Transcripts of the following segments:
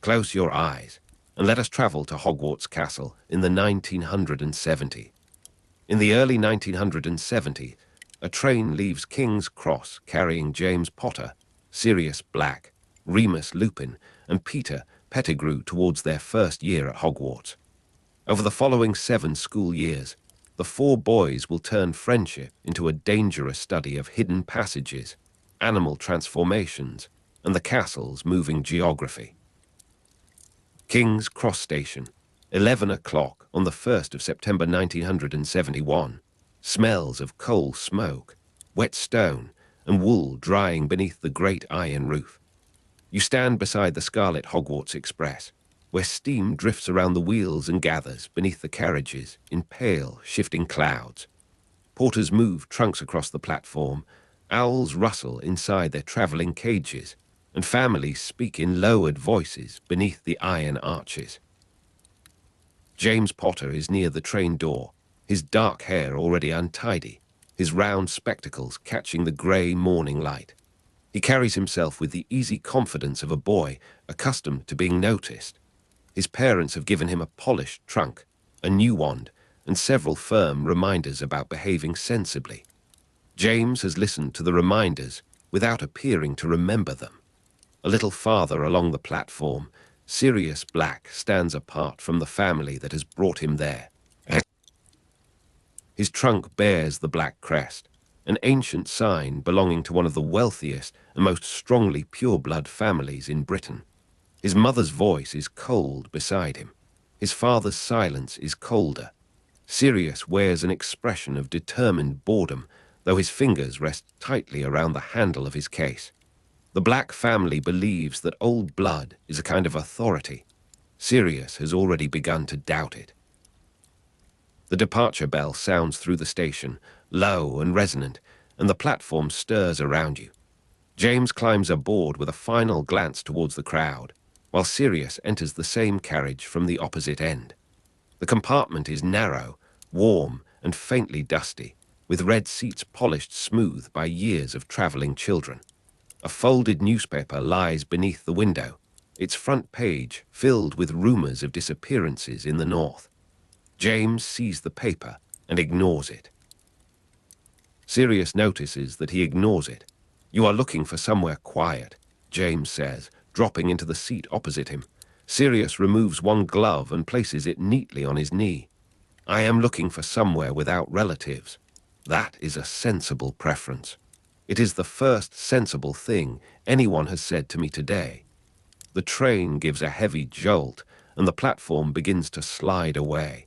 Close your eyes, and let us travel to Hogwarts Castle in the 1970. In the early 1970, a train leaves King's Cross carrying James Potter, Sirius Black, Remus Lupin, and Peter Pettigrew towards their first year at Hogwarts. Over the following 7 school years, the 4 boys will turn friendship into a dangerous study of hidden passages, animal transformations, and the castle's moving geography. King's Cross Station, 11 o'clock on the 1st of September 1971. Smells of coal smoke, wet stone, and wool drying beneath the great iron roof. You stand beside the Scarlet Hogwarts Express, where steam drifts around the wheels and gathers beneath the carriages in pale, shifting clouds. Porters move trunks across the platform, owls rustle inside their travelling cages, and families speak in lowered voices beneath the iron arches. James Potter is near the train door, his dark hair already untidy, his round spectacles catching the grey morning light. He carries himself with the easy confidence of a boy accustomed to being noticed. His parents have given him a polished trunk, a new wand, and several firm reminders about behaving sensibly. James has listened to the reminders without appearing to remember them. A little farther along the platform, Sirius Black stands apart from the family that has brought him there. His trunk bears the black crest, an ancient sign belonging to one of the wealthiest and most strongly pure-blood families in Britain. His mother's voice is cold beside him. His father's silence is colder. Sirius wears an expression of determined boredom, though his fingers rest tightly around the handle of his case. The Black family believes that old blood is a kind of authority. Sirius has already begun to doubt it. The departure bell sounds through the station, low and resonant, and the platform stirs around you. James climbs aboard with a final glance towards the crowd, while Sirius enters the same carriage from the opposite end. The compartment is narrow, warm, and faintly dusty, with red seats polished smooth by years of travelling children. A folded newspaper lies beneath the window, its front page filled with rumours of disappearances in the north. James sees the paper and ignores it. Sirius notices that he ignores it. "You are looking for somewhere quiet," James says, dropping into the seat opposite him. Sirius removes one glove and places it neatly on his knee. "I am looking for somewhere without relatives." That is a sensible preference. It is the first sensible thing anyone has said to me today. The train gives a heavy jolt, and the platform begins to slide away.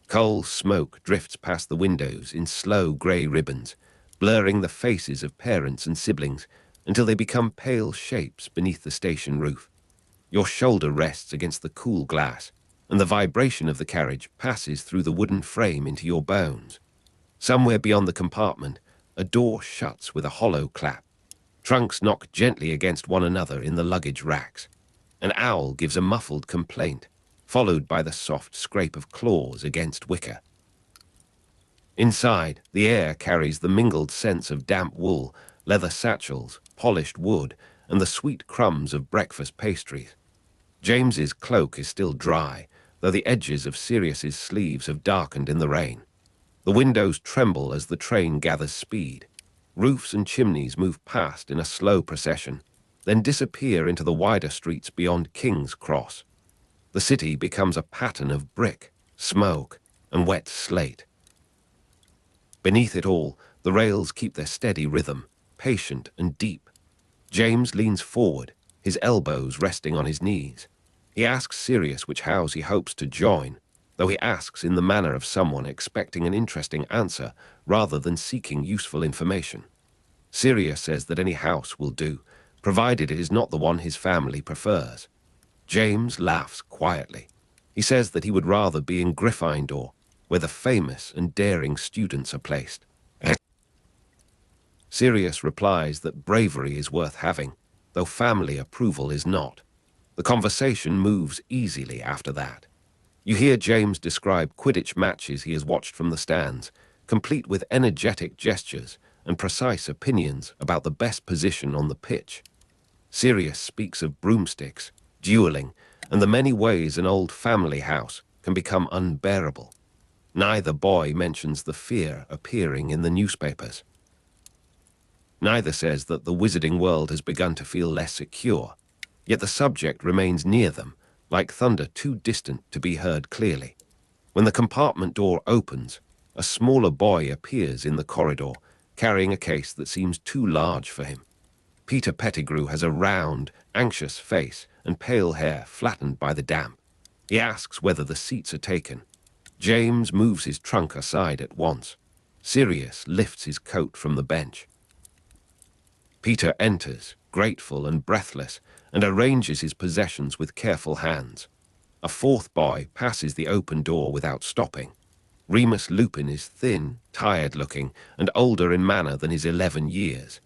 Coal smoke drifts past the windows in slow grey ribbons, blurring the faces of parents and siblings until they become pale shapes beneath the station roof. Your shoulder rests against the cool glass, and the vibration of the carriage passes through the wooden frame into your bones. Somewhere beyond the compartment, a door shuts with a hollow clap. Trunks knock gently against one another in the luggage racks. An owl gives a muffled complaint, followed by the soft scrape of claws against wicker. Inside, the air carries the mingled scents of damp wool, leather satchels, polished wood, and the sweet crumbs of breakfast pastries. James's cloak is still dry, though the edges of Sirius's sleeves have darkened in the rain. The windows tremble as the train gathers speed. Roofs and chimneys move past in a slow procession, then disappear into the wider streets beyond King's Cross. The city becomes a pattern of brick, smoke, and wet slate. Beneath it all, the rails keep their steady rhythm, patient and deep. James leans forward, his elbows resting on his knees. He asks Sirius which house he hopes to join, though he asks in the manner of someone expecting an interesting answer rather than seeking useful information. Sirius says that any house will do, provided it is not the one his family prefers. James laughs quietly. He says that he would rather be in Gryffindor, where the famous and daring students are placed. Sirius replies that bravery is worth having, though family approval is not. The conversation moves easily after that. You hear James describe Quidditch matches he has watched from the stands, complete with energetic gestures and precise opinions about the best position on the pitch. Sirius speaks of broomsticks, dueling, and the many ways an old family house can become unbearable. Neither boy mentions the fear appearing in the newspapers. Neither says that the wizarding world has begun to feel less secure, yet the subject remains near them, like thunder too distant to be heard clearly. When the compartment door opens, a smaller boy appears in the corridor, carrying a case that seems too large for him. Peter Pettigrew has a round, anxious face and pale hair flattened by the damp. He asks whether the seats are taken. James moves his trunk aside at once. Sirius lifts his coat from the bench. Peter enters, grateful and breathless, and arranges his possessions with careful hands. A fourth boy passes the open door without stopping. Remus Lupin is thin, tired-looking, and older in manner than his 11 years.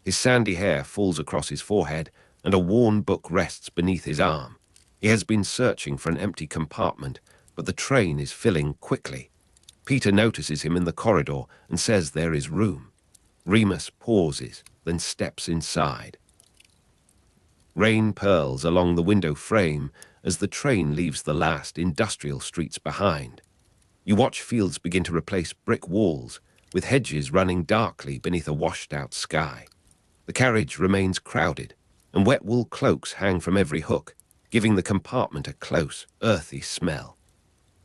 His sandy hair falls across his forehead, and a worn book rests beneath his arm. He has been searching for an empty compartment, but the train is filling quickly. Peter notices him in the corridor and says there is room. Remus pauses, then steps inside. Rain purls along the window frame as the train leaves the last industrial streets behind. You watch fields begin to replace brick walls, with hedges running darkly beneath a washed-out sky. The carriage remains crowded, and wet wool cloaks hang from every hook, giving the compartment a close, earthy smell.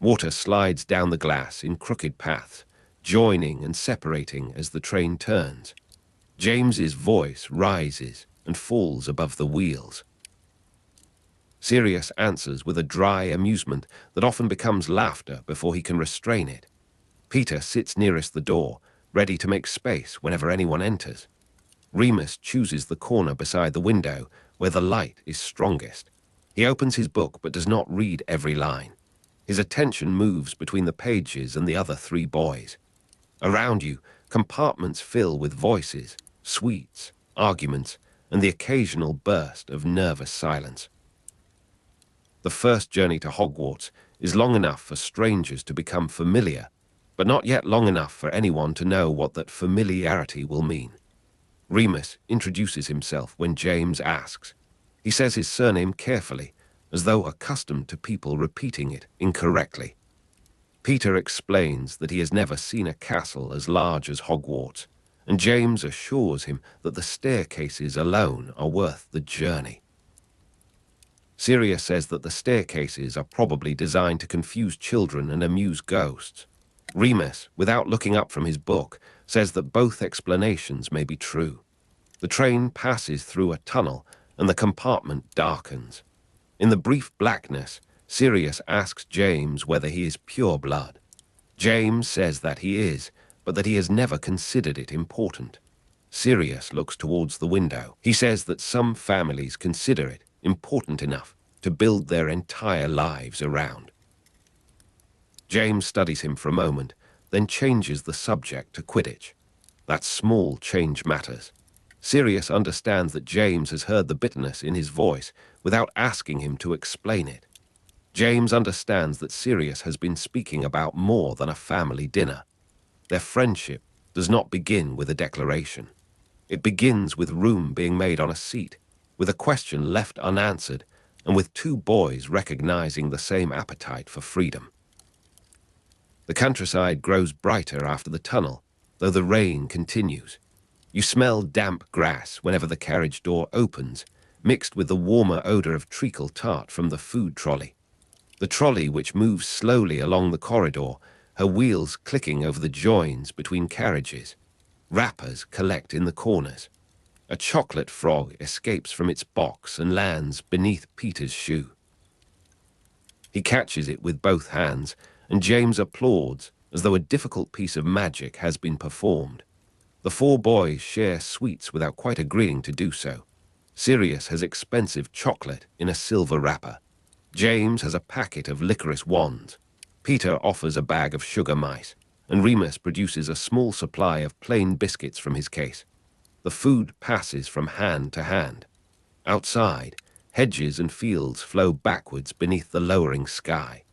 Water slides down the glass in crooked paths, joining and separating as the train turns. James's voice rises and falls above the wheels. Sirius answers with a dry amusement that often becomes laughter before he can restrain it. Peter sits nearest the door, ready to make space whenever anyone enters. Remus chooses the corner beside the window, where the light is strongest. He opens his book but does not read every line. His attention moves between the pages and the other three boys. Around you, compartments fill with voices, sweets, arguments, and the occasional burst of nervous silence. The first journey to Hogwarts is long enough for strangers to become familiar, but not yet long enough for anyone to know what that familiarity will mean. Remus introduces himself when James asks. He says his surname carefully, as though accustomed to people repeating it incorrectly. Peter explains that he has never seen a castle as large as Hogwarts, and James assures him that the staircases alone are worth the journey. Sirius says that the staircases are probably designed to confuse children and amuse ghosts. Remus, without looking up from his book, says that both explanations may be true. The train passes through a tunnel, and the compartment darkens. In the brief blackness, Sirius asks James whether he is pure blood. James says that he is, but that he has never considered it important. Sirius looks towards the window. He says that some families consider it important enough to build their entire lives around. James studies him for a moment, then changes the subject to Quidditch. That small change matters. Sirius understands that James has heard the bitterness in his voice without asking him to explain it. James understands that Sirius has been speaking about more than a family dinner. Their friendship does not begin with a declaration. It begins with room being made on a seat, with a question left unanswered, and with two boys recognizing the same appetite for freedom. The countryside grows brighter after the tunnel, though the rain continues. You smell damp grass whenever the carriage door opens, mixed with the warmer odor of treacle tart from the food trolley. The trolley which moves slowly along the corridor, her wheels clicking over the joins between carriages. Wrappers collect in the corners. A chocolate frog escapes from its box and lands beneath Peter's shoe. He catches it with both hands, and James applauds as though a difficult piece of magic has been performed. The four boys share sweets without quite agreeing to do so. Sirius has expensive chocolate in a silver wrapper. James has a packet of licorice wands. Peter offers a bag of sugar mice, and Remus produces a small supply of plain biscuits from his case. The food passes from hand to hand. Outside, hedges and fields flow backwards beneath the lowering sky.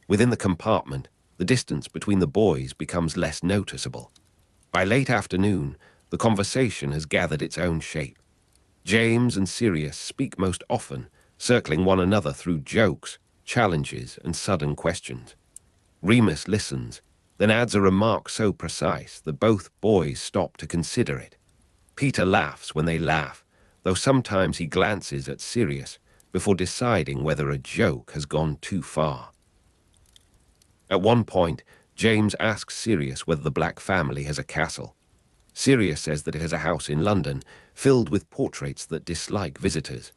Within the compartment, the distance between the boys becomes less noticeable. By late afternoon, the conversation has gathered its own shape. James and Sirius speak most often, circling one another through jokes, challenges, and sudden questions. Remus listens, then adds a remark so precise that both boys stop to consider it. Peter laughs when they laugh, though sometimes he glances at Sirius before deciding whether a joke has gone too far. At one point, James asks Sirius whether the Black family has a castle. Sirius says that it has a house in London, filled with portraits that dislike visitors.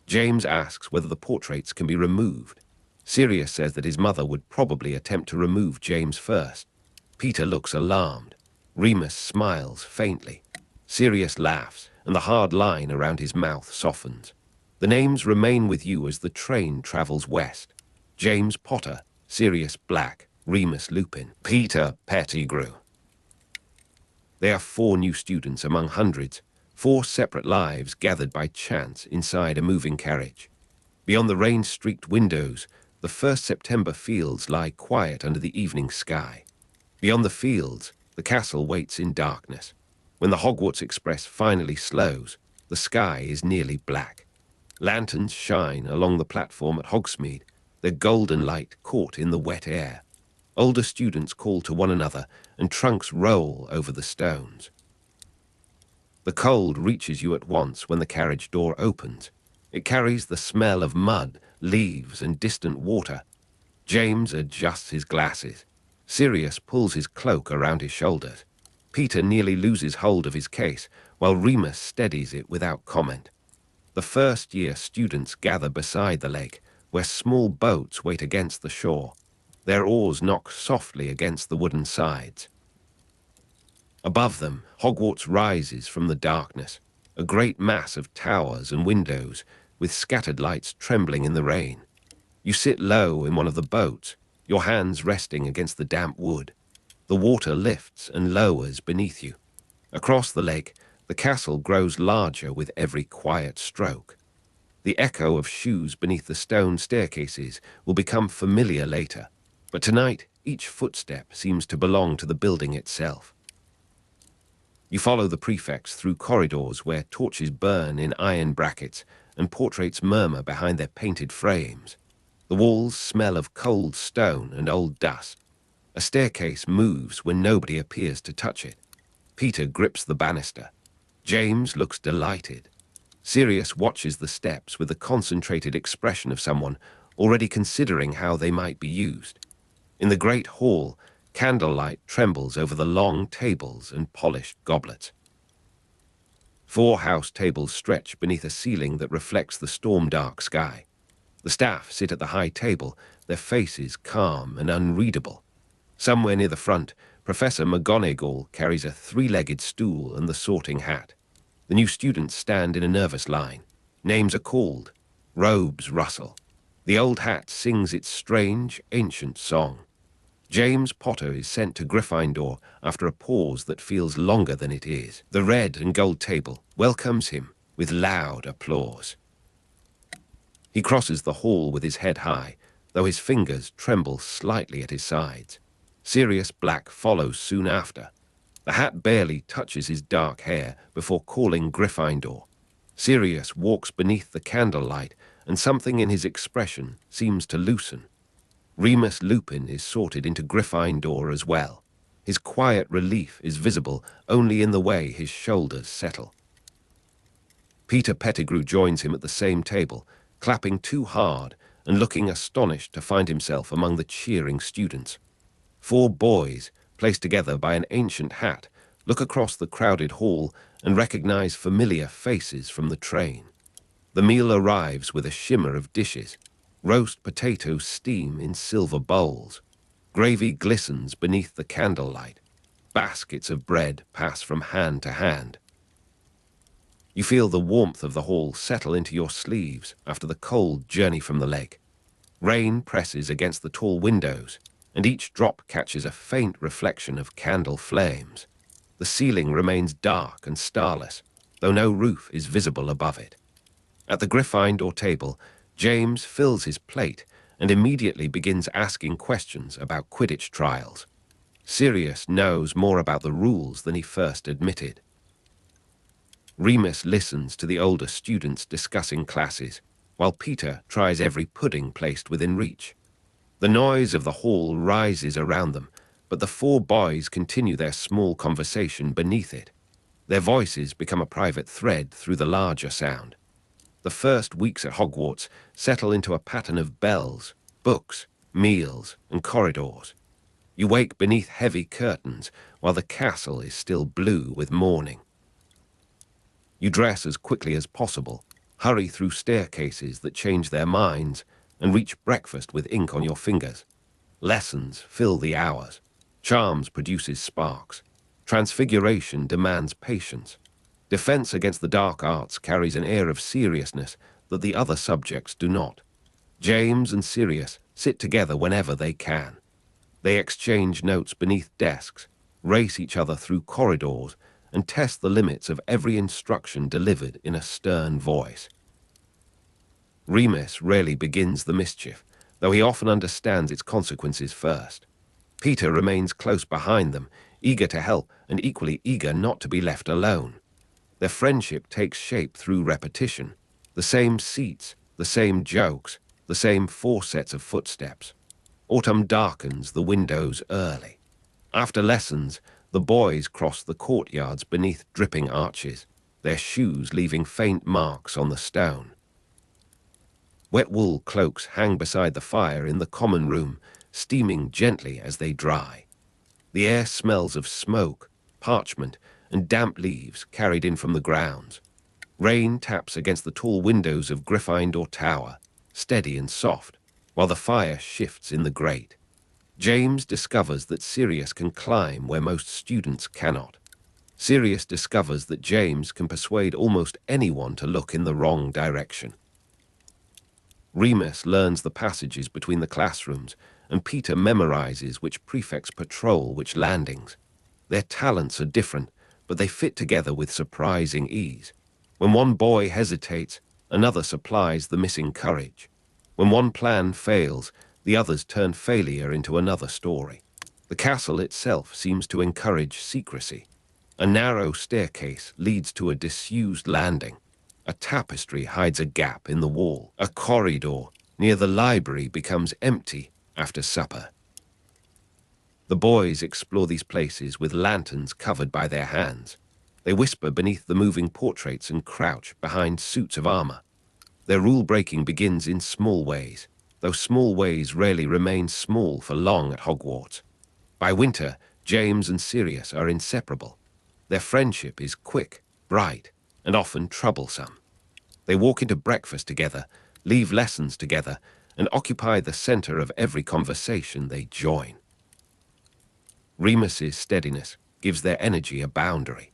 James asks whether the portraits can be removed. Sirius says that his mother would probably attempt to remove James first. Peter looks alarmed. Remus smiles faintly. Sirius laughs, and the hard line around his mouth softens. The names remain with you as the train travels west. James Potter, Sirius Black, Remus Lupin, Peter Pettigrew. They are 4 new students among hundreds, 4 separate lives gathered by chance inside a moving carriage. Beyond the rain-streaked windows, the first September fields lie quiet under the evening sky. Beyond the fields, the castle waits in darkness. When the Hogwarts Express finally slows, the sky is nearly black. Lanterns shine along the platform at Hogsmeade, their golden light caught in the wet air. Older students call to one another, and trunks roll over the stones. The cold reaches you at once when the carriage door opens. It carries the smell of mud, leaves, and distant water. James adjusts his glasses. Sirius pulls his cloak around his shoulders. Peter nearly loses hold of his case, while Remus steadies it without comment. The first-year students gather beside the lake, where small boats wait against the shore. Their oars knock softly against the wooden sides. Above them, Hogwarts rises from the darkness, a great mass of towers and windows, with scattered lights trembling in the rain. You sit low in one of the boats, your hands resting against the damp wood. The water lifts and lowers beneath you. Across the lake, the castle grows larger with every quiet stroke. The echo of shoes beneath the stone staircases will become familiar later, but tonight each footstep seems to belong to the building itself. You follow the prefects through corridors where torches burn in iron brackets and portraits murmur behind their painted frames. The walls smell of cold stone and old dust. A staircase moves when nobody appears to touch it. Peter grips the banister. James looks delighted. Sirius watches the steps with the concentrated expression of someone already considering how they might be used. In the great hall, candlelight trembles over the long tables and polished goblets. 4 house tables stretch beneath a ceiling that reflects the storm-dark sky. The staff sit at the high table, their faces calm and unreadable. Somewhere near the front, Professor McGonagall carries a 3-legged stool and the sorting hat. The new students stand in a nervous line. Names are called. Robes rustle. The old hat sings its strange, ancient song. James Potter is sent to Gryffindor after a pause that feels longer than it is. The red and gold table welcomes him with loud applause. He crosses the hall with his head high, though his fingers tremble slightly at his sides. Sirius Black follows soon after. The hat barely touches his dark hair before calling Gryffindor. Sirius walks beneath the candlelight, and something in his expression seems to loosen. Remus Lupin is sorted into Gryffindor as well. His quiet relief is visible only in the way his shoulders settle. Peter Pettigrew joins him at the same table, clapping too hard and looking astonished to find himself among the cheering students. 4 boys, placed together by an ancient hat, look across the crowded hall and recognize familiar faces from the train. The meal arrives with a shimmer of dishes. Roast potatoes steam in silver bowls. Gravy glistens beneath the candlelight. Baskets of bread pass from hand to hand. You feel the warmth of the hall settle into your sleeves after the cold journey from the lake. Rain presses against the tall windows, and each drop catches a faint reflection of candle flames. The ceiling remains dark and starless, though no roof is visible above it. At the Gryffindor table, James fills his plate and immediately begins asking questions about Quidditch trials. Sirius knows more about the rules than he first admitted. Remus listens to the older students discussing classes, while Peter tries every pudding placed within reach. The noise of the hall rises around them, but the four boys continue their small conversation beneath it. Their voices become a private thread through the larger sound. The first weeks at Hogwarts settle into a pattern of bells, books, meals, and corridors. You wake beneath heavy curtains while the castle is still blue with morning. You dress as quickly as possible, hurry through staircases that change their minds, and reach breakfast with ink on your fingers. Lessons fill the hours. Charms produces sparks. Transfiguration demands patience. Defense against the dark arts carries an air of seriousness that the other subjects do not. James and Sirius sit together whenever they can. They exchange notes beneath desks, race each other through corridors, and test the limits of every instruction delivered in a stern voice. Remus rarely begins the mischief, though he often understands its consequences first. Peter remains close behind them, eager to help and equally eager not to be left alone. Their friendship takes shape through repetition. The same seats, the same jokes, the same 4 sets of footsteps. Autumn darkens the windows early. After lessons, the boys cross the courtyards beneath dripping arches, their shoes leaving faint marks on the stone. Wet wool cloaks hang beside the fire in the common room, steaming gently as they dry. The air smells of smoke, parchment, and damp leaves carried in from the grounds. Rain taps against the tall windows of Gryffindor Tower, steady and soft, while the fire shifts in the grate. James discovers that Sirius can climb where most students cannot. Sirius discovers that James can persuade almost anyone to look in the wrong direction. Remus learns the passages between the classrooms, and Peter memorizes which prefects patrol which landings. Their talents are different, but they fit together with surprising ease. When one boy hesitates, another supplies the missing courage. When one plan fails, the others turn failure into another story. The castle itself seems to encourage secrecy. A narrow staircase leads to a disused landing. A tapestry hides a gap in the wall. A corridor near the library becomes empty after supper. The boys explore these places with lanterns covered by their hands. They whisper beneath the moving portraits and crouch behind suits of armor. Their rule-breaking begins in small ways, though small ways rarely remain small for long at Hogwarts. By winter, James and Sirius are inseparable. Their friendship is quick, bright, and often troublesome. They walk into breakfast together, leave lessons together, and occupy the center of every conversation they join. Remus's steadiness gives their energy a boundary.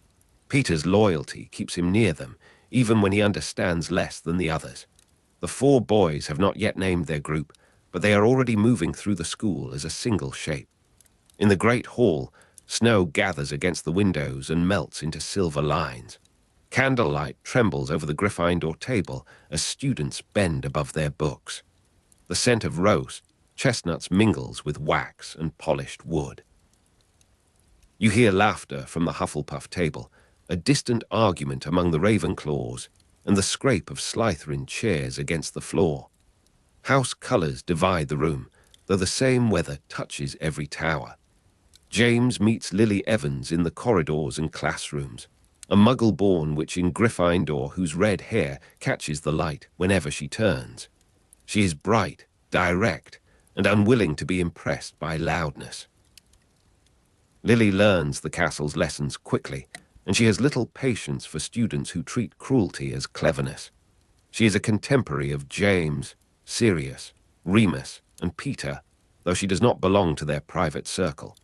Peter's loyalty keeps him near them, even when he understands less than the others. The 4 boys have not yet named their group, but they are already moving through the school as a single shape. In the great hall, snow gathers against the windows and melts into silver lines. Candlelight trembles over the Gryffindor table as students bend above their books. The scent of roast chestnuts mingles with wax and polished wood. You hear laughter from the Hufflepuff table, a distant argument among the Ravenclaws, and the scrape of Slytherin chairs against the floor. House colors divide the room, though the same weather touches every tower. James meets Lily Evans in the corridors and classrooms, a muggle-born witch in Gryffindor whose red hair catches the light whenever she turns. She is bright, direct, and unwilling to be impressed by loudness. Lily learns the castle's lessons quickly, and she has little patience for students who treat cruelty as cleverness. She is a contemporary of James, Sirius, Remus, and Peter, though she does not belong to their private circle.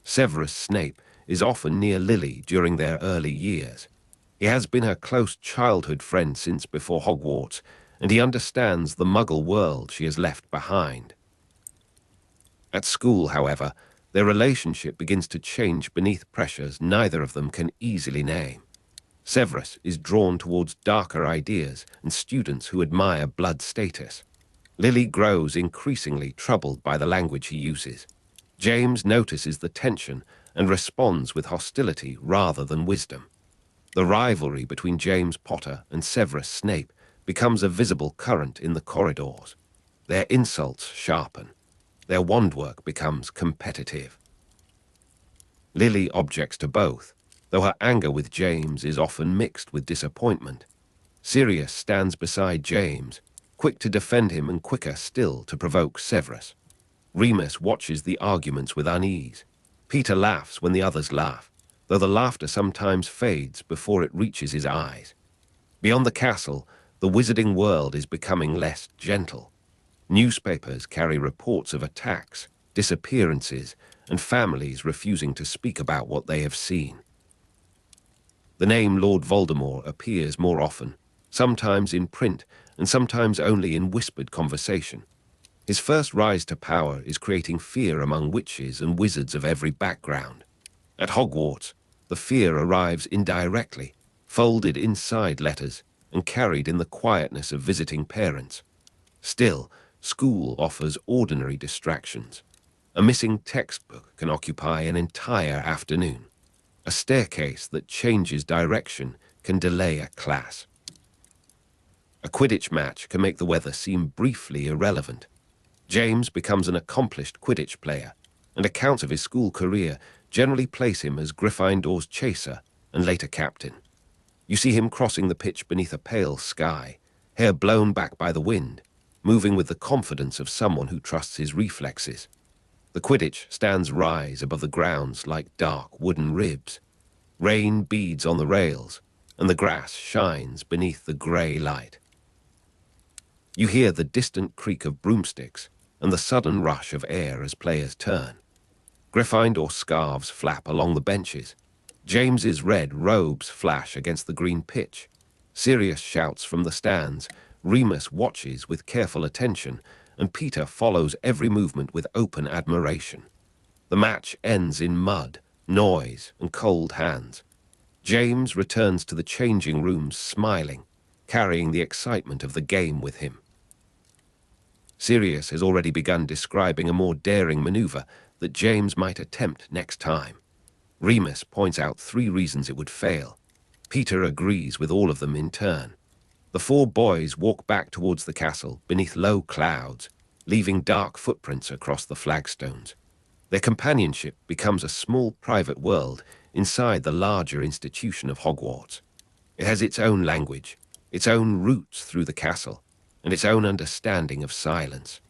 Severus Snape is often near Lily during their early years. He has been her close childhood friend since before Hogwarts, and he understands the muggle world she has left behind. At school, however, their relationship begins to change beneath pressures neither of them can easily name. Severus is drawn towards darker ideas and students who admire blood status. Lily grows increasingly troubled by the language he uses. James notices the tension and responds with hostility rather than wisdom. The rivalry between James Potter and Severus Snape becomes a visible current in the corridors. Their insults sharpen. Their wandwork becomes competitive. Lily objects to both, though her anger with James is often mixed with disappointment. Sirius stands beside James, quick to defend him and quicker still to provoke Severus. Remus watches the arguments with unease. Peter laughs when the others laugh, though the laughter sometimes fades before it reaches his eyes. Beyond the castle, the wizarding world is becoming less gentle. Newspapers carry reports of attacks, disappearances, and families refusing to speak about what they have seen. The name Lord Voldemort appears more often, sometimes in print and sometimes only in whispered conversation. His first rise to power is creating fear among witches and wizards of every background. At Hogwarts, the fear arrives indirectly, folded inside letters and carried in the quietness of visiting parents. Still, school offers ordinary distractions. A missing textbook can occupy an entire afternoon. A staircase that changes direction can delay a class. A Quidditch match can make the weather seem briefly irrelevant. James becomes an accomplished Quidditch player, and accounts of his school career generally place him as Gryffindor's chaser and later captain. You see him crossing the pitch beneath a pale sky, hair blown back by the wind, moving with the confidence of someone who trusts his reflexes. The Quidditch stands rise above the grounds like dark wooden ribs. Rain beads on the rails, and the grass shines beneath the grey light. You hear the distant creak of broomsticks and the sudden rush of air as players turn. Gryffindor scarves flap along the benches. James's red robes flash against the green pitch. Sirius shouts from the stands. Remus watches with careful attention, and Peter follows every movement with open admiration. The match ends in mud, noise, and cold hands. James returns to the changing rooms smiling, carrying the excitement of the game with him. Sirius has already begun describing a more daring maneuver that James might attempt next time. Remus points out 3 reasons it would fail. Peter agrees with all of them in turn. The 4 boys walk back towards the castle beneath low clouds, leaving dark footprints across the flagstones. Their companionship becomes a small private world inside the larger institution of Hogwarts. It has its own language, its own routes through the castle, and its own understanding of silence.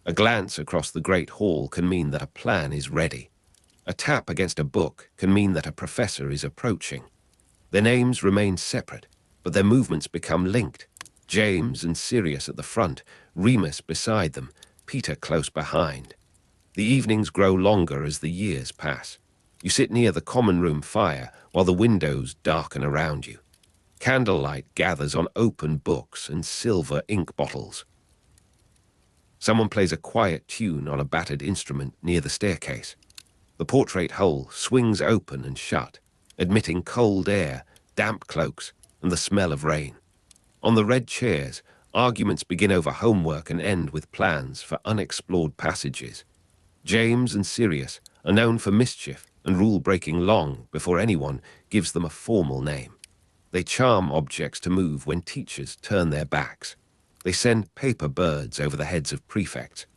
A glance across the great hall can mean that a plan is ready. A tap against a book can mean that a professor is approaching. Their names remain separate, but their movements become linked. James and Sirius at the front, Remus beside them, Peter close behind. The evenings grow longer as the years pass. You sit near the common room fire while the windows darken around you. Candlelight gathers on open books and silver ink bottles. Someone plays a quiet tune on a battered instrument near the staircase. The portrait hole swings open and shut, admitting cold air, damp cloaks, and the smell of rain. On the red chairs, arguments begin over homework and end with plans for unexplored passages. James and Sirius are known for mischief and rule-breaking long before anyone gives them a formal name. They charm objects to move when teachers turn their backs. They send paper birds over the heads of prefects.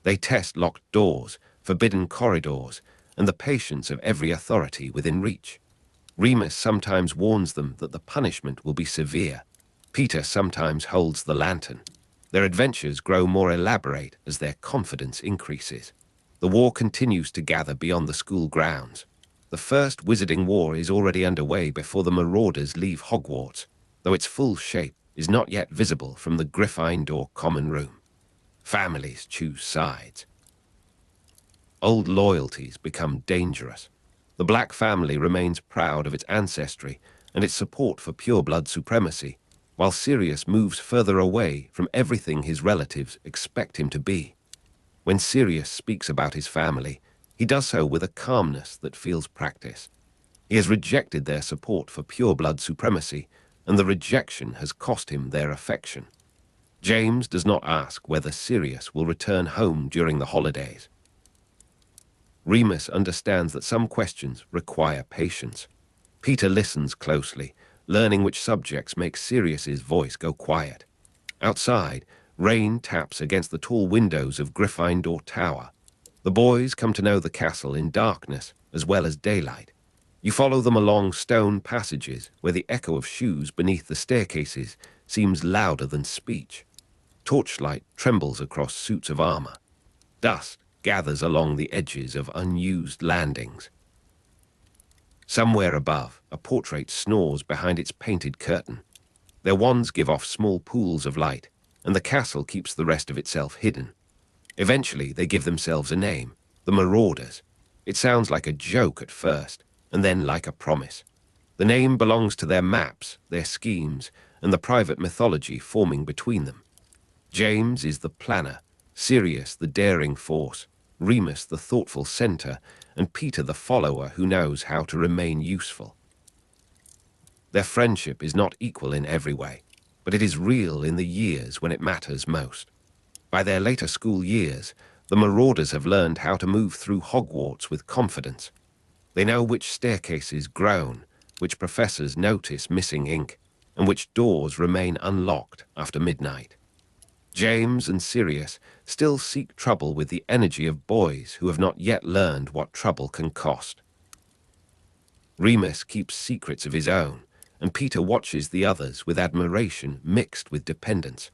They test locked doors, forbidden corridors, and the patience of every authority within reach. Remus sometimes warns them that the punishment will be severe. Peter sometimes holds the lantern. Their adventures grow more elaborate as their confidence increases. The war continues to gather beyond the school grounds. The first Wizarding War is already underway before the Marauders leave Hogwarts, though its full shape is not yet visible from the Gryffindor common room. Families choose sides. Old loyalties become dangerous. The Black family remains proud of its ancestry and its support for pureblood supremacy, while Sirius moves further away from everything his relatives expect him to be. When Sirius speaks about his family, he does so with a calmness that feels practice. He has rejected their support for pureblood supremacy, and the rejection has cost him their affection. James does not ask whether Sirius will return home during the holidays. Remus understands that some questions require patience. Peter listens closely, learning which subjects make Sirius's voice go quiet. Outside, rain taps against the tall windows of Gryffindor Tower. The boys come to know the castle in darkness as well as daylight. You follow them along stone passages where the echo of shoes beneath the staircases seems louder than speech. Torchlight trembles across suits of armor. Dust gathers along the edges of unused landings. Somewhere above, a portrait snores behind its painted curtain. Their wands give off small pools of light, and the castle keeps the rest of itself hidden. Eventually, they give themselves a name, the Marauders. It sounds like a joke at first, and then like a promise. The name belongs to their maps, their schemes, and the private mythology forming between them. James is the planner, Sirius the daring force, Remus the thoughtful center, and Peter the follower who knows how to remain useful. Their friendship is not equal in every way, but it is real in the years when it matters most. By their later school years, the Marauders have learned how to move through Hogwarts with confidence. They know which staircases groan, which professors notice missing ink, and which doors remain unlocked after midnight. James and Sirius still seek trouble with the energy of boys who have not yet learned what trouble can cost. Remus keeps secrets of his own, and Peter watches the others with admiration mixed with dependence.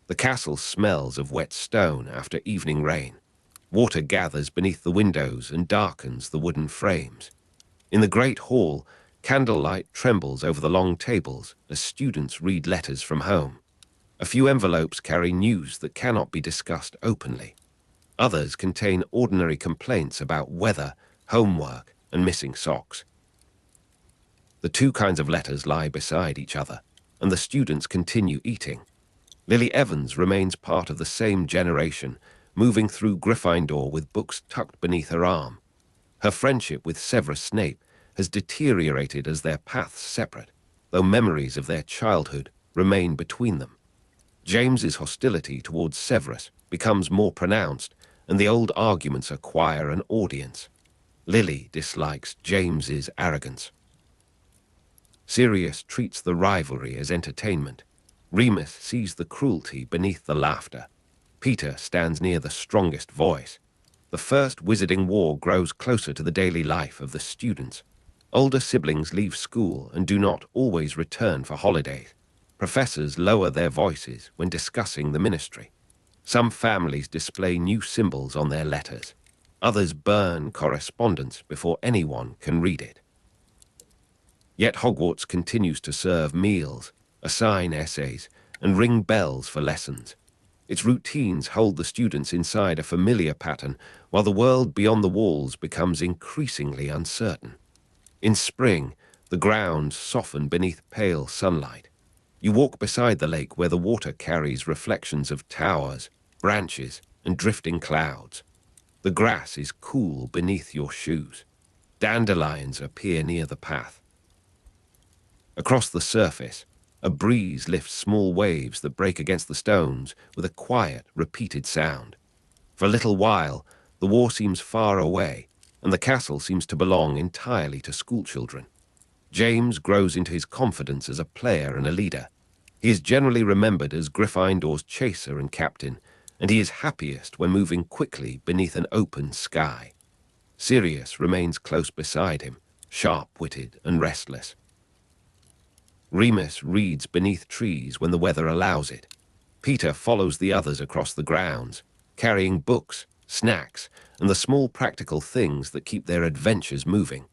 The castle smells of wet stone after evening rain. Water gathers beneath the windows and darkens the wooden frames. In the great hall, candlelight trembles over the long tables as students read letters from home. A few envelopes carry news that cannot be discussed openly. Others contain ordinary complaints about weather, homework, and missing socks. The two kinds of letters lie beside each other, and the students continue eating. Lily Evans remains part of the same generation, moving through Gryffindor with books tucked beneath her arm. Her friendship with Severus Snape has deteriorated as their paths separate, though memories of their childhood remain between them. James's hostility towards Severus becomes more pronounced, and the old arguments acquire an audience. Lily dislikes James's arrogance. Sirius treats the rivalry as entertainment. Remus sees the cruelty beneath the laughter. Peter stands near the strongest voice. The First Wizarding War grows closer to the daily life of the students. Older siblings leave school and do not always return for holidays. Professors lower their voices when discussing the ministry. Some families display new symbols on their letters. Others burn correspondence before anyone can read it. Yet Hogwarts continues to serve meals, assign essays, and ring bells for lessons. Its routines hold the students inside a familiar pattern, while the world beyond the walls becomes increasingly uncertain. In spring, the grounds soften beneath pale sunlight. You walk beside the lake where the water carries reflections of towers, branches, and drifting clouds. The grass is cool beneath your shoes. Dandelions appear near the path. Across the surface, a breeze lifts small waves that break against the stones with a quiet, repeated sound. For a little while, the war seems far away, and the castle seems to belong entirely to schoolchildren. James grows into his confidence as a player and a leader. He is generally remembered as Gryffindor's chaser and captain, and he is happiest when moving quickly beneath an open sky. Sirius remains close beside him, sharp-witted and restless. Remus reads beneath trees when the weather allows it. Peter follows the others across the grounds, carrying books, snacks, and the small practical things that keep their adventures moving.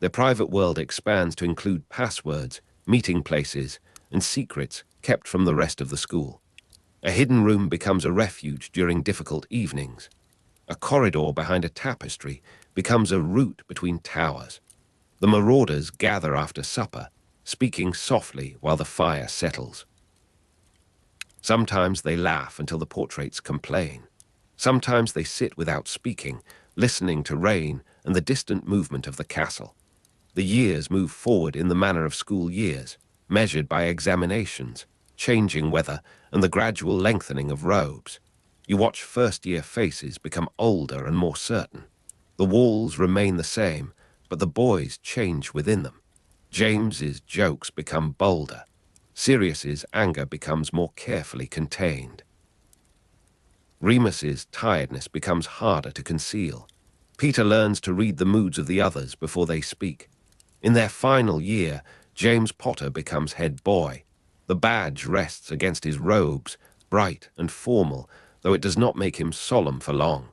Their private world expands to include passwords, meeting places, and secrets kept from the rest of the school. A hidden room becomes a refuge during difficult evenings. A corridor behind a tapestry becomes a route between towers. The Marauders gather after supper, speaking softly while the fire settles. Sometimes they laugh until the portraits complain. Sometimes they sit without speaking, listening to rain and the distant movement of the castle. The years move forward in the manner of school years, measured by examinations, changing weather, and the gradual lengthening of robes. You watch first-year faces become older and more certain. The walls remain the same, but the boys change within them. James's jokes become bolder. Sirius's anger becomes more carefully contained. Remus's tiredness becomes harder to conceal. Peter learns to read the moods of the others before they speak. In their final year, James Potter becomes head boy. The badge rests against his robes, bright and formal, though it does not make him solemn for long.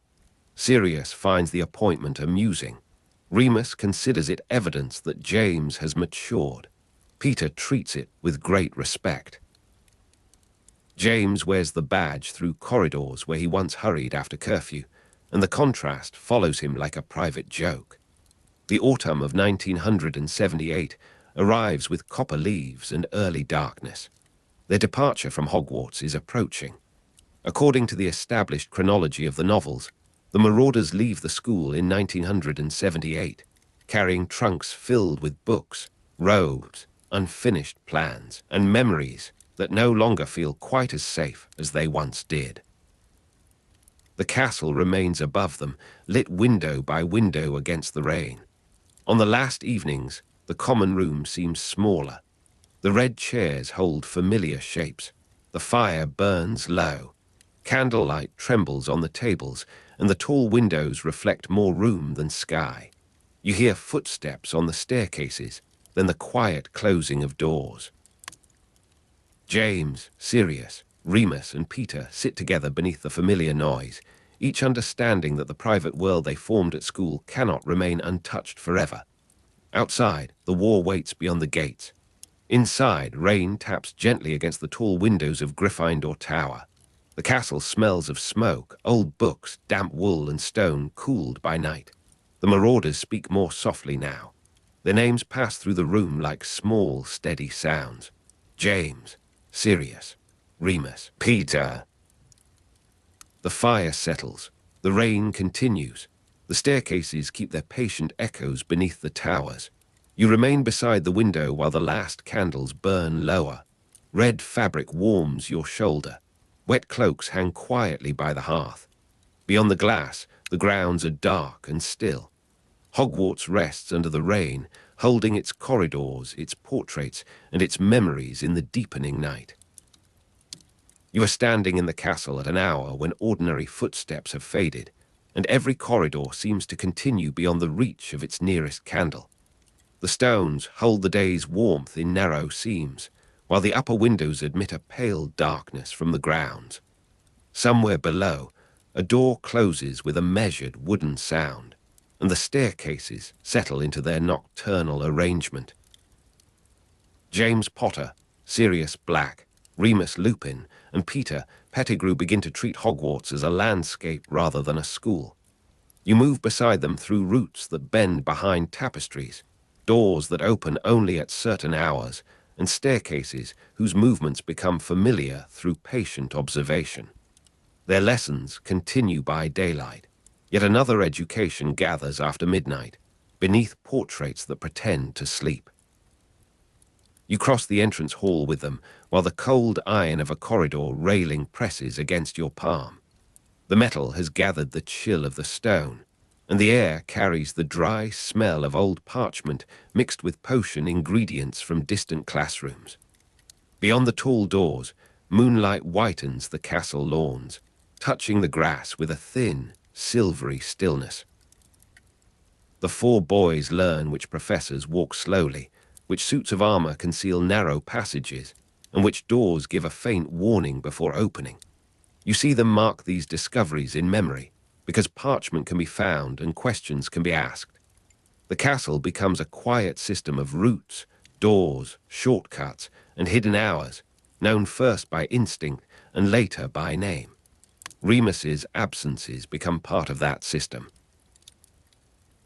Sirius finds the appointment amusing. Remus considers it evidence that James has matured. Peter treats it with great respect. James wears the badge through corridors where he once hurried after curfew, and the contrast follows him like a private joke. The autumn of 1978 arrives with copper leaves and early darkness. Their departure from Hogwarts is approaching. According to the established chronology of the novels, the Marauders leave the school in 1978, carrying trunks filled with books, robes, unfinished plans, and memories that no longer feel quite as safe as they once did. The castle remains above them, lit window by window against the rain. On the last evenings, the common room seems smaller. The red chairs hold familiar shapes. The fire burns low. Candlelight trembles on the tables, and the tall windows reflect more room than sky. You hear footsteps on the staircases, then the quiet closing of doors. James, Sirius, Remus, and Peter sit together beneath the familiar noise, each understanding that the private world they formed at school cannot remain untouched forever. Outside, the war waits beyond the gates. Inside, rain taps gently against the tall windows of Gryffindor Tower. The castle smells of smoke, old books, damp wool, and stone cooled by night. The Marauders speak more softly now. Their names pass through the room like small, steady sounds. James, Sirius, Remus, Peter. The fire settles. The rain continues. The staircases keep their patient echoes beneath the towers. You remain beside the window while the last candles burn lower. Red fabric warms your shoulder. Wet cloaks hang quietly by the hearth. Beyond the glass, the grounds are dark and still. Hogwarts rests under the rain, holding its corridors, its portraits, and its memories in the deepening night. You are standing in the castle at an hour when ordinary footsteps have faded, and every corridor seems to continue beyond the reach of its nearest candle. The stones hold the day's warmth in narrow seams, while the upper windows admit a pale darkness from the grounds. Somewhere below, a door closes with a measured wooden sound, and the staircases settle into their nocturnal arrangement. James Potter, Sirius Black, Remus Lupin, and Peter Pettigrew begin to treat Hogwarts as a landscape rather than a school. You move beside them through routes that bend behind tapestries, doors that open only at certain hours, and staircases whose movements become familiar through patient observation. Their lessons continue by daylight, yet another education gathers after midnight, beneath portraits that pretend to sleep. You cross the entrance hall with them, while the cold iron of a corridor railing presses against your palm. The metal has gathered the chill of the stone, and the air carries the dry smell of old parchment mixed with potion ingredients from distant classrooms. Beyond the tall doors, moonlight whitens the castle lawns, touching the grass with a thin, silvery stillness. The four boys learn which professors walk slowly, which suits of armor conceal narrow passages, and which doors give a faint warning before opening. You see them mark these discoveries in memory, because parchment can be found and questions can be asked. The castle becomes a quiet system of routes, doors, shortcuts, and hidden hours, known first by instinct and later by name. Remus's absences become part of that system.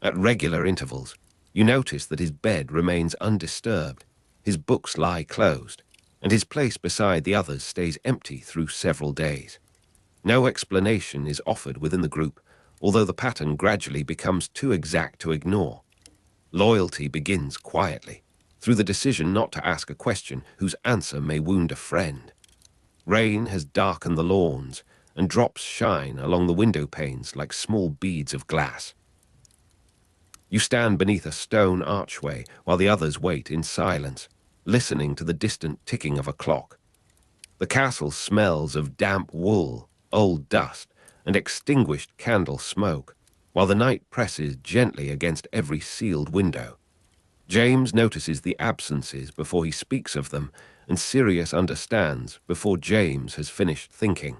At regular intervals, you notice that his bed remains undisturbed, his books lie closed, and his place beside the others stays empty through several days. No explanation is offered within the group, although the pattern gradually becomes too exact to ignore. Loyalty begins quietly, through the decision not to ask a question whose answer may wound a friend. Rain has darkened the lawns, and drops shine along the window panes like small beads of glass. You stand beneath a stone archway while the others wait in silence, listening to the distant ticking of a clock. The castle smells of damp wool, old dust, and extinguished candle smoke, while the night presses gently against every sealed window. James notices the absences before he speaks of them, and Sirius understands before James has finished thinking.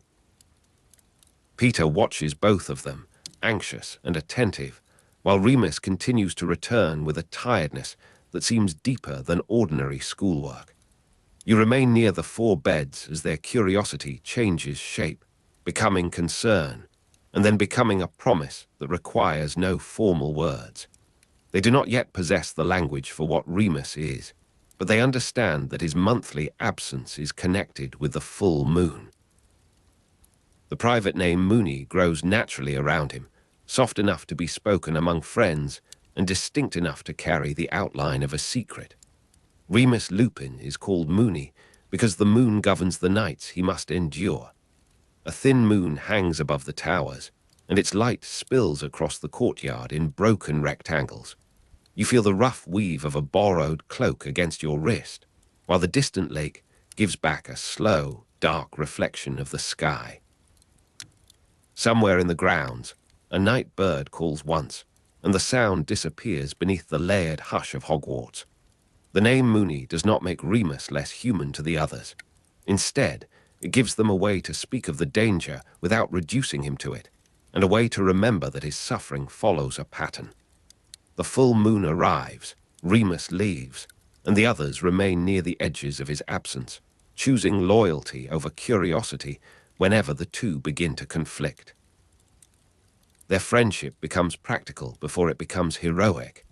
Peter watches both of them, anxious and attentive, while Remus continues to return with a tiredness that seems deeper than ordinary schoolwork. You remain near the four beds as their curiosity changes shape, becoming concern, and then becoming a promise that requires no formal words. They do not yet possess the language for what Remus is, but they understand that his monthly absence is connected with the full moon. The private name Moony grows naturally around him, soft enough to be spoken among friends and distinct enough to carry the outline of a secret. Remus Lupin is called Moony because the moon governs the nights he must endure. A thin moon hangs above the towers, and its light spills across the courtyard in broken rectangles. You feel the rough weave of a borrowed cloak against your wrist, while the distant lake gives back a slow, dark reflection of the sky. Somewhere in the grounds, a night bird calls once, and the sound disappears beneath the layered hush of Hogwarts. The name Moony does not make Remus less human to the others. Instead, it gives them a way to speak of the danger without reducing him to it, and a way to remember that his suffering follows a pattern. The full moon arrives, Remus leaves, and the others remain near the edges of his absence, choosing loyalty over curiosity whenever the two begin to conflict. Their friendship becomes practical before it becomes heroic.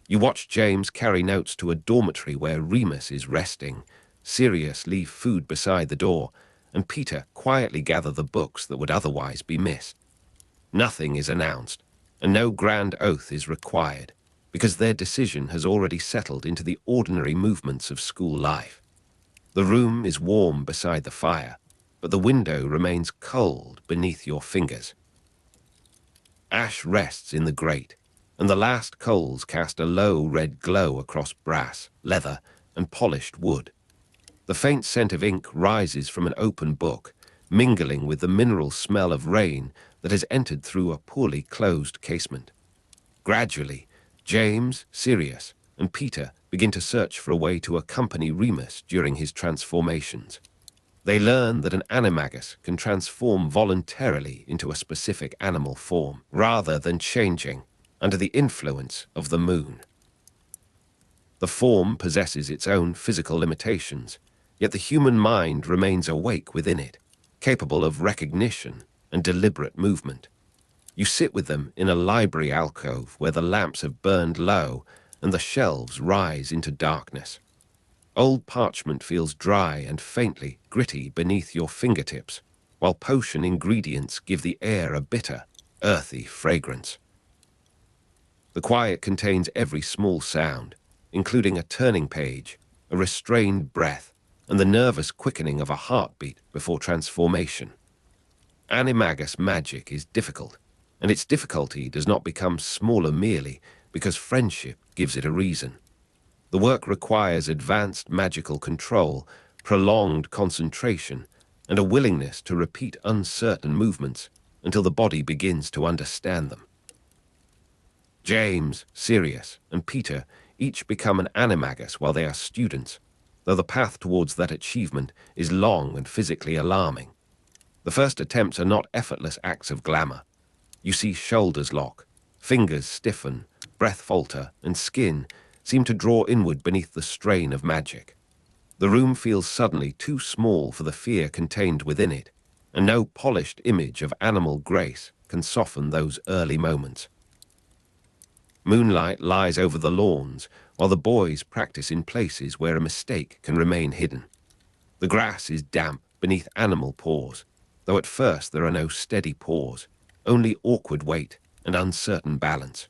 You watch James carry notes to a dormitory where Remus is resting, Sirius leave food beside the door, and Peter quietly gather the books that would otherwise be missed. Nothing is announced, and no grand oath is required, because their decision has already settled into the ordinary movements of school life. The room is warm beside the fire, but the window remains cold beneath your fingers. Ash rests in the grate, and the last coals cast a low red glow across brass, leather, and polished wood. The faint scent of ink rises from an open book, mingling with the mineral smell of rain that has entered through a poorly closed casement. Gradually, James, Sirius, and Peter begin to search for a way to accompany Remus during his transformations. They learn that an animagus can transform voluntarily into a specific animal form, rather than changing under the influence of the moon. The form possesses its own physical limitations, yet the human mind remains awake within it, capable of recognition and deliberate movement. You sit with them in a library alcove where the lamps have burned low and the shelves rise into darkness. Old parchment feels dry and faintly gritty beneath your fingertips, while potion ingredients give the air a bitter, earthy fragrance. The quiet contains every small sound, including a turning page, a restrained breath, and the nervous quickening of a heartbeat before transformation. Animagus magic is difficult, and its difficulty does not become smaller merely because friendship gives it a reason. The work requires advanced magical control, prolonged concentration, and a willingness to repeat uncertain movements until the body begins to understand them. James, Sirius, and Peter each become an animagus while they are students, though the path towards that achievement is long and physically alarming. The first attempts are not effortless acts of glamour. You see shoulders lock, fingers stiffen, breath falter, and skin seem to draw inward beneath the strain of magic. The room feels suddenly too small for the fear contained within it, and no polished image of animal grace can soften those early moments. Moonlight lies over the lawns, while the boys practice in places where a mistake can remain hidden. The grass is damp beneath animal paws, though at first there are no steady paws, only awkward weight and uncertain balance.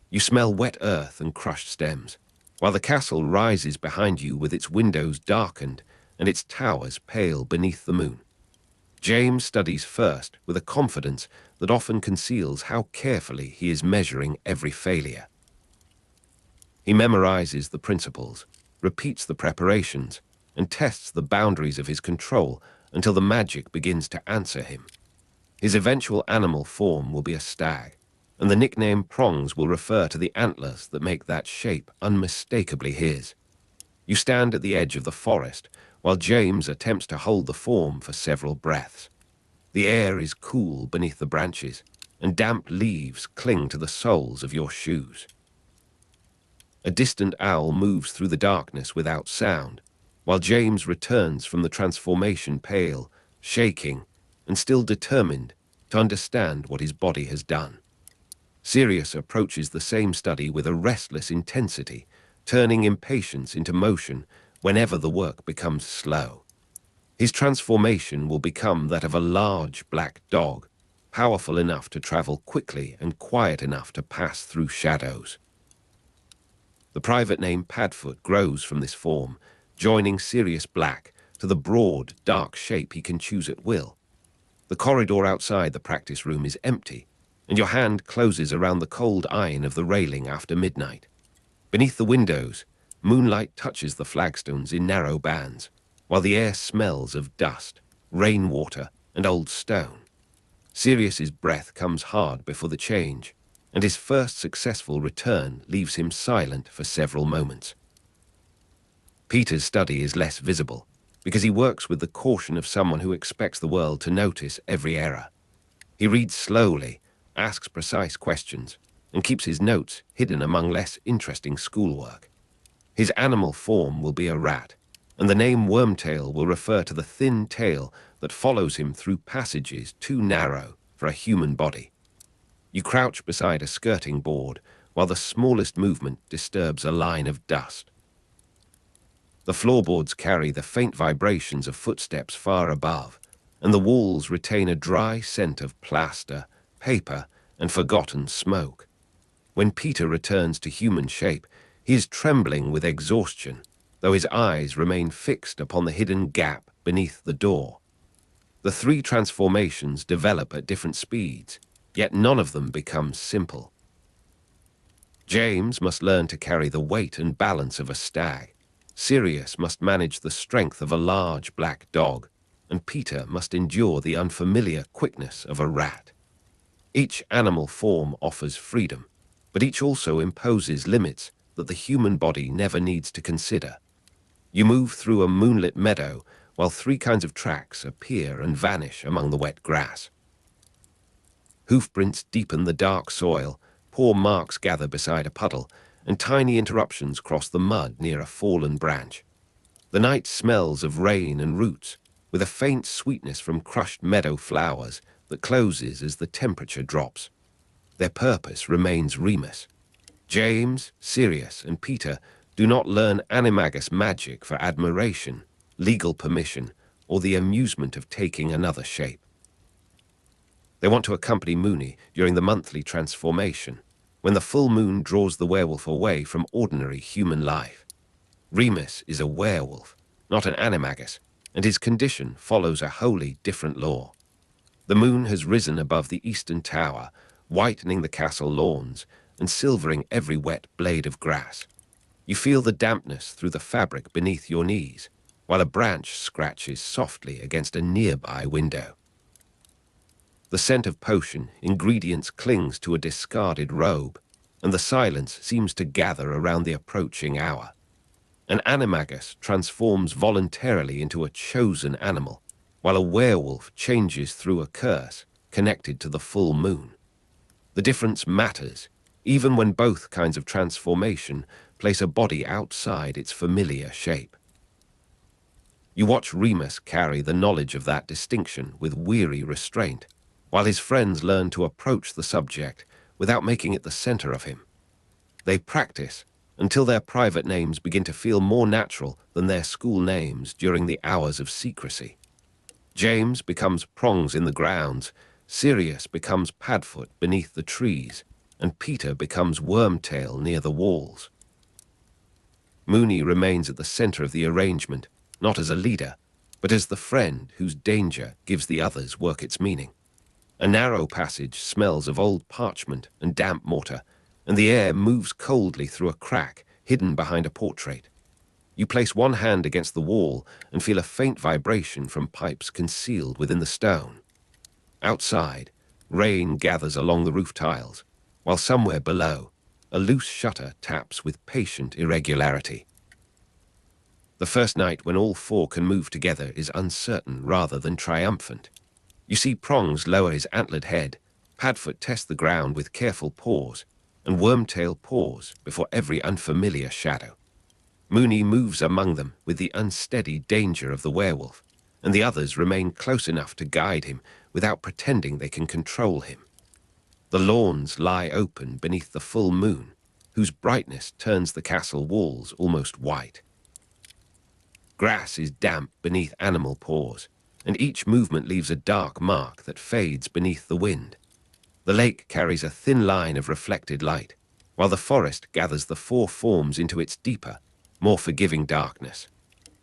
You smell wet earth and crushed stems, while the castle rises behind you with its windows darkened and its towers pale beneath the moon. James studies first with a confidence that often conceals how carefully he is measuring every failure. He memorizes the principles, repeats the preparations, and tests the boundaries of his control until the magic begins to answer him. His eventual animal form will be a stag, and the nickname Prongs will refer to the antlers that make that shape unmistakably his. You stand at the edge of the forest, while James attempts to hold the form for several breaths. The air is cool beneath the branches, and damp leaves cling to the soles of your shoes. A distant owl moves through the darkness without sound, while James returns from the transformation pale, shaking, and still determined to understand what his body has done. Sirius approaches the same study with a restless intensity, turning impatience into motion whenever the work becomes slow. His transformation will become that of a large black dog, powerful enough to travel quickly and quiet enough to pass through shadows. The private name Padfoot grows from this form, joining Sirius Black to the broad, dark shape he can choose at will. The corridor outside the practice room is empty, and your hand closes around the cold iron of the railing after midnight. Beneath the windows, moonlight touches the flagstones in narrow bands, while the air smells of dust, rainwater, and old stone. Sirius's breath comes hard before the change, and his first successful return leaves him silent for several moments. Peter's study is less visible, because he works with the caution of someone who expects the world to notice every error. He reads slowly, asks precise questions, and keeps his notes hidden among less interesting schoolwork. His animal form will be a rat, and the name Wormtail will refer to the thin tail that follows him through passages too narrow for a human body. You crouch beside a skirting board while the smallest movement disturbs a line of dust. The floorboards carry the faint vibrations of footsteps far above, and the walls retain a dry scent of plaster, paper, and forgotten smoke. When Peter returns to human shape, he is trembling with exhaustion, though his eyes remain fixed upon the hidden gap beneath the door. The three transformations develop at different speeds, yet none of them becomes simple. James must learn to carry the weight and balance of a stag. Sirius must manage the strength of a large black dog, and Peter must endure the unfamiliar quickness of a rat. Each animal form offers freedom, but each also imposes limits that the human body never needs to consider. You move through a moonlit meadow while three kinds of tracks appear and vanish among the wet grass. Hoofprints deepen the dark soil, paw marks gather beside a puddle, and tiny interruptions cross the mud near a fallen branch. The night smells of rain and roots, with a faint sweetness from crushed meadow flowers that closes as the temperature drops. Their purpose remains Remus. James, Sirius, and Peter do not learn animagus magic for admiration, legal permission, or the amusement of taking another shape. They want to accompany Moony during the monthly transformation, when the full moon draws the werewolf away from ordinary human life. Remus is a werewolf, not an animagus, and his condition follows a wholly different law. The moon has risen above the eastern tower, whitening the castle lawns and silvering every wet blade of grass. You feel the dampness through the fabric beneath your knees, while a branch scratches softly against a nearby window. The scent of potion ingredients clings to a discarded robe, and the silence seems to gather around the approaching hour. An animagus transforms voluntarily into a chosen animal, while a werewolf changes through a curse connected to the full moon. The difference matters, even when both kinds of transformation place a body outside its familiar shape. You watch Remus carry the knowledge of that distinction with weary restraint, while his friends learn to approach the subject without making it the center of him. They practice until their private names begin to feel more natural than their school names during the hours of secrecy. James becomes Prongs in the grounds, Sirius becomes Padfoot beneath the trees, and Peter becomes Wormtail near the walls. Moony remains at the center of the arrangement, not as a leader, but as the friend whose danger gives the others work its meaning. A narrow passage smells of old parchment and damp mortar, and the air moves coldly through a crack hidden behind a portrait. You place one hand against the wall and feel a faint vibration from pipes concealed within the stone. Outside, rain gathers along the roof tiles, while somewhere below, a loose shutter taps with patient irregularity. The first night when all four can move together is uncertain rather than triumphant. You see Prongs lower his antlered head, Padfoot test the ground with careful paws, and Wormtail pause before every unfamiliar shadow. Moony moves among them with the unsteady danger of the werewolf, and the others remain close enough to guide him without pretending they can control him. The lawns lie open beneath the full moon, whose brightness turns the castle walls almost white. Grass is damp beneath animal paws, and each movement leaves a dark mark that fades beneath the wind. The lake carries a thin line of reflected light, while the forest gathers the four forms into its deeper, more forgiving darkness.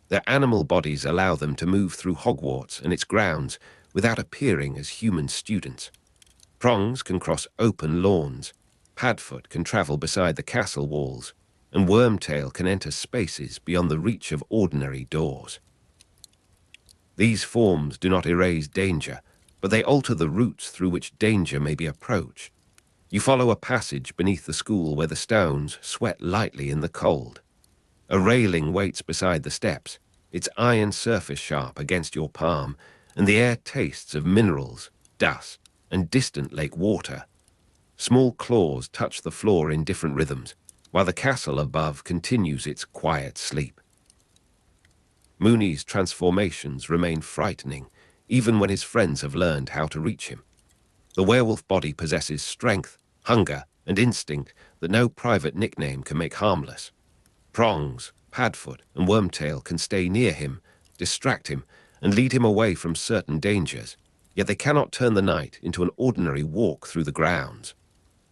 Their animal bodies allow them to move through Hogwarts and its grounds without appearing as human students. Prongs can cross open lawns, Padfoot can travel beside the castle walls, and Wormtail can enter spaces beyond the reach of ordinary doors. These forms do not erase danger, but they alter the routes through which danger may be approached. You follow a passage beneath the school where the stones sweat lightly in the cold. A railing waits beside the steps, its iron surface sharp against your palm, and the air tastes of minerals, dust, and distant lake water. Small claws touch the floor in different rhythms, while the castle above continues its quiet sleep. Moony's transformations remain frightening, even when his friends have learned how to reach him. The werewolf body possesses strength, hunger, and instinct that no private nickname can make harmless. Prongs, Padfoot, and Wormtail can stay near him, distract him, and lead him away from certain dangers, yet they cannot turn the night into an ordinary walk through the grounds.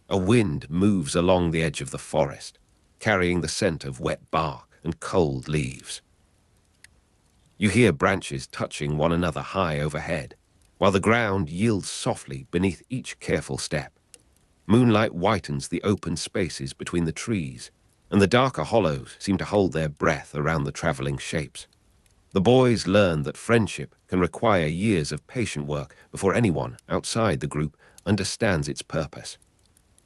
A wind moves along the edge of the forest, carrying the scent of wet bark and cold leaves. You hear branches touching one another high overhead, while the ground yields softly beneath each careful step. Moonlight whitens the open spaces between the trees, and the darker hollows seem to hold their breath around the traveling shapes. The boys learn that friendship can require years of patient work before anyone outside the group understands its purpose.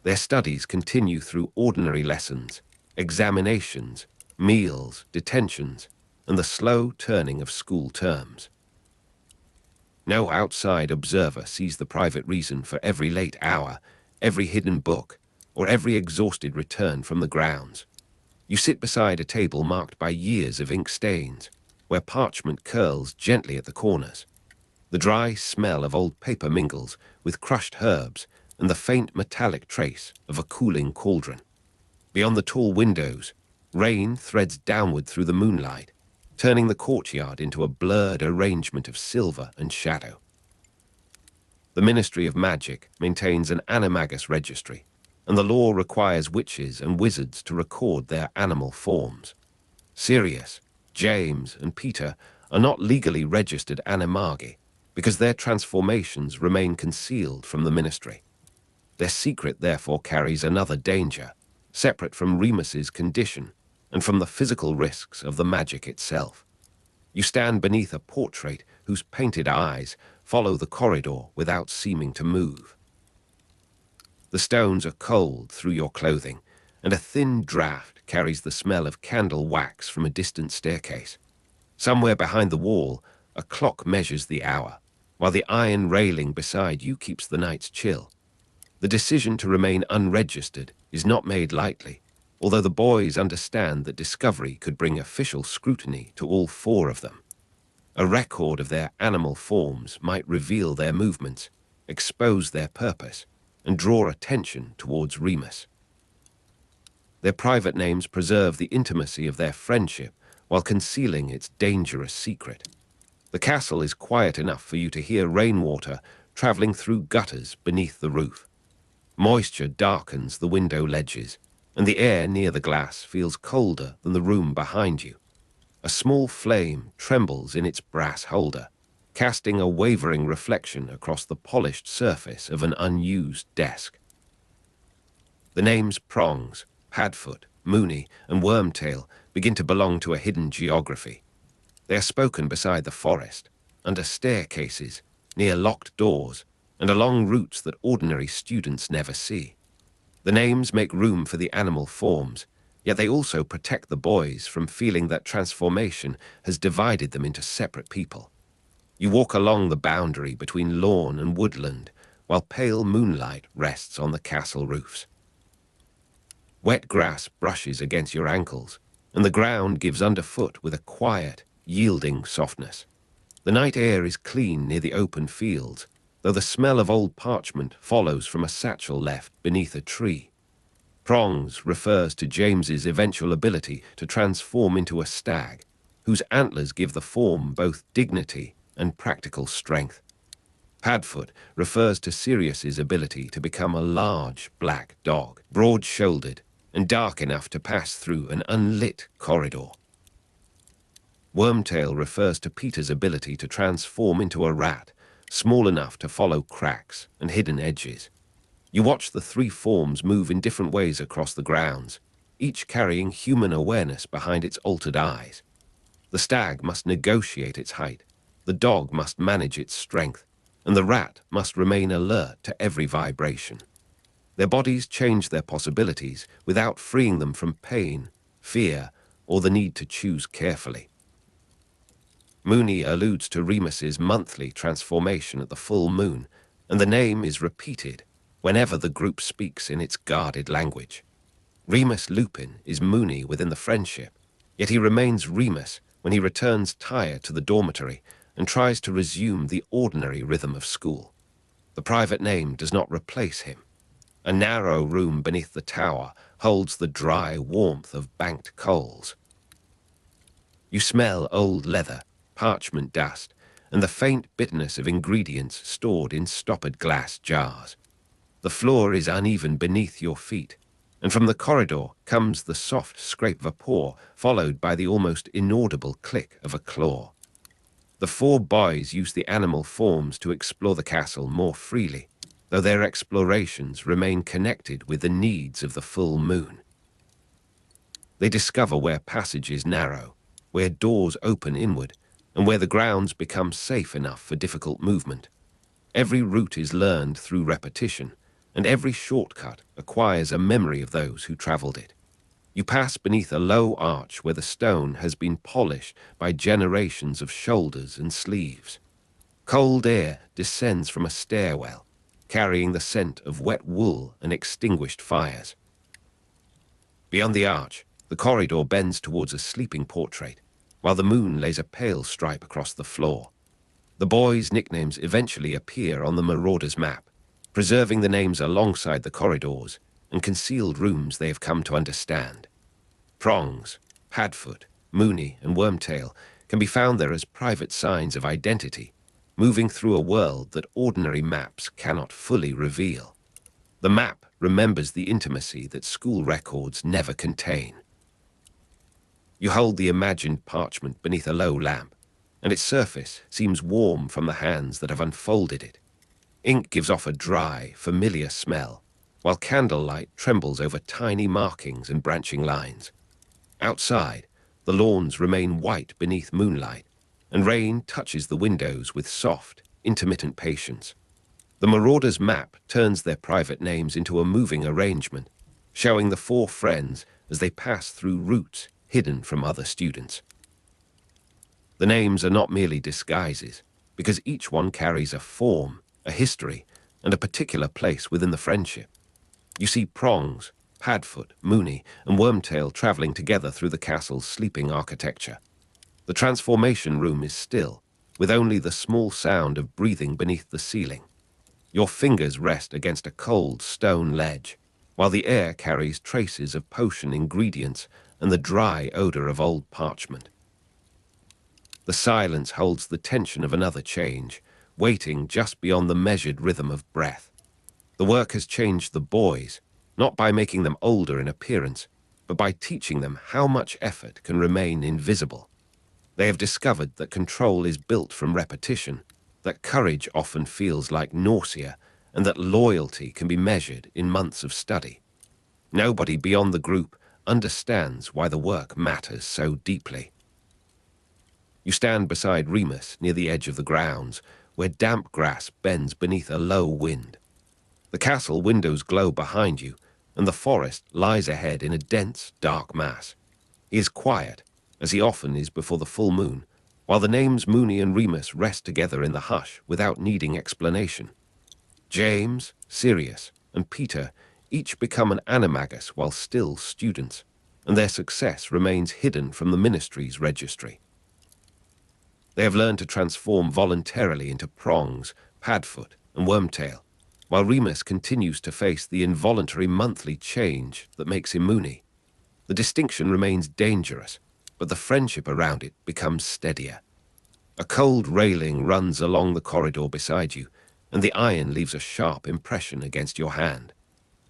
Their studies continue through ordinary lessons, examinations, meals, detentions, and the slow turning of school terms. No outside observer sees the private reason for every late hour, every hidden book, or every exhausted return from the grounds. You sit beside a table marked by years of ink stains, where parchment curls gently at the corners. The dry smell of old paper mingles with crushed herbs and the faint metallic trace of a cooling cauldron. Beyond the tall windows, rain threads downward through the moonlight, turning the courtyard into a blurred arrangement of silver and shadow. The Ministry of Magic maintains an animagus registry, and the law requires witches and wizards to record their animal forms. Sirius, James, and Peter are not legally registered Animagi because their transformations remain concealed from the ministry. Their secret therefore carries another danger, separate from Remus's condition and from the physical risks of the magic itself. You stand beneath a portrait whose painted eyes follow the corridor without seeming to move. The stones are cold through your clothing, and a thin draught carries the smell of candle wax from a distant staircase. Somewhere behind the wall, a clock measures the hour, while the iron railing beside you keeps the night's chill. The decision to remain unregistered is not made lightly, although the boys understand that discovery could bring official scrutiny to all four of them. A record of their animal forms might reveal their movements, expose their purpose, and draw attention towards Remus. Their private names preserve the intimacy of their friendship while concealing its dangerous secret. The castle is quiet enough for you to hear rainwater traveling through gutters beneath the roof. Moisture darkens the window ledges, and the air near the glass feels colder than the room behind you. A small flame trembles in its brass holder, casting a wavering reflection across the polished surface of an unused desk. The names Prongs, Padfoot, Moony, and Wormtail begin to belong to a hidden geography. They are spoken beside the forest, under staircases, near locked doors, and along routes that ordinary students never see. The names make room for the animal forms, yet they also protect the boys from feeling that transformation has divided them into separate people. You walk along the boundary between lawn and woodland, while pale moonlight rests on the castle roofs. Wet grass brushes against your ankles, and the ground gives underfoot with a quiet, yielding softness. The night air is clean near the open fields, though the smell of old parchment follows from a satchel left beneath a tree. Prongs refers to James's eventual ability to transform into a stag, whose antlers give the form both dignity and practical strength. Padfoot refers to Sirius's ability to become a large black dog, broad-shouldered and dark enough to pass through an unlit corridor. Wormtail refers to Peter's ability to transform into a rat, small enough to follow cracks and hidden edges. You watch the three forms move in different ways across the grounds, each carrying human awareness behind its altered eyes. The stag must negotiate its height, the dog must manage its strength, and the rat must remain alert to every vibration. Their bodies change their possibilities without freeing them from pain, fear, or the need to choose carefully. Moony alludes to Remus's monthly transformation at the full moon, and the name is repeated whenever the group speaks in its guarded language. Remus Lupin is Moony within the friendship, yet he remains Remus when he returns tired to the dormitory and tries to resume the ordinary rhythm of school. The private name does not replace him. A narrow room beneath the tower holds the dry warmth of banked coals. You smell old leather, parchment dust, and the faint bitterness of ingredients stored in stoppered glass jars. The floor is uneven beneath your feet, and from the corridor comes the soft scrape of a paw, followed by the almost inaudible click of a claw. The four boys use the animal forms to explore the castle more freely, though their explorations remain connected with the needs of the full moon. They discover where passages narrow, where doors open inward, and where the grounds become safe enough for difficult movement. Every route is learned through repetition, and every shortcut acquires a memory of those who traveled it. You pass beneath a low arch where the stone has been polished by generations of shoulders and sleeves. Cold air descends from a stairwell, carrying the scent of wet wool and extinguished fires. Beyond the arch, the corridor bends towards a sleeping portrait, while the moon lays a pale stripe across the floor. The boys' nicknames eventually appear on the Marauders map, preserving the names alongside the corridors and concealed rooms they have come to understand. Prongs, Padfoot, Moony, and Wormtail can be found there as private signs of identity, moving through a world that ordinary maps cannot fully reveal. The map remembers the intimacy that school records never contain. You hold the imagined parchment beneath a low lamp, and its surface seems warm from the hands that have unfolded it. Ink gives off a dry, familiar smell, while candlelight trembles over tiny markings and branching lines. Outside, the lawns remain white beneath moonlight, and rain touches the windows with soft, intermittent patience. The Marauders' map turns their private names into a moving arrangement, showing the four friends as they pass through routes hidden from other students. The names are not merely disguises, because each one carries a form, a history, and a particular place within the friendship. You see Prongs, Padfoot, Moony, and Wormtail traveling together through the castle's sleeping architecture. The transformation room is still, with only the small sound of breathing beneath the ceiling. Your fingers rest against a cold stone ledge, while the air carries traces of potion ingredients and the dry odor of old parchment. The silence holds the tension of another change, waiting just beyond the measured rhythm of breath. The work has changed the boys, not by making them older in appearance, but by teaching them how much effort can remain invisible. They have discovered that control is built from repetition, that courage often feels like nausea, and that loyalty can be measured in months of study. Nobody beyond the group understands why the work matters so deeply. You stand beside Remus near the edge of the grounds, where damp grass bends beneath a low wind. The castle windows glow behind you, and the forest lies ahead in a dense, dark mass. He is quiet, as he often is before the full moon, while the names Moony and Remus rest together in the hush without needing explanation. James, Sirius, and Peter each become an animagus while still students, and their success remains hidden from the ministry's registry. They have learned to transform voluntarily into Prongs, Padfoot, and Wormtail, while Remus continues to face the involuntary monthly change that makes him Moony. The distinction remains dangerous, but the friendship around it becomes steadier. A cold railing runs along the corridor beside you, and the iron leaves a sharp impression against your hand.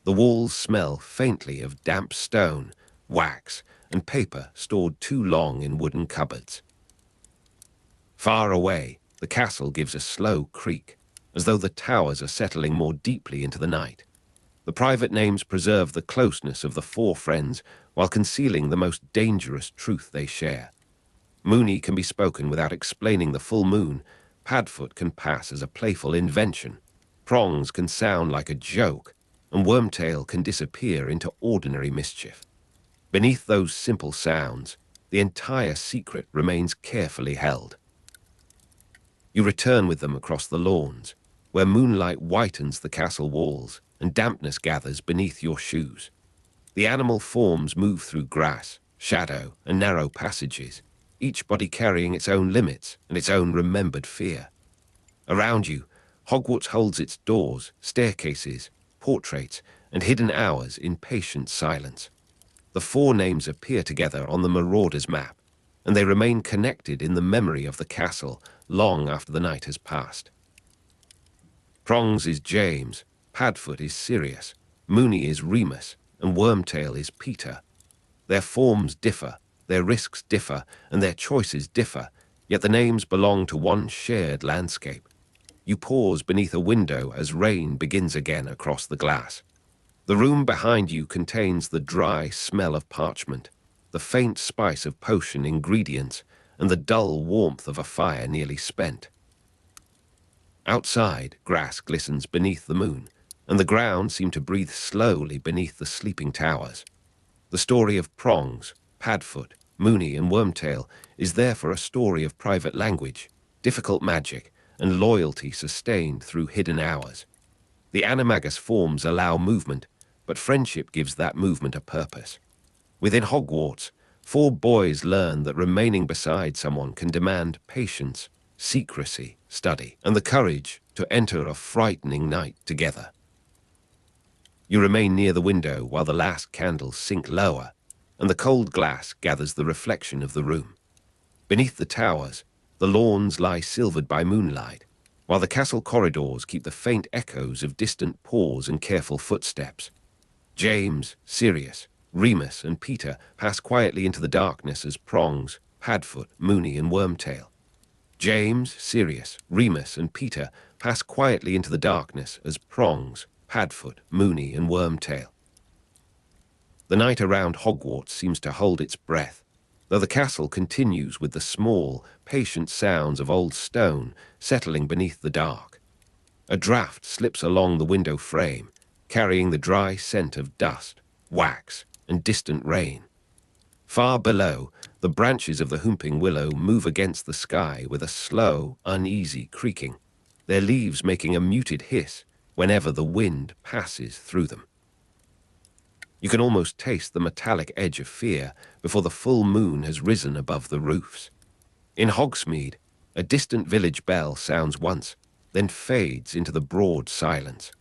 The walls smell faintly of damp stone, wax, and paper stored too long in wooden cupboards. Far away, the castle gives a slow creak, as though the towers are settling more deeply into the night. The private names preserve the closeness of the four friends while concealing the most dangerous truth they share. Moony can be spoken without explaining the full moon. Padfoot can pass as a playful invention. Prongs can sound like a joke, and Wormtail can disappear into ordinary mischief. Beneath those simple sounds, the entire secret remains carefully held. You return with them across the lawns, where moonlight whitens the castle walls and dampness gathers beneath your shoes. The animal forms move through grass, shadow, and narrow passages, each body carrying its own limits and its own remembered fear. Around you, Hogwarts holds its doors, staircases, portraits, and hidden hours in patient silence. The four names appear together on the Marauders map, and they remain connected in the memory of the castle long after the night has passed. Prongs is James, Padfoot is Sirius, Moony is Remus, and Wormtail is Peter. Their forms differ, their risks differ, and their choices differ, yet the names belong to one shared landscape. You pause beneath a window as rain begins again across the glass. The room behind you contains the dry smell of parchment, the faint spice of potion ingredients, and the dull warmth of a fire nearly spent. Outside, grass glistens beneath the moon, and the ground seemed to breathe slowly beneath the sleeping towers. The story of Prongs, Padfoot, Moony, and Wormtail is therefore a story of private language, difficult magic, and loyalty sustained through hidden hours. The animagus forms allow movement, but friendship gives that movement a purpose. Within Hogwarts, four boys learn that remaining beside someone can demand patience, secrecy, study, and the courage to enter a frightening night together. You remain near the window while the last candles sink lower, and the cold glass gathers the reflection of the room. Beneath the towers, the lawns lie silvered by moonlight, while the castle corridors keep the faint echoes of distant paws and careful footsteps. James, Sirius, Remus, and Peter pass quietly into the darkness as Prongs, Padfoot, Moony, and Wormtail. James, Sirius, Remus, and Peter pass quietly into the darkness as Prongs, Padfoot, Moony, and Wormtail. The night around Hogwarts seems to hold its breath, though the castle continues with the small, patient sounds of old stone settling beneath the dark. A draught slips along the window frame, carrying the dry scent of dust, wax, and distant rain. Far below, the branches of the whooping willow move against the sky with a slow, uneasy creaking, their leaves making a muted hiss whenever the wind passes through them. You can almost taste the metallic edge of fear before the full moon has risen above the roofs. In Hogsmeade, a distant village bell sounds once, then fades into the broad silence.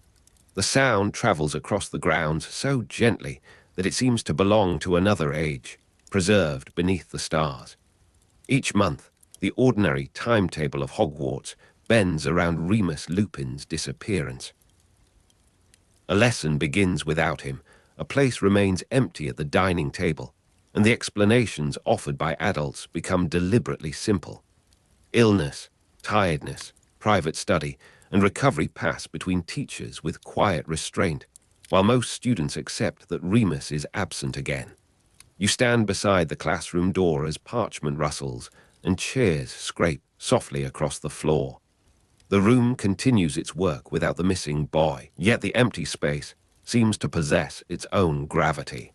The sound travels across the grounds so gently that it seems to belong to another age, preserved beneath the stars. Each month, the ordinary timetable of Hogwarts bends around Remus Lupin's disappearance. A lesson begins without him, a place remains empty at the dining table, and the explanations offered by adults become deliberately simple. Illness, tiredness, private study, and recovery pass between teachers with quiet restraint, while most students accept that Remus is absent again. You stand beside the classroom door as parchment rustles and chairs scrape softly across the floor. The room continues its work without the missing boy, yet the empty space seems to possess its own gravity.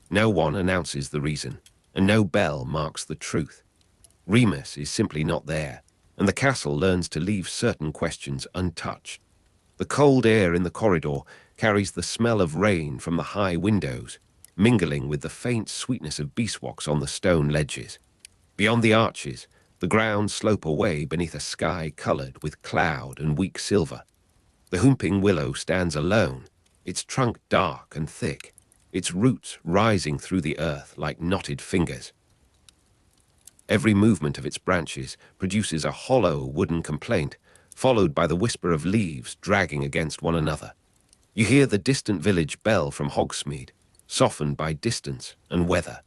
No one announces the reason, and no bell marks the truth. Remus is simply not there, and the castle learns to leave certain questions untouched. The cold air in the corridor carries the smell of rain from the high windows, mingling with the faint sweetness of beeswax on the stone ledges. Beyond the arches, the grounds slope away beneath a sky coloured with cloud and weak silver. The whooping willow stands alone, its trunk dark and thick, its roots rising through the earth like knotted fingers. Every movement of its branches produces a hollow wooden complaint, followed by the whisper of leaves dragging against one another. You hear the distant village bell from Hogsmeade, softened by distance and weather.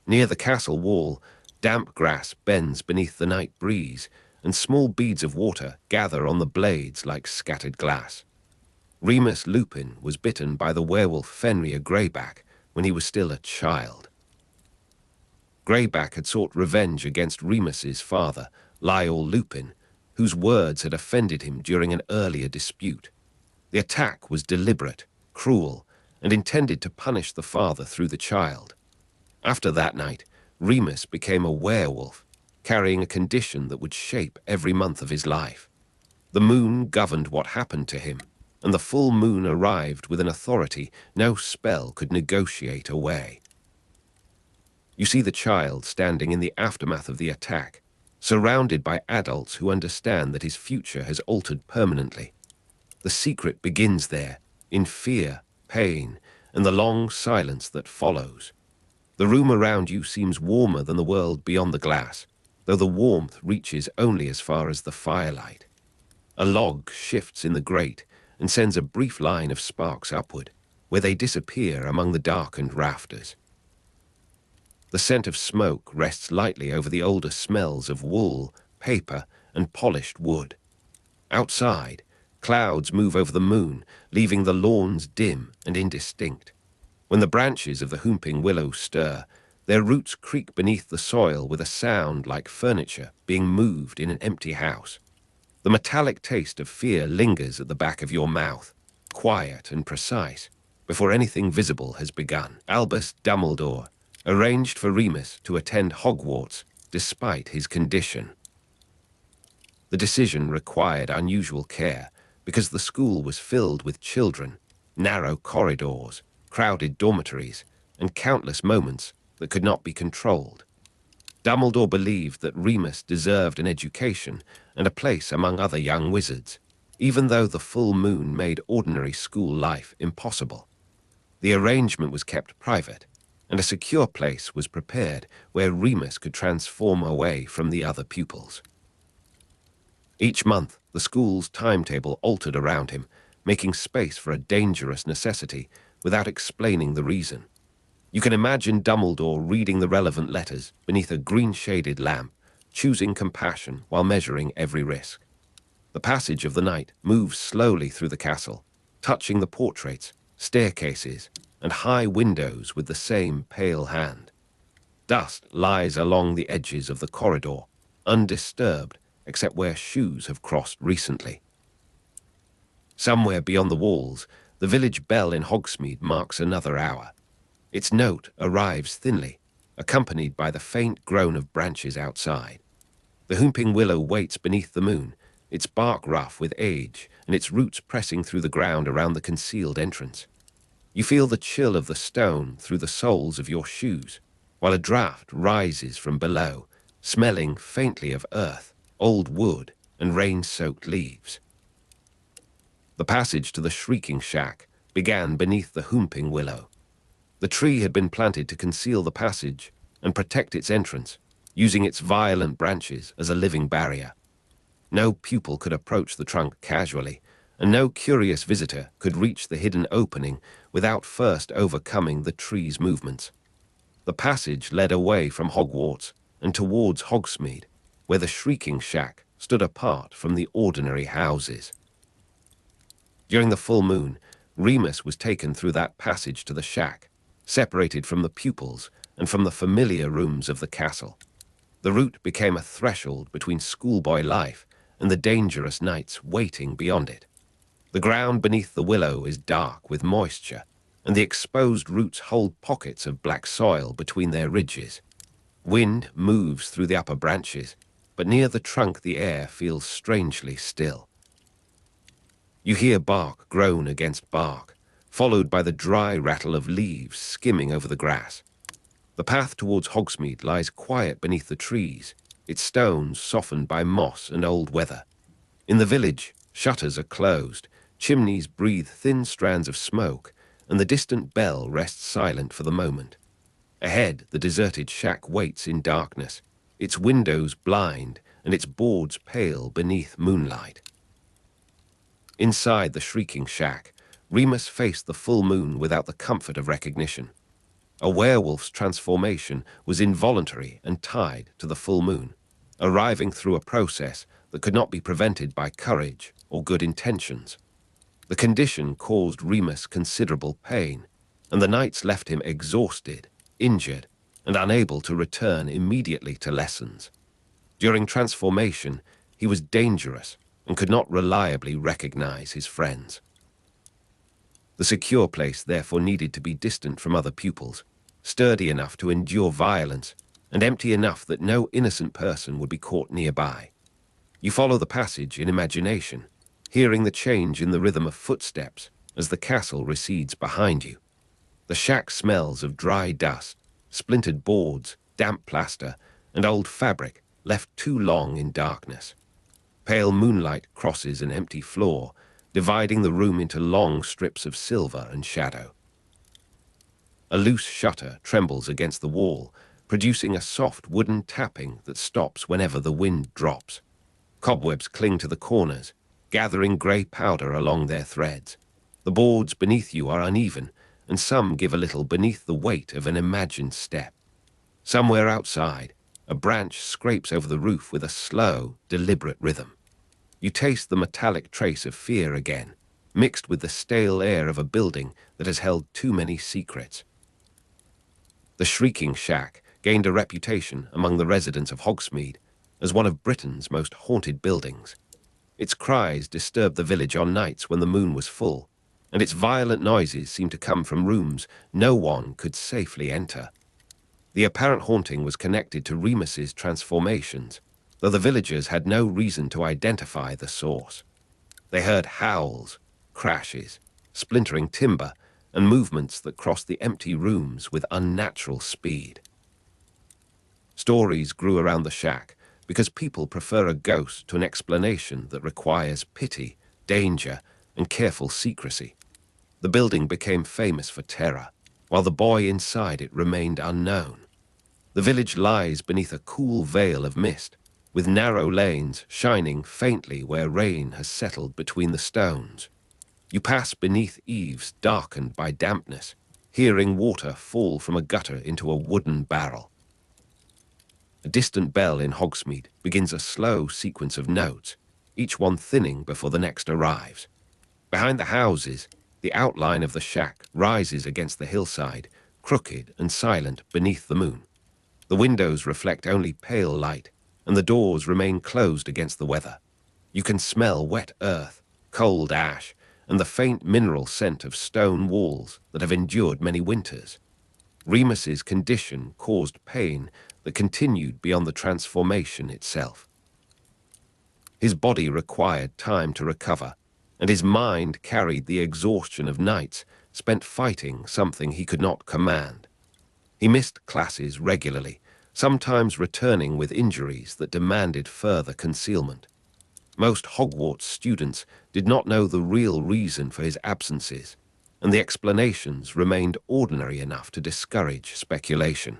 Near the castle wall, damp grass bends beneath the night breeze, and small beads of water gather on the blades like scattered glass. Remus Lupin was bitten by the werewolf Fenrir Greyback when he was still a child. Greyback had sought revenge against Remus's father, Lyell Lupin, whose words had offended him during an earlier dispute. The attack was deliberate, cruel, and intended to punish the father through the child. After that night, Remus became a werewolf, carrying a condition that would shape every month of his life. The moon governed what happened to him, and the full moon arrived with an authority no spell could negotiate away. You see the child standing in the aftermath of the attack, surrounded by adults who understand that his future has altered permanently. The secret begins there, in fear, pain, and the long silence that follows. The room around you seems warmer than the world beyond the glass, though the warmth reaches only as far as the firelight. A log shifts in the grate and sends a brief line of sparks upward, where they disappear among the darkened rafters. The scent of smoke rests lightly over the older smells of wool, paper, and polished wood. Outside, clouds move over the moon, leaving the lawns dim and indistinct. When the branches of the whooping willow stir, their roots creak beneath the soil with a sound like furniture being moved in an empty house. The metallic taste of fear lingers at the back of your mouth, quiet and precise, before anything visible has begun. Albus Dumbledore arranged for Remus to attend Hogwarts despite his condition. The decision required unusual care because the school was filled with children, narrow corridors, crowded dormitories, and countless moments that could not be controlled. Dumbledore believed that Remus deserved an education and a place among other young wizards, even though the full moon made ordinary school life impossible. The arrangement was kept private, and a secure place was prepared where Remus could transform away from the other pupils. Each month, the school's timetable altered around him, making space for a dangerous necessity without explaining the reason. You can imagine Dumbledore reading the relevant letters beneath a green-shaded lamp, choosing compassion while measuring every risk. The passage of the night moves slowly through the castle, touching the portraits, staircases, and high windows with the same pale hand. Dust lies along the edges of the corridor, undisturbed except where shoes have crossed recently. Somewhere beyond the walls, the village bell in Hogsmeade marks another hour. Its note arrives thinly, accompanied by the faint groan of branches outside. The whooping willow waits beneath the moon, its bark rough with age and its roots pressing through the ground around the concealed entrance. You feel the chill of the stone through the soles of your shoes, while a draught rises from below, smelling faintly of earth, old wood, and rain-soaked leaves. The passage to the Shrieking shack began beneath the whooping willow. The tree had been planted to conceal the passage and protect its entrance, using its violent branches as a living barrier. No pupil could approach the trunk casually, and no curious visitor could reach the hidden opening without first overcoming the tree's movements. The passage led away from Hogwarts and towards Hogsmeade, where the Shrieking shack stood apart from the ordinary houses. During the full moon, Remus was taken through that passage to the shack. separated from the pupils and from the familiar rooms of the castle. The route became a threshold between schoolboy life and the dangerous nights waiting beyond it. The ground beneath the willow is dark with moisture, and the exposed roots hold pockets of black soil between their ridges. Wind moves through the upper branches, but near the trunk the air feels strangely still. You hear bark groan against bark, followed by the dry rattle of leaves skimming over the grass. The path towards Hogsmeade lies quiet beneath the trees, its stones softened by moss and old weather. In the village, shutters are closed, chimneys breathe thin strands of smoke, and the distant bell rests silent for the moment. Ahead, the deserted shack waits in darkness, its windows blind and its boards pale beneath moonlight. Inside the Shrieking shack, Remus faced the full moon without the comfort of recognition. A werewolf's transformation was involuntary and tied to the full moon, arriving through a process that could not be prevented by courage or good intentions. The condition caused Remus considerable pain, and the nights left him exhausted, injured, and unable to return immediately to lessons. During transformation, he was dangerous and could not reliably recognize his friends. The secure place therefore needed to be distant from other pupils, sturdy enough to endure violence, and empty enough that no innocent person would be caught nearby. You follow the passage in imagination, hearing the change in the rhythm of footsteps as the castle recedes behind you. The shack smells of dry dust, splintered boards, damp plaster, and old fabric left too long in darkness. Pale moonlight crosses an empty floor, dividing the room into long strips of silver and shadow. A loose shutter trembles against the wall, producing a soft wooden tapping that stops whenever the wind drops. Cobwebs cling to the corners, gathering grey powder along their threads. The boards beneath you are uneven, and some give a little beneath the weight of an imagined step. Somewhere outside, a branch scrapes over the roof with a slow, deliberate rhythm. You taste the metallic trace of fear again, mixed with the stale air of a building that has held too many secrets. The Shrieking shack gained a reputation among the residents of Hogsmeade as one of Britain's most haunted buildings. Its cries disturbed the village on nights when the moon was full, and its violent noises seemed to come from rooms no one could safely enter. The apparent haunting was connected to Remus's transformations, though the villagers had no reason to identify the source. They heard howls, crashes, splintering timber, and movements that crossed the empty rooms with unnatural speed. Stories grew around the shack because people prefer a ghost to an explanation that requires pity, danger, and careful secrecy. The building became famous for terror, while the boy inside it remained unknown. The village lies beneath a cool veil of mist, with narrow lanes shining faintly where rain has settled between the stones. You pass beneath eaves darkened by dampness, hearing water fall from a gutter into a wooden barrel. A distant bell in Hogsmeade begins a slow sequence of notes, each one thinning before the next arrives. Behind the houses, the outline of the shack rises against the hillside, crooked and silent beneath the moon. The windows reflect only pale light, and the doors remain closed against the weather. You can smell wet earth, cold ash, and the faint mineral scent of stone walls that have endured many winters. Remus's condition caused pain that continued beyond the transformation itself. His body required time to recover, and his mind carried the exhaustion of nights spent fighting something he could not command. He missed classes regularly, sometimes returning with injuries that demanded further concealment. Most Hogwarts students did not know the real reason for his absences, and the explanations remained ordinary enough to discourage speculation.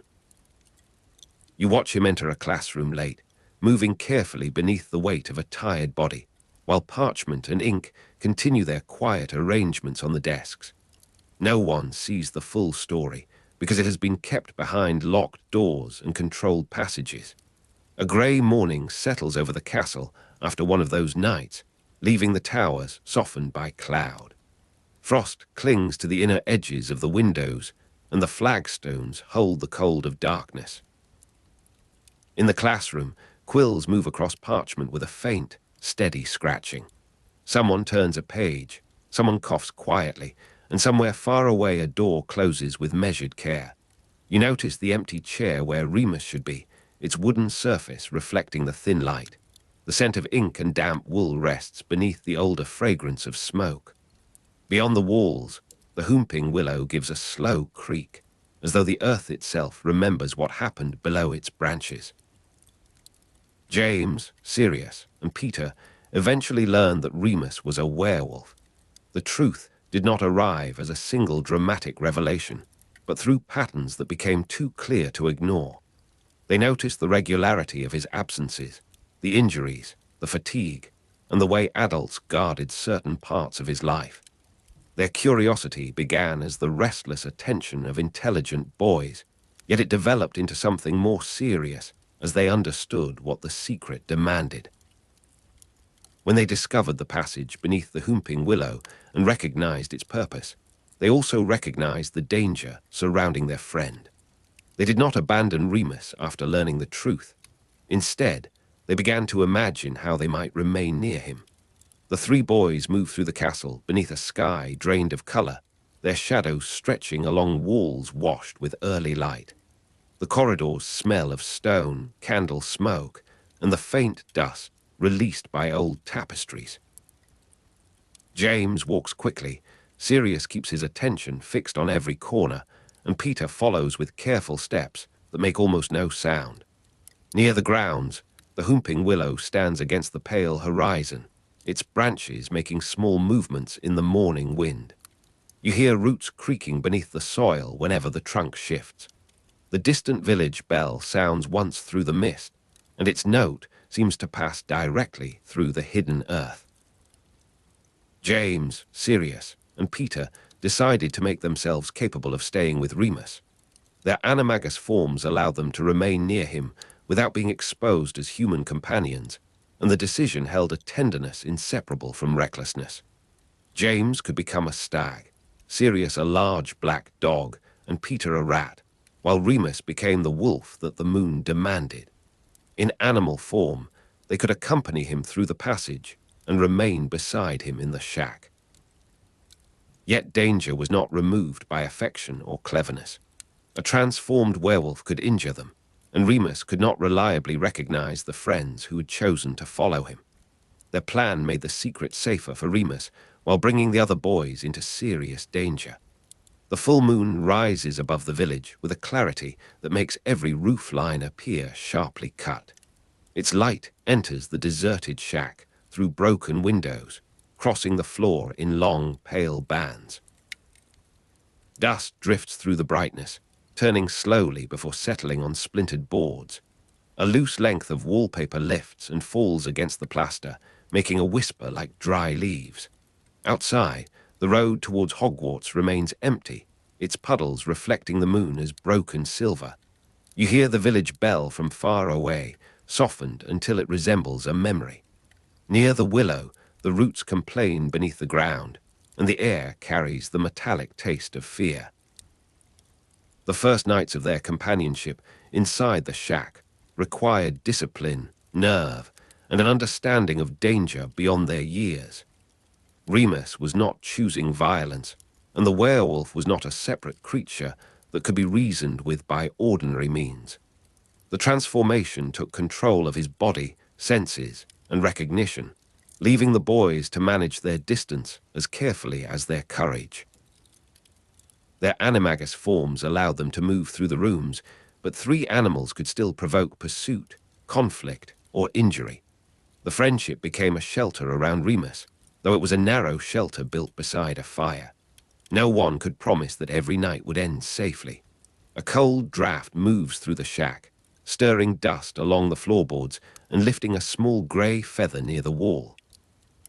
You watch him enter a classroom late, moving carefully beneath the weight of a tired body, while parchment and ink continue their quiet arrangements on the desks. No one sees the full story, because it has been kept behind locked doors and controlled passages. A grey morning settles over the castle after one of those nights, leaving the towers softened by cloud. Frost clings to the inner edges of the windows, and the flagstones hold the cold of darkness. In the classroom, quills move across parchment with a faint, steady scratching. Someone turns a page, someone coughs quietly, and somewhere far away a door closes with measured care. You notice the empty chair where Remus should be, its wooden surface reflecting the thin light. The scent of ink and damp wool rests beneath the older fragrance of smoke. Beyond the walls, the whomping willow gives a slow creak, as though the earth itself remembers what happened below its branches. James, Sirius, and Peter eventually learned that Remus was a werewolf. The truth did not arrive as a single dramatic revelation, but through patterns that became too clear to ignore. They noticed the regularity of his absences, the injuries, the fatigue, and the way adults guarded certain parts of his life. Their curiosity began as the restless attention of intelligent boys, yet it developed into something more serious as they understood what the secret demanded. When they discovered the passage beneath the whomping willow and recognized its purpose, they also recognized the danger surrounding their friend. They did not abandon Remus after learning the truth. Instead, they began to imagine how they might remain near him. The three boys moved through the castle beneath a sky drained of color, their shadows stretching along walls washed with early light. The corridors smell of stone, candle smoke, and the faint dust released by old tapestries. James walks quickly, Sirius keeps his attention fixed on every corner, and Peter follows with careful steps that make almost no sound. Near the grounds, the whomping willow stands against the pale horizon, its branches making small movements in the morning wind. You hear roots creaking beneath the soil whenever the trunk shifts. The distant village bell sounds once through the mist, and its note seems to pass directly through the hidden earth. James, Sirius, and Peter decided to make themselves capable of staying with Remus. Their animagus forms allowed them to remain near him without being exposed as human companions, and the decision held a tenderness inseparable from recklessness. James could become a stag, Sirius a large black dog, and Peter a rat, while Remus became the wolf that the moon demanded. In animal form, they could accompany him through the passage and remain beside him in the shack. Yet danger was not removed by affection or cleverness. A transformed werewolf could injure them, and Remus could not reliably recognize the friends who had chosen to follow him. Their plan made the secret safer for Remus, while bringing the other boys into serious danger. The full moon rises above the village with a clarity that makes every roof line appear sharply cut. Its light enters the deserted shack through broken windows, crossing the floor in long, pale bands. Dust drifts through the brightness, turning slowly before settling on splintered boards. A loose length of wallpaper lifts and falls against the plaster, making a whisper like dry leaves. Outside, the road towards Hogwarts remains empty, its puddles reflecting the moon as broken silver. You hear the village bell from far away, softened until it resembles a memory. Near the willow, the roots complain beneath the ground, and the air carries the metallic taste of fear. The first nights of their companionship inside the shack required discipline, nerve, and an understanding of danger beyond their years. Remus was not choosing violence, and the werewolf was not a separate creature that could be reasoned with by ordinary means. The transformation took control of his body, senses, and recognition, leaving the boys to manage their distance as carefully as their courage. Their animagus forms allowed them to move through the rooms, but three animals could still provoke pursuit, conflict, or injury. The friendship became a shelter around Remus, though it was a narrow shelter built beside a fire. No one could promise that every night would end safely. A cold draft moves through the shack, stirring dust along the floorboards and lifting a small grey feather near the wall.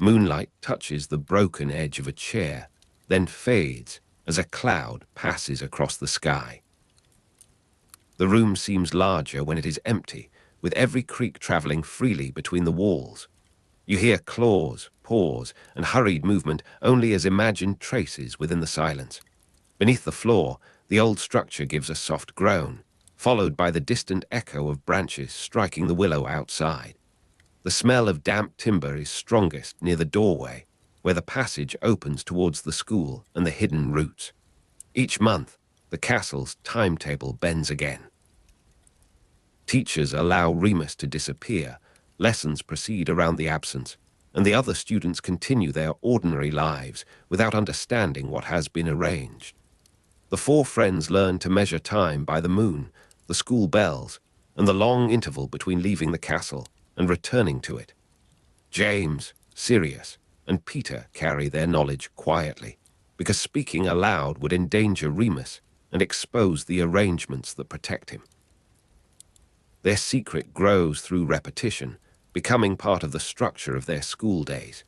Moonlight touches the broken edge of a chair, then fades as a cloud passes across the sky. The room seems larger when it is empty, with every creak traveling freely between the walls. You hear claws, paws, and hurried movement only as imagined traces within the silence. Beneath the floor, The old structure gives a soft groan, followed by the distant echo of branches striking the willow outside. The smell of damp timber is strongest near the doorway, where the passage opens towards the school and the hidden roots. Each month, the castle's timetable bends again. Teachers allow Remus to disappear, lessons proceed around the absence, and the other students continue their ordinary lives without understanding what has been arranged. The four friends learn to measure time by the moon, the school bells, and the long interval between leaving the castle and returning to it. James, Sirius, and Peter carry their knowledge quietly, because speaking aloud would endanger Remus and expose the arrangements that protect him. Their secret grows through repetition, becoming part of the structure of their school days.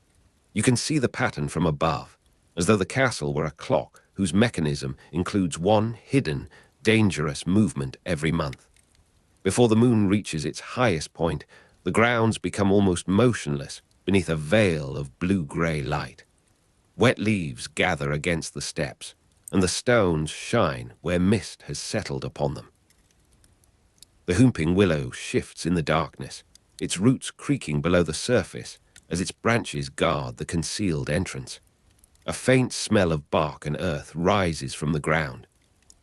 You can see the pattern from above, as though the castle were a clock whose mechanism includes one hidden, dangerous movement every month. Before the moon reaches its highest point, the grounds become almost motionless beneath a veil of blue-gray light. Wet leaves gather against the steps, and the stones shine where mist has settled upon them. The whooping willow shifts in the darkness, its roots creaking below the surface as its branches guard the concealed entrance. A faint smell of bark and earth rises from the ground.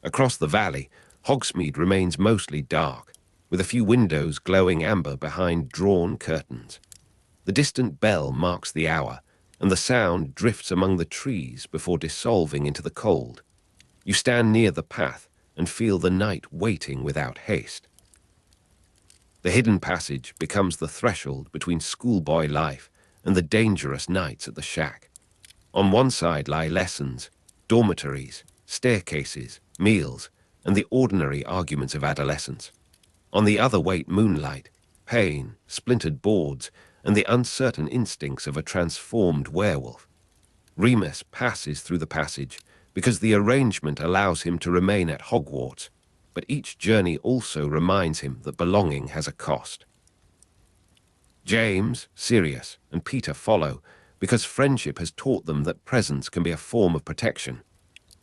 Across the valley, Hogsmeade remains mostly dark, with a few windows glowing amber behind drawn curtains. The distant bell marks the hour, and the sound drifts among the trees before dissolving into the cold. You stand near the path and feel the night waiting without haste. The hidden passage becomes the threshold between schoolboy life and the dangerous nights at the shack. On one side lie lessons, dormitories, staircases, meals, and the ordinary arguments of adolescence. On the other wait moonlight, pain, splintered boards, and the uncertain instincts of a transformed werewolf. Remus passes through the passage because the arrangement allows him to remain at Hogwarts, but each journey also reminds him that belonging has a cost. James, Sirius, and Peter follow because friendship has taught them that presence can be a form of protection.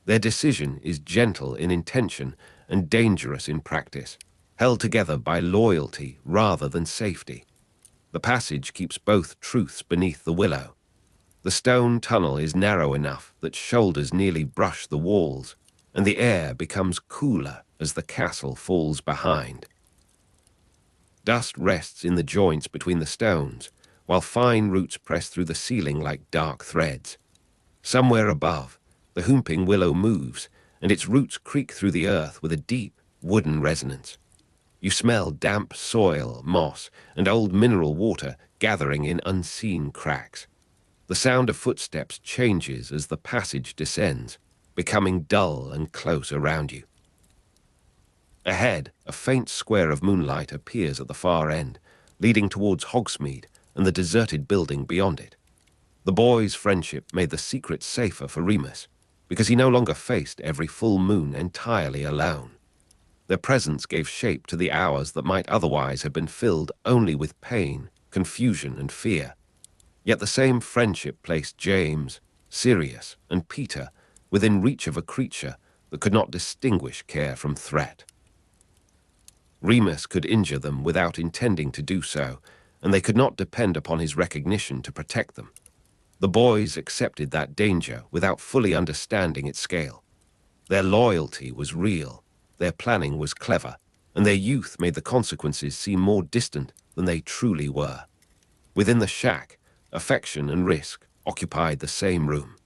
Their decision is gentle in intention and dangerous in practice, held together by loyalty rather than safety. The passage keeps both truths beneath the willow. The stone tunnel is narrow enough that shoulders nearly brush the walls, and the air becomes cooler as the castle falls behind. Dust rests in the joints between the stones, while fine roots press through the ceiling like dark threads. Somewhere above, the whooping willow moves, and its roots creak through the earth with a deep, wooden resonance. You smell damp soil, moss, and old mineral water gathering in unseen cracks. The sound of footsteps changes as the passage descends, becoming dull and close around you. Ahead, a faint square of moonlight appears at the far end, leading towards Hogsmeade and the deserted building beyond it. The boy's friendship made the secret safer for Remus, because he no longer faced every full moon entirely alone. Their presence gave shape to the hours that might otherwise have been filled only with pain, confusion, and fear. Yet the same friendship placed James, Sirius, and Peter within reach of a creature that could not distinguish care from threat. Remus could injure them without intending to do so, and they could not depend upon his recognition to protect them. The boys accepted that danger without fully understanding its scale. Their loyalty was real, their planning was clever, and their youth made the consequences seem more distant than they truly were. Within the shack, affection and risk occupied the same room.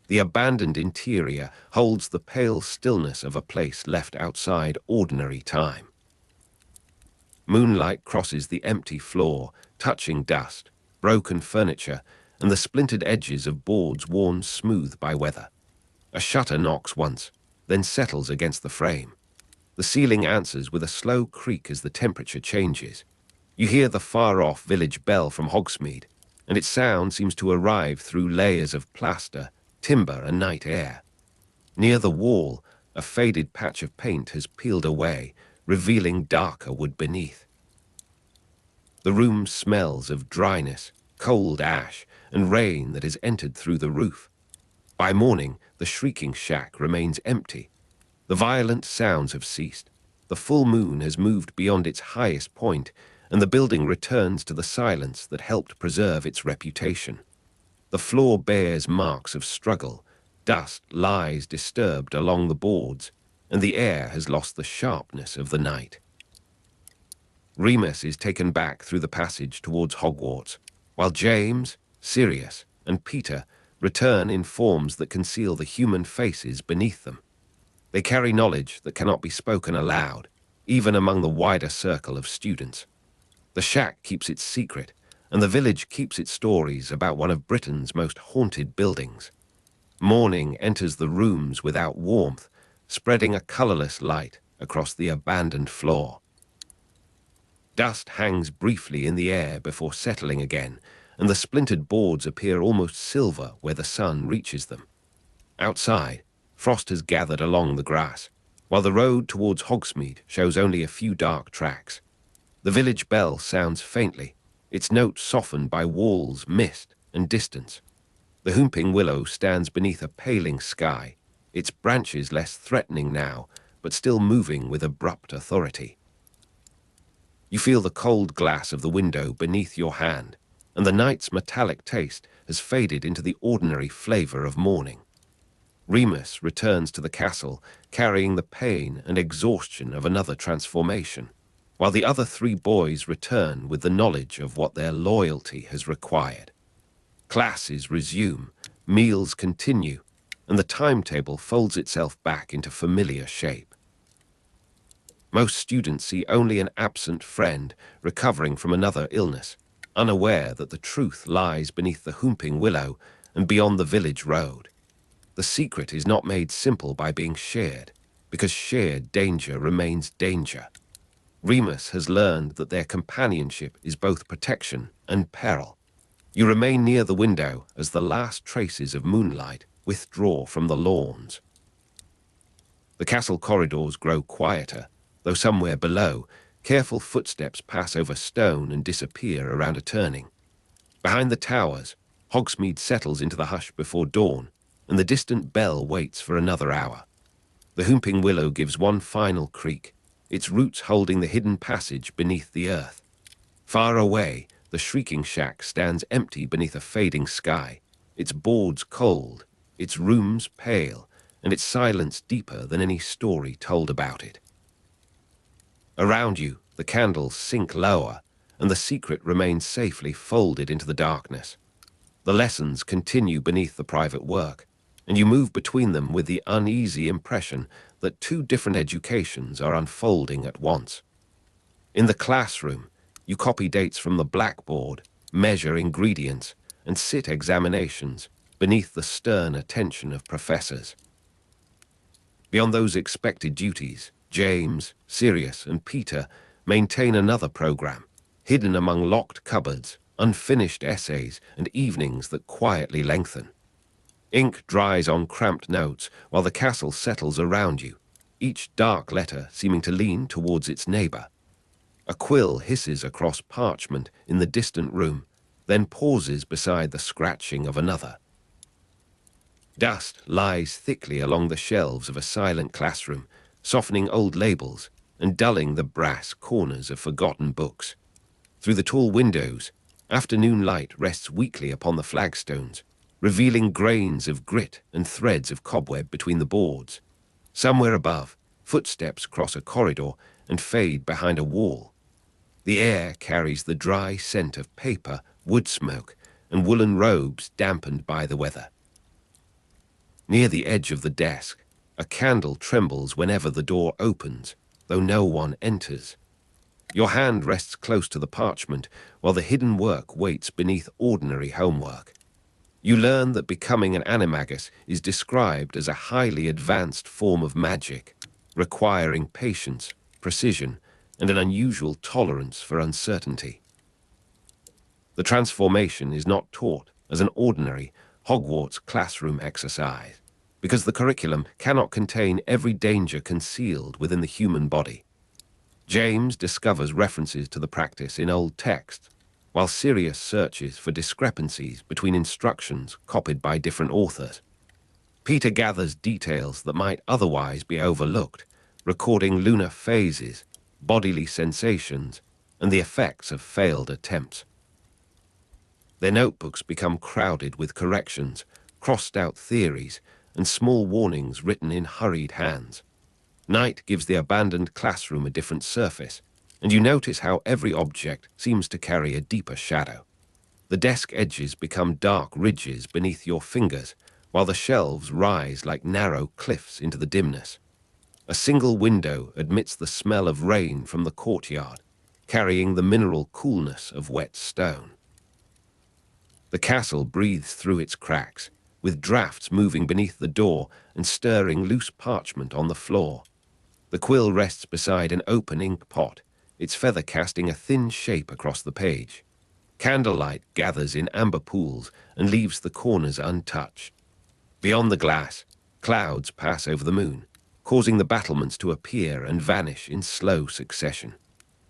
The abandoned interior holds the pale stillness of a place left outside ordinary time. Moonlight crosses the empty floor, touching dust, broken furniture, and the splintered edges of boards worn smooth by weather. A shutter knocks once, then settles against the frame. The ceiling answers with a slow creak as the temperature changes. You hear the far-off village bell from Hogsmeade, and its sound seems to arrive through layers of plaster, timber, and night air. Near the wall, a faded patch of paint has peeled away, revealing darker wood beneath. The room smells of dryness, cold ash, and rain that has entered through the roof. By morning, the Shrieking shack remains empty. The violent sounds have ceased. The full moon has moved beyond its highest point, and the building returns to the silence that helped preserve its reputation. The floor bears marks of struggle. Dust lies disturbed along the boards, and the air has lost the sharpness of the night. Remus is taken back through the passage towards Hogwarts, while James, Sirius, and Peter return in forms that conceal the human faces beneath them. They carry knowledge that cannot be spoken aloud, even among the wider circle of students. The shack keeps its secret, and the village keeps its stories about one of Britain's most haunted buildings. Morning enters the rooms without warmth, spreading a colorless light across the abandoned floor. Dust hangs briefly in the air before settling again, and the splintered boards appear almost silver where the sun reaches them. Outside, frost has gathered along the grass, while the road towards Hogsmeade shows only a few dark tracks. The village bell sounds faintly, its note softened by walls, mist, and distance. The Whomping Willow stands beneath a paling sky, its branches less threatening now, but still moving with abrupt authority. You feel the cold glass of the window beneath your hand, and the night's metallic taste has faded into the ordinary flavor of morning. Remus returns to the castle, carrying the pain and exhaustion of another transformation, while the other three boys return with the knowledge of what their loyalty has required. Classes resume, meals continue, and the timetable folds itself back into familiar shape. Most students see only an absent friend recovering from another illness, unaware that the truth lies beneath the Whomping Willow and beyond the village road. The secret is not made simple by being shared, because shared danger remains danger. Remus has learned that their companionship is both protection and peril. You remain near the window as the last traces of moonlight withdraw from the lawns. The castle corridors grow quieter, though somewhere below, careful footsteps pass over stone and disappear around a turning. Behind the towers, Hogsmeade settles into the hush before dawn, and the distant bell waits for another hour. The Whomping Willow gives one final creak, its roots holding the hidden passage beneath the earth. Far away, the Shrieking shack stands empty beneath a fading sky, its boards cold, its rooms pale, and its silence deeper than any story told about it. Around you, the candles sink lower, and the secret remains safely folded into the darkness. The lessons continue beneath the private work, and you move between them with the uneasy impression that two different educations are unfolding at once. In the classroom, you copy dates from the blackboard, measure ingredients, and sit examinations beneath the stern attention of professors. Beyond those expected duties, James, Sirius, and Peter maintain another program, hidden among locked cupboards, unfinished essays, and evenings that quietly lengthen. Ink dries on cramped notes while the castle settles around you, each dark letter seeming to lean towards its neighbor. A quill hisses across parchment in the distant room, then pauses beside the scratching of another. Dust lies thickly along the shelves of a silent classroom, softening old labels and dulling the brass corners of forgotten books. Through the tall windows, afternoon light rests weakly upon the flagstones, revealing grains of grit and threads of cobweb between the boards. Somewhere above, footsteps cross a corridor and fade behind a wall. The air carries the dry scent of paper, wood smoke, and woolen robes dampened by the weather. Near the edge of the desk, a candle trembles whenever the door opens, though no one enters. Your hand rests close to the parchment, while the hidden work waits beneath ordinary homework. You learn that becoming an animagus is described as a highly advanced form of magic, requiring patience, precision, and an unusual tolerance for uncertainty. The transformation is not taught as an ordinary Hogwarts classroom exercise, because the curriculum cannot contain every danger concealed within the human body. James discovers references to the practice in old texts, while Sirius searches for discrepancies between instructions copied by different authors. Peter gathers details that might otherwise be overlooked, recording lunar phases, bodily sensations, and the effects of failed attempts. Their notebooks become crowded with corrections, crossed-out theories, and small warnings written in hurried hands. Night gives the abandoned classroom a different surface, and you notice how every object seems to carry a deeper shadow. The desk edges become dark ridges beneath your fingers, while the shelves rise like narrow cliffs into the dimness. A single window admits the smell of rain from the courtyard, carrying the mineral coolness of wet stone. The castle breathes through its cracks, with drafts moving beneath the door and stirring loose parchment on the floor. The quill rests beside an open ink pot, its feather casting a thin shape across the page. Candlelight gathers in amber pools and leaves the corners untouched. Beyond the glass, clouds pass over the moon, causing the battlements to appear and vanish in slow succession.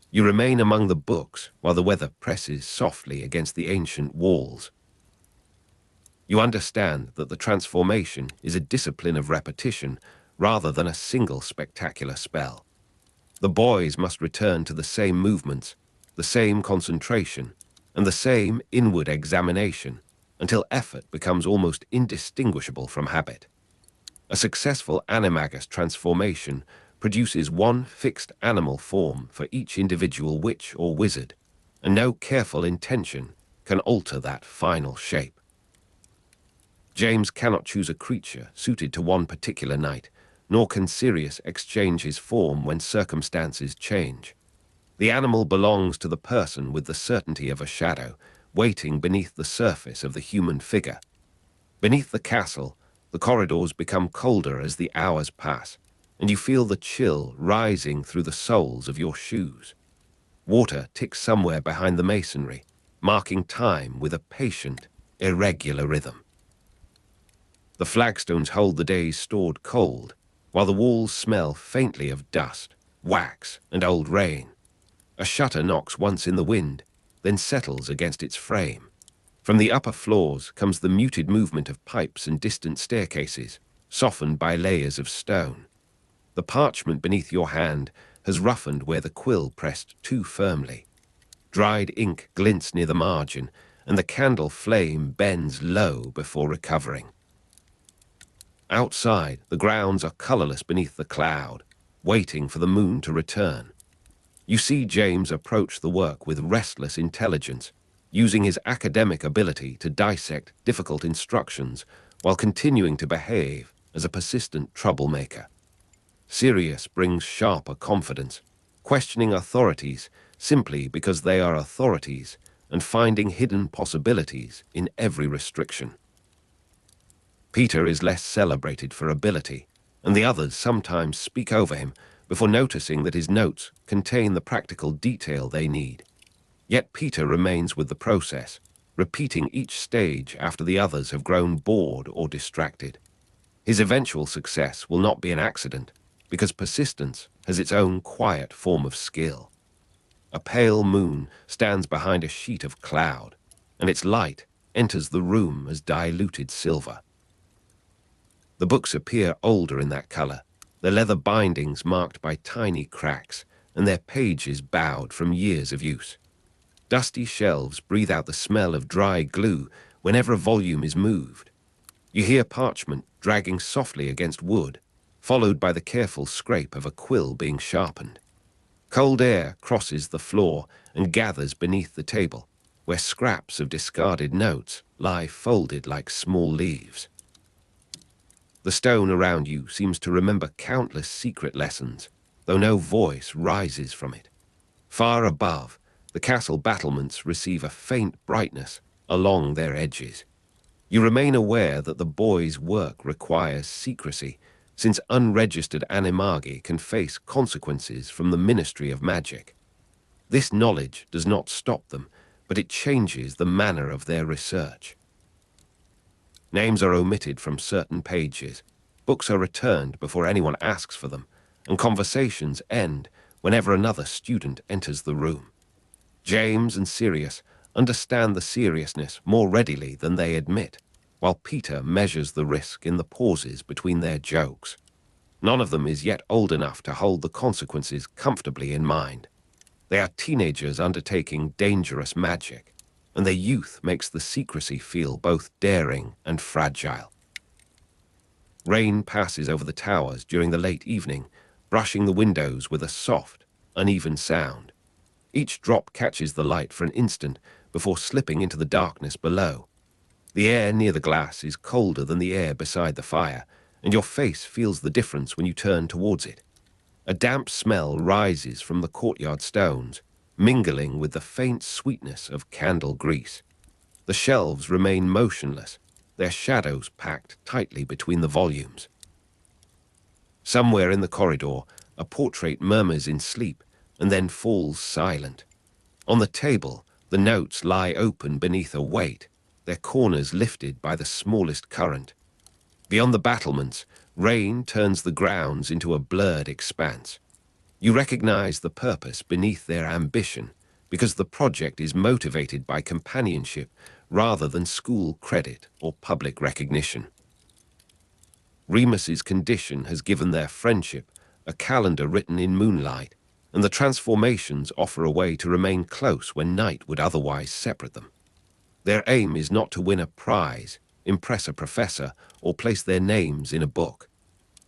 You remain among the books while the weather presses softly against the ancient walls. You understand that the transformation is a discipline of repetition rather than a single spectacular spell. The boys must return to the same movements, the same concentration, and the same inward examination until effort becomes almost indistinguishable from habit. A successful animagus transformation produces one fixed animal form for each individual witch or wizard, and no careful intention can alter that final shape. James cannot choose a creature suited to one particular night, nor can Sirius exchange his form when circumstances change. The animal belongs to the person with the certainty of a shadow, waiting beneath the surface of the human figure. Beneath the castle, the corridors become colder as the hours pass, and you feel the chill rising through the soles of your shoes. Water ticks somewhere behind the masonry, marking time with a patient, irregular rhythm. The flagstones hold the day's stored cold, while the walls smell faintly of dust, wax, and old rain. A shutter knocks once in the wind, then settles against its frame. From the upper floors comes the muted movement of pipes and distant staircases, softened by layers of stone. The parchment beneath your hand has roughened where the quill pressed too firmly. Dried ink glints near the margin, and the candle flame bends low before recovering. Outside, the grounds are colorless beneath the cloud, waiting for the moon to return. You see James approach the work with restless intelligence, using his academic ability to dissect difficult instructions while continuing to behave as a persistent troublemaker. Sirius brings sharper confidence, questioning authorities simply because they are authorities and finding hidden possibilities in every restriction. Peter is less celebrated for ability, and the others sometimes speak over him before noticing that his notes contain the practical detail they need. Yet Peter remains with the process, repeating each stage after the others have grown bored or distracted. His eventual success will not be an accident, because persistence has its own quiet form of skill. A pale moon stands behind a sheet of cloud, and its light enters the room as diluted silver. The books appear older in that color, their leather bindings marked by tiny cracks, and their pages bowed from years of use. Dusty shelves breathe out the smell of dry glue whenever a volume is moved. You hear parchment dragging softly against wood, followed by the careful scrape of a quill being sharpened. Cold air crosses the floor and gathers beneath the table, where scraps of discarded notes lie folded like small leaves. The stone around you seems to remember countless secret lessons, though no voice rises from it. Far above, the castle battlements receive a faint brightness along their edges. You remain aware that the boys' work requires secrecy, since unregistered Animagi can face consequences from the Ministry of Magic. This knowledge does not stop them, but it changes the manner of their research. Names are omitted from certain pages, books are returned before anyone asks for them, and conversations end whenever another student enters the room. James and Sirius understand the seriousness more readily than they admit. while Peter measures the risk in the pauses between their jokes. None of them is yet old enough to hold the consequences comfortably in mind. They are teenagers undertaking dangerous magic, and their youth makes the secrecy feel both daring and fragile. Rain passes over the towers during the late evening, brushing the windows with a soft, uneven sound. Each drop catches the light for an instant before slipping into the darkness below. The air near the glass is colder than the air beside the fire, and your face feels the difference when you turn towards it. A damp smell rises from the courtyard stones, mingling with the faint sweetness of candle grease. The shelves remain motionless, their shadows packed tightly between the volumes. Somewhere in the corridor, a portrait murmurs in sleep and then falls silent. On the table, the notes lie open beneath a weight, their corners lifted by the smallest current. Beyond the battlements, rain turns the grounds into a blurred expanse. You recognize the purpose beneath their ambition, because the project is motivated by companionship rather than school credit or public recognition. Remus's condition has given their friendship a calendar written in moonlight, and the transformations offer a way to remain close when night would otherwise separate them. Their aim is not to win a prize, impress a professor, or place their names in a book.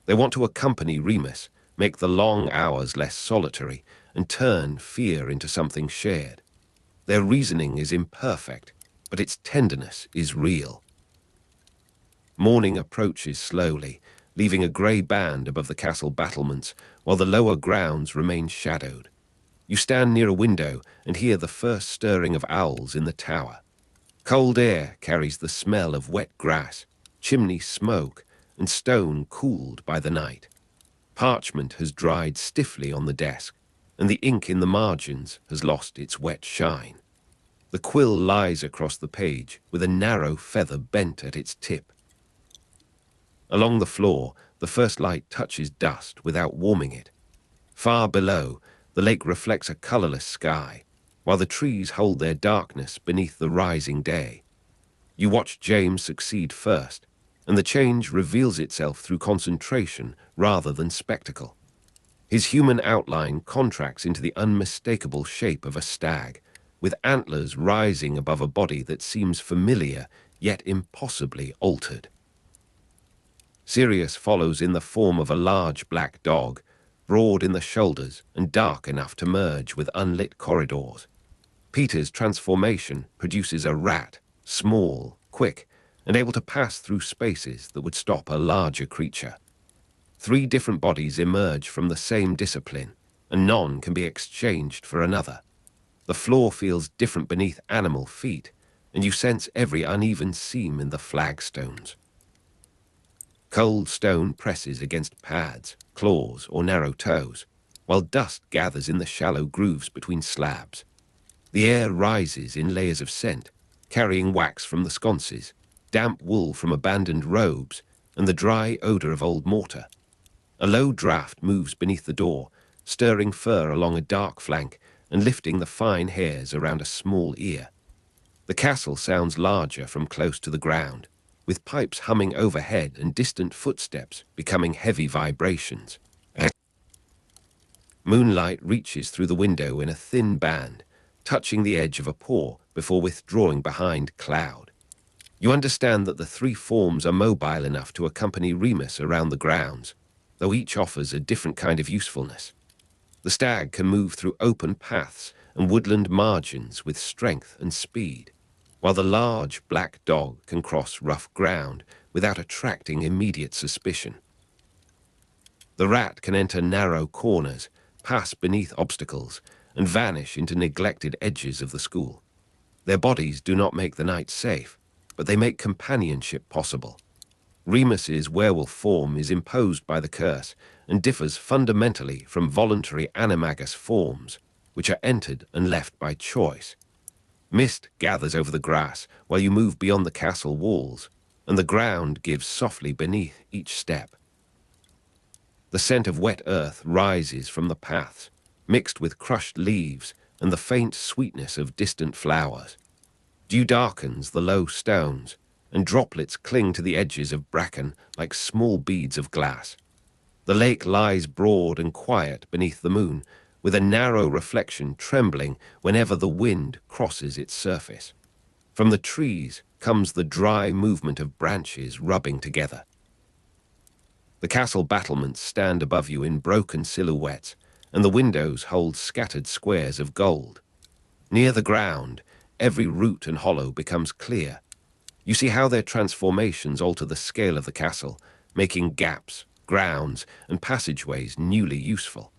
They want to accompany Remus, make the long hours less solitary, and turn fear into something shared. Their reasoning is imperfect, but its tenderness is real. Morning approaches slowly, leaving a grey band above the castle battlements, while the lower grounds remain shadowed. You stand near a window and hear the first stirring of owls in the tower. Cold air carries the smell of wet grass, chimney smoke, and stone cooled by the night. Parchment has dried stiffly on the desk, and the ink in the margins has lost its wet shine. The quill lies across the page with a narrow feather bent at its tip. Along the floor, the first light touches dust without warming it. Far below, the lake reflects a colorless sky, while the trees hold their darkness beneath the rising day. You watch James succeed first, and the change reveals itself through concentration rather than spectacle. His human outline contracts into the unmistakable shape of a stag, with antlers rising above a body that seems familiar yet impossibly altered. Sirius follows in the form of a large black dog, broad in the shoulders and dark enough to merge with unlit corridors. Peter's transformation produces a rat, small, quick, and able to pass through spaces that would stop a larger creature. 3 different bodies emerge from the same discipline, and none can be exchanged for another. The floor feels different beneath animal feet, and you sense every uneven seam in the flagstones. Cold stone presses against pads, claws, or narrow toes, while dust gathers in the shallow grooves between slabs. The air rises in layers of scent, carrying wax from the sconces, damp wool from abandoned robes, and the dry odor of old mortar. A low draft moves beneath the door, stirring fur along a dark flank and lifting the fine hairs around a small ear. The castle sounds larger from close to the ground, with pipes humming overhead and distant footsteps becoming heavy vibrations. Moonlight reaches through the window in a thin band, touching the edge of a paw before withdrawing behind cloud. You understand that the 3 forms are mobile enough to accompany Remus around the grounds, though each offers a different kind of usefulness. The stag can move through open paths and woodland margins with strength and speed, while the large black dog can cross rough ground without attracting immediate suspicion. The rat can enter narrow corners, pass beneath obstacles, and vanish into neglected edges of the school. Their bodies do not make the night safe, but they make companionship possible. Remus's werewolf form is imposed by the curse and differs fundamentally from voluntary animagus forms, which are entered and left by choice. Mist gathers over the grass while you move beyond the castle walls, and the ground gives softly beneath each step. The scent of wet earth rises from the paths, mixed with crushed leaves and the faint sweetness of distant flowers. Dew darkens the low stones, and droplets cling to the edges of bracken like small beads of glass. The lake lies broad and quiet beneath the moon, with a narrow reflection trembling whenever the wind crosses its surface. From the trees comes the dry movement of branches rubbing together. The castle battlements stand above you in broken silhouettes, and the windows hold scattered squares of gold. Near the ground, every root and hollow becomes clear. You see how their transformations alter the scale of the castle, making gaps, grounds, and passageways newly useful.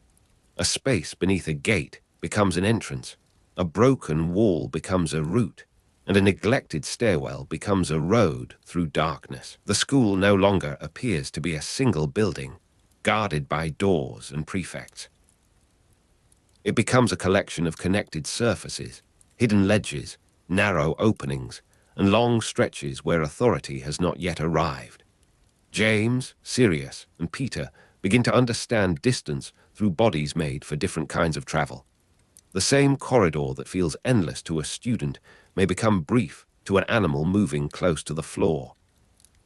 A space beneath a gate becomes an entrance, a broken wall becomes a route, and a neglected stairwell becomes a road through darkness. The school no longer appears to be a single building, guarded by doors and prefects. It becomes a collection of connected surfaces, hidden ledges, narrow openings, and long stretches where authority has not yet arrived. James, Sirius, and Peter begin to understand distance through bodies made for different kinds of travel. The same corridor that feels endless to a student may become brief to an animal moving close to the floor.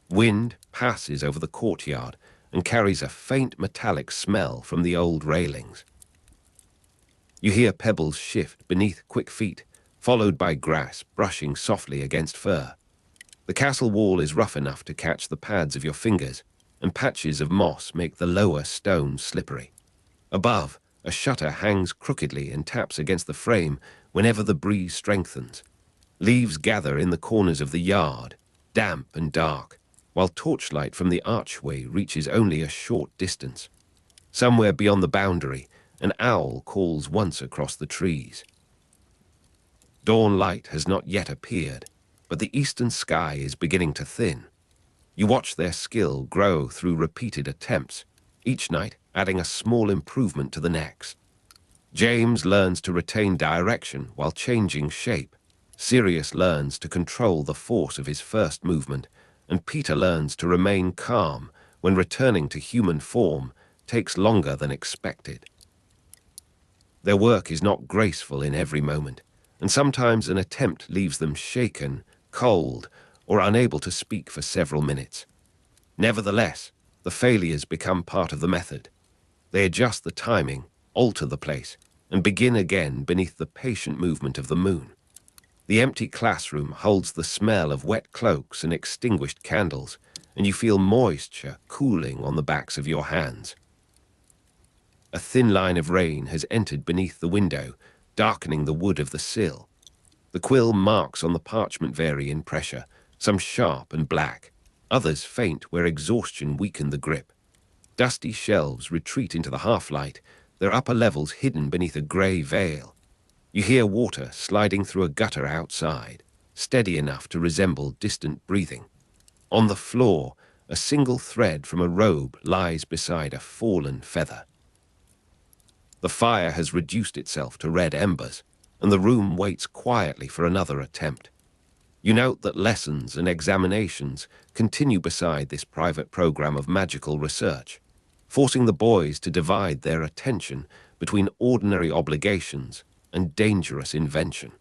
Wind passes over the courtyard and carries a faint metallic smell from the old railings. You hear pebbles shift beneath quick feet, followed by grass brushing softly against fur. The castle wall is rough enough to catch the pads of your fingers, and patches of moss make the lower stones slippery. Above, a shutter hangs crookedly and taps against the frame whenever the breeze strengthens. Leaves gather in the corners of the yard, damp and dark, while torchlight from the archway reaches only a short distance. Somewhere beyond the boundary, an owl calls once across the trees. Dawn light has not yet appeared, but the eastern sky is beginning to thin. You watch their skill grow through repeated attempts, each night adding a small improvement to the next. James learns to retain direction while changing shape. Sirius learns to control the force of his first movement, and Peter learns to remain calm when returning to human form takes longer than expected. Their work is not graceful in every moment, and sometimes an attempt leaves them shaken, cold, or unable to speak for several minutes. Nevertheless, the failures become part of the method. They adjust the timing, alter the place, and begin again beneath the patient movement of the moon. The empty classroom holds the smell of wet cloaks and extinguished candles, and you feel moisture cooling on the backs of your hands. A thin line of rain has entered beneath the window, darkening the wood of the sill. The quill marks on the parchment vary in pressure, some sharp and black, others faint where exhaustion weakened the grip. Dusty shelves retreat into the half-light, their upper levels hidden beneath a grey veil. You hear water sliding through a gutter outside, steady enough to resemble distant breathing. On the floor, a single thread from a robe lies beside a fallen feather. The fire has reduced itself to red embers, and the room waits quietly for another attempt. You note that lessons and examinations continue beside this private program of magical research, forcing the boys to divide their attention between ordinary obligations and dangerous invention.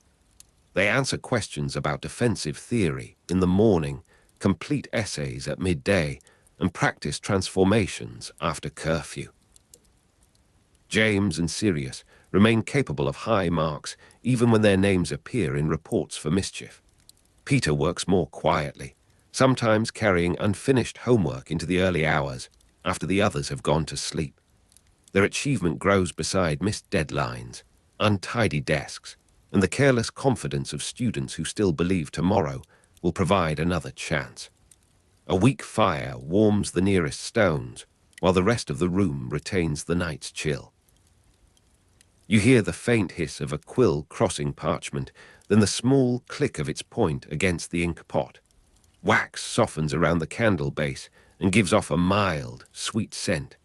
They answer questions about defensive theory in the morning, complete essays at midday, and practice transformations after curfew. James and Sirius remain capable of high marks even when their names appear in reports for mischief. Peter works more quietly, sometimes carrying unfinished homework into the early hours after the others have gone to sleep. Their achievement grows beside missed deadlines, untidy desks, and the careless confidence of students who still believe tomorrow will provide another chance. A weak fire warms the nearest stones, while the rest of the room retains the night's chill. You hear the faint hiss of a quill crossing parchment, then the small click of its point against the ink pot. Wax softens around the candle base and gives off a mild, sweet scent.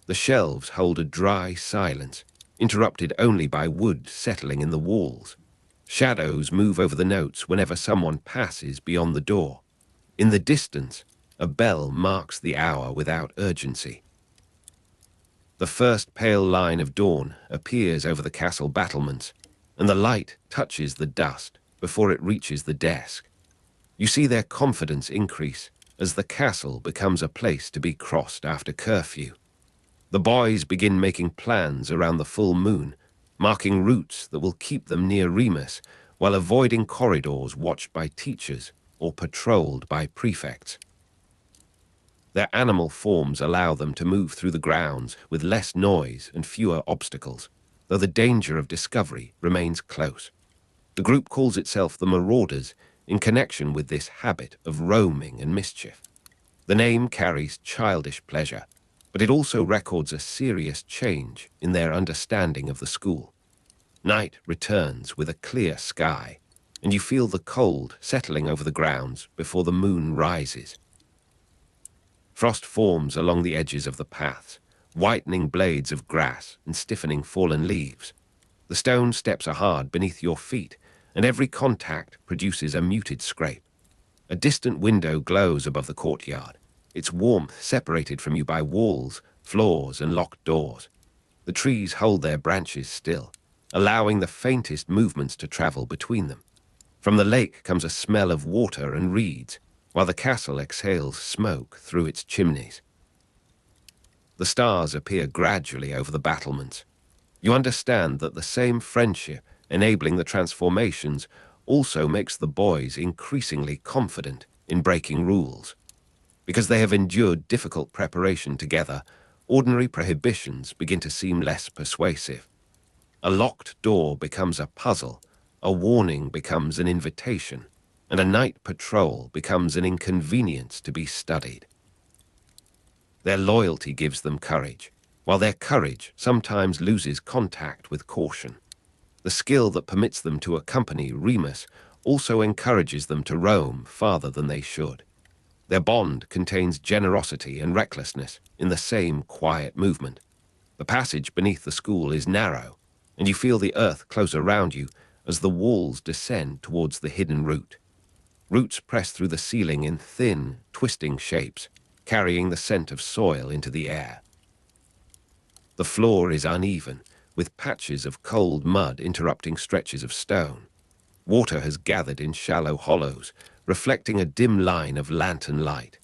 The shelves hold a dry silence, interrupted only by wood settling in the walls. Shadows move over the notes whenever someone passes beyond the door. In the distance, a bell marks the hour without urgency. The first pale line of dawn appears over the castle battlements, and the light touches the dust before it reaches the desk. You see their confidence increase as the castle becomes a place to be crossed after curfew. The boys begin making plans around the full moon, marking routes that will keep them near Remus while avoiding corridors watched by teachers or patrolled by prefects. Their animal forms allow them to move through the grounds with less noise and fewer obstacles, though the danger of discovery remains close. The group calls itself the Marauders in connection with this habit of roaming and mischief. The name carries childish pleasure, but it also records a serious change in their understanding of the school. Night returns with a clear sky, and you feel the cold settling over the grounds before the moon rises. Frost forms along the edges of the paths, whitening blades of grass and stiffening fallen leaves. The stone steps are hard beneath your feet, and every contact produces a muted scrape. A distant window glows above the courtyard, its warmth separated from you by walls, floors, and locked doors. The trees hold their branches still, allowing the faintest movements to travel between them. From the lake comes a smell of water and reeds, while the castle exhales smoke through its chimneys. The stars appear gradually over the battlements. You understand that the same friendship enabling the transformations also makes the boys increasingly confident in breaking rules. Because they have endured difficult preparation together, ordinary prohibitions begin to seem less persuasive. A locked door becomes a puzzle, a warning becomes an invitation, and a night patrol becomes an inconvenience to be studied. Their loyalty gives them courage, while their courage sometimes loses contact with caution. The skill that permits them to accompany Remus also encourages them to roam farther than they should. Their bond contains generosity and recklessness in the same quiet movement. The passage beneath the school is narrow, and you feel the earth close around you as the walls descend towards the hidden route. Roots press through the ceiling in thin, twisting shapes, carrying the scent of soil into the air. The floor is uneven, with patches of cold mud interrupting stretches of stone. Water has gathered in shallow hollows, reflecting a dim line of lantern light.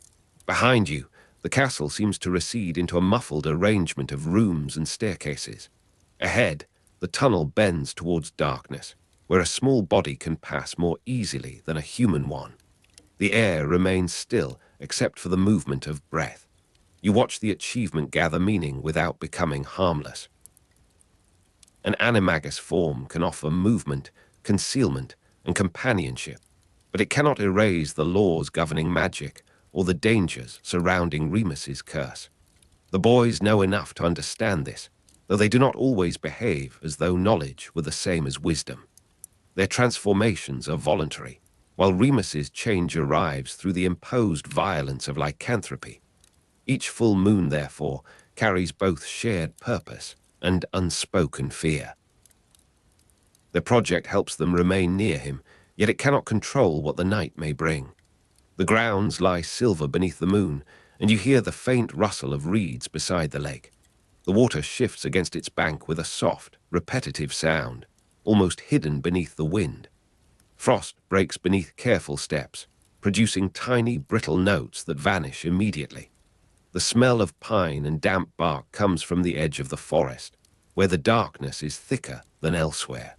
Behind you, the castle seems to recede into a muffled arrangement of rooms and staircases. Ahead, the tunnel bends towards darkness, where a small body can pass more easily than a human one. The air remains still, except for the movement of breath. You watch the achievement gather meaning without becoming harmless. An animagus form can offer movement, concealment, and companionship, but it cannot erase the laws governing magic or the dangers surrounding Remus's curse. The boys know enough to understand this, though they do not always behave as though knowledge were the same as wisdom. Their transformations are voluntary, while Remus's change arrives through the imposed violence of lycanthropy. Each full moon, therefore, carries both shared purpose and unspoken fear. The project helps them remain near him, yet it cannot control what the night may bring. The grounds lie silver beneath the moon, and you hear the faint rustle of reeds beside the lake. The water shifts against its bank with a soft, repetitive sound, almost hidden beneath the wind. Frost breaks beneath careful steps, producing tiny, brittle notes that vanish immediately. The smell of pine and damp bark comes from the edge of the forest, where the darkness is thicker than elsewhere.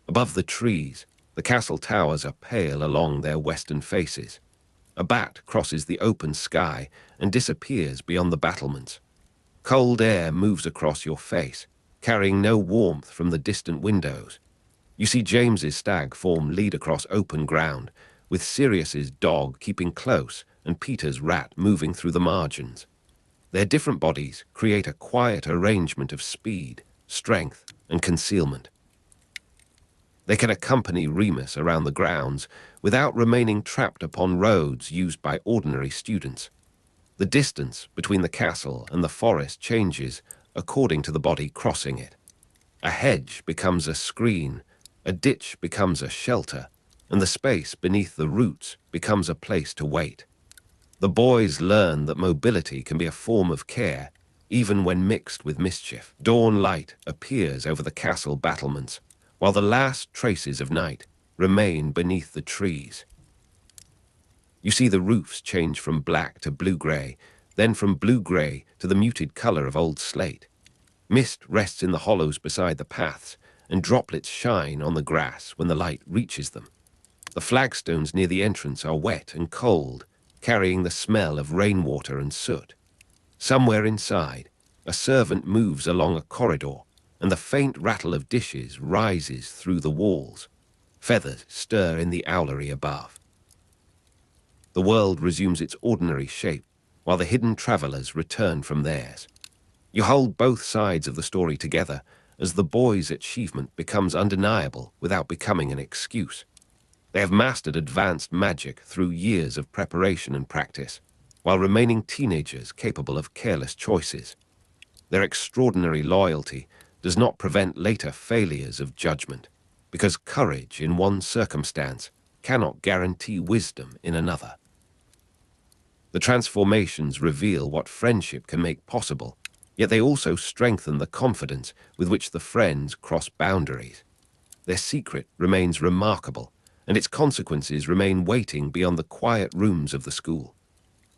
Above the trees, the castle towers are pale along their western faces. A bat crosses the open sky and disappears beyond the battlements. Cold air moves across your face, carrying no warmth from the distant windows. You see James's stag form lead across open ground, with Sirius's dog keeping close and Peter's rat moving through the margins. Their different bodies create a quiet arrangement of speed, strength, and concealment. They can accompany Remus around the grounds without remaining trapped upon roads used by ordinary students. The distance between the castle and the forest changes according to the body crossing it. A hedge becomes a screen, a ditch becomes a shelter, and the space beneath the roots becomes a place to wait. The boys learn that mobility can be a form of care, even when mixed with mischief. Dawn light appears over the castle battlements, while the last traces of night remain beneath the trees. You see the roofs change from black to blue-grey, then from blue-grey to the muted colour of old slate. Mist rests in the hollows beside the paths, and droplets shine on the grass when the light reaches them. The flagstones near the entrance are wet and cold, carrying the smell of rainwater and soot. Somewhere inside, a servant moves along a corridor, and the faint rattle of dishes rises through the walls. Feathers stir in the owlery above. The world resumes its ordinary shape, while the hidden travellers return from theirs. You hold both sides of the story together as the boys' achievement becomes undeniable without becoming an excuse. They have mastered advanced magic through years of preparation and practice, while remaining teenagers capable of careless choices. Their extraordinary loyalty does not prevent later failures of judgment, because courage in one circumstance cannot guarantee wisdom in another. The transformations reveal what friendship can make possible, yet they also strengthen the confidence with which the friends cross boundaries. Their secret remains remarkable, and its consequences remain waiting beyond the quiet rooms of the school.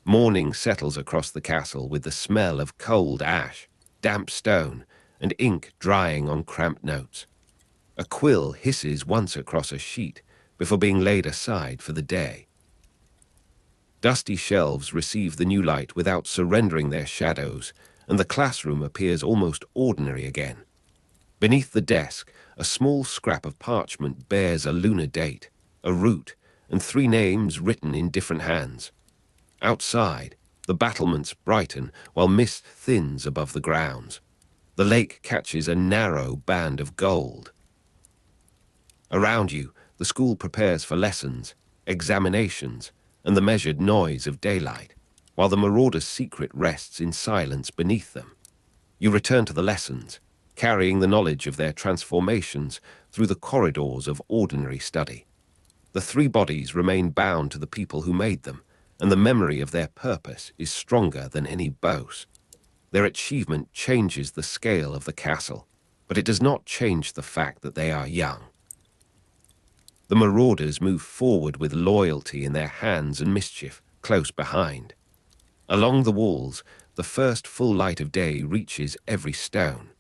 Morning settles across the castle with the smell of cold ash, damp stone, and ink drying on cramped notes. A quill hisses once across a sheet before being laid aside for the day. Dusty shelves receive the new light without surrendering their shadows, and the classroom appears almost ordinary again. Beneath the desk, a small scrap of parchment bears a lunar date, a route, and 3 names written in different hands. Outside, the battlements brighten while mist thins above the grounds. The lake catches a narrow band of gold. Around you, the school prepares for lessons, examinations, and the measured noise of daylight, while the Marauders' secret rests in silence beneath them. You return to the lessons, carrying the knowledge of their transformations through the corridors of ordinary study. The 3 bodies remain bound to the people who made them, and the memory of their purpose is stronger than any boast. Their achievement changes the scale of the castle, but it does not change the fact that they are young. The Marauders move forward with loyalty in their hands and mischief close behind. Along the walls, the first full light of day reaches every stone.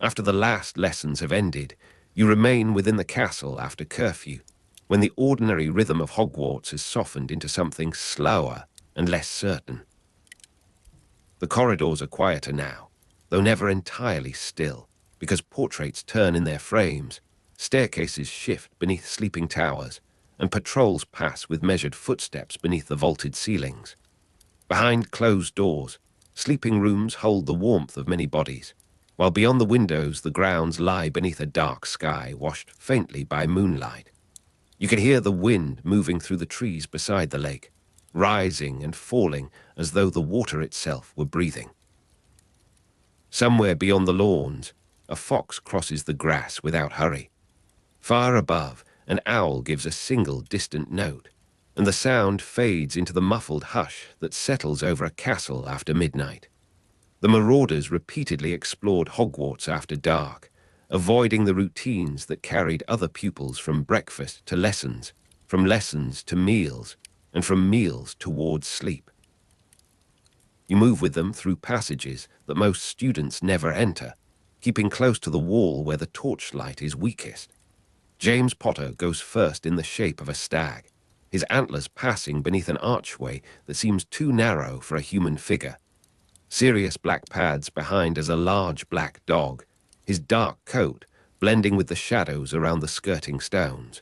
After the last lessons have ended, you remain within the castle after curfew, when the ordinary rhythm of Hogwarts is softened into something slower and less certain. The corridors are quieter now, though never entirely still, because portraits turn in their frames, staircases shift beneath sleeping towers, and patrols pass with measured footsteps beneath the vaulted ceilings. Behind closed doors, sleeping rooms hold the warmth of many bodies, while beyond the windows the grounds lie beneath a dark sky washed faintly by moonlight. You can hear the wind moving through the trees beside the lake, rising and falling as though the water itself were breathing. Somewhere beyond the lawns, a fox crosses the grass without hurry. Far above, an owl gives a single distant note, and the sound fades into the muffled hush that settles over a castle after midnight. The Marauders repeatedly explored Hogwarts after dark, avoiding the routines that carried other pupils from breakfast to lessons, from lessons to meals, and from meals towards sleep. You move with them through passages that most students never enter, keeping close to the wall where the torchlight is weakest. James Potter goes first in the shape of a stag, his antlers passing beneath an archway that seems too narrow for a human figure. Sirius Black pads behind as a large black dog, his dark coat blending with the shadows around the skirting stones.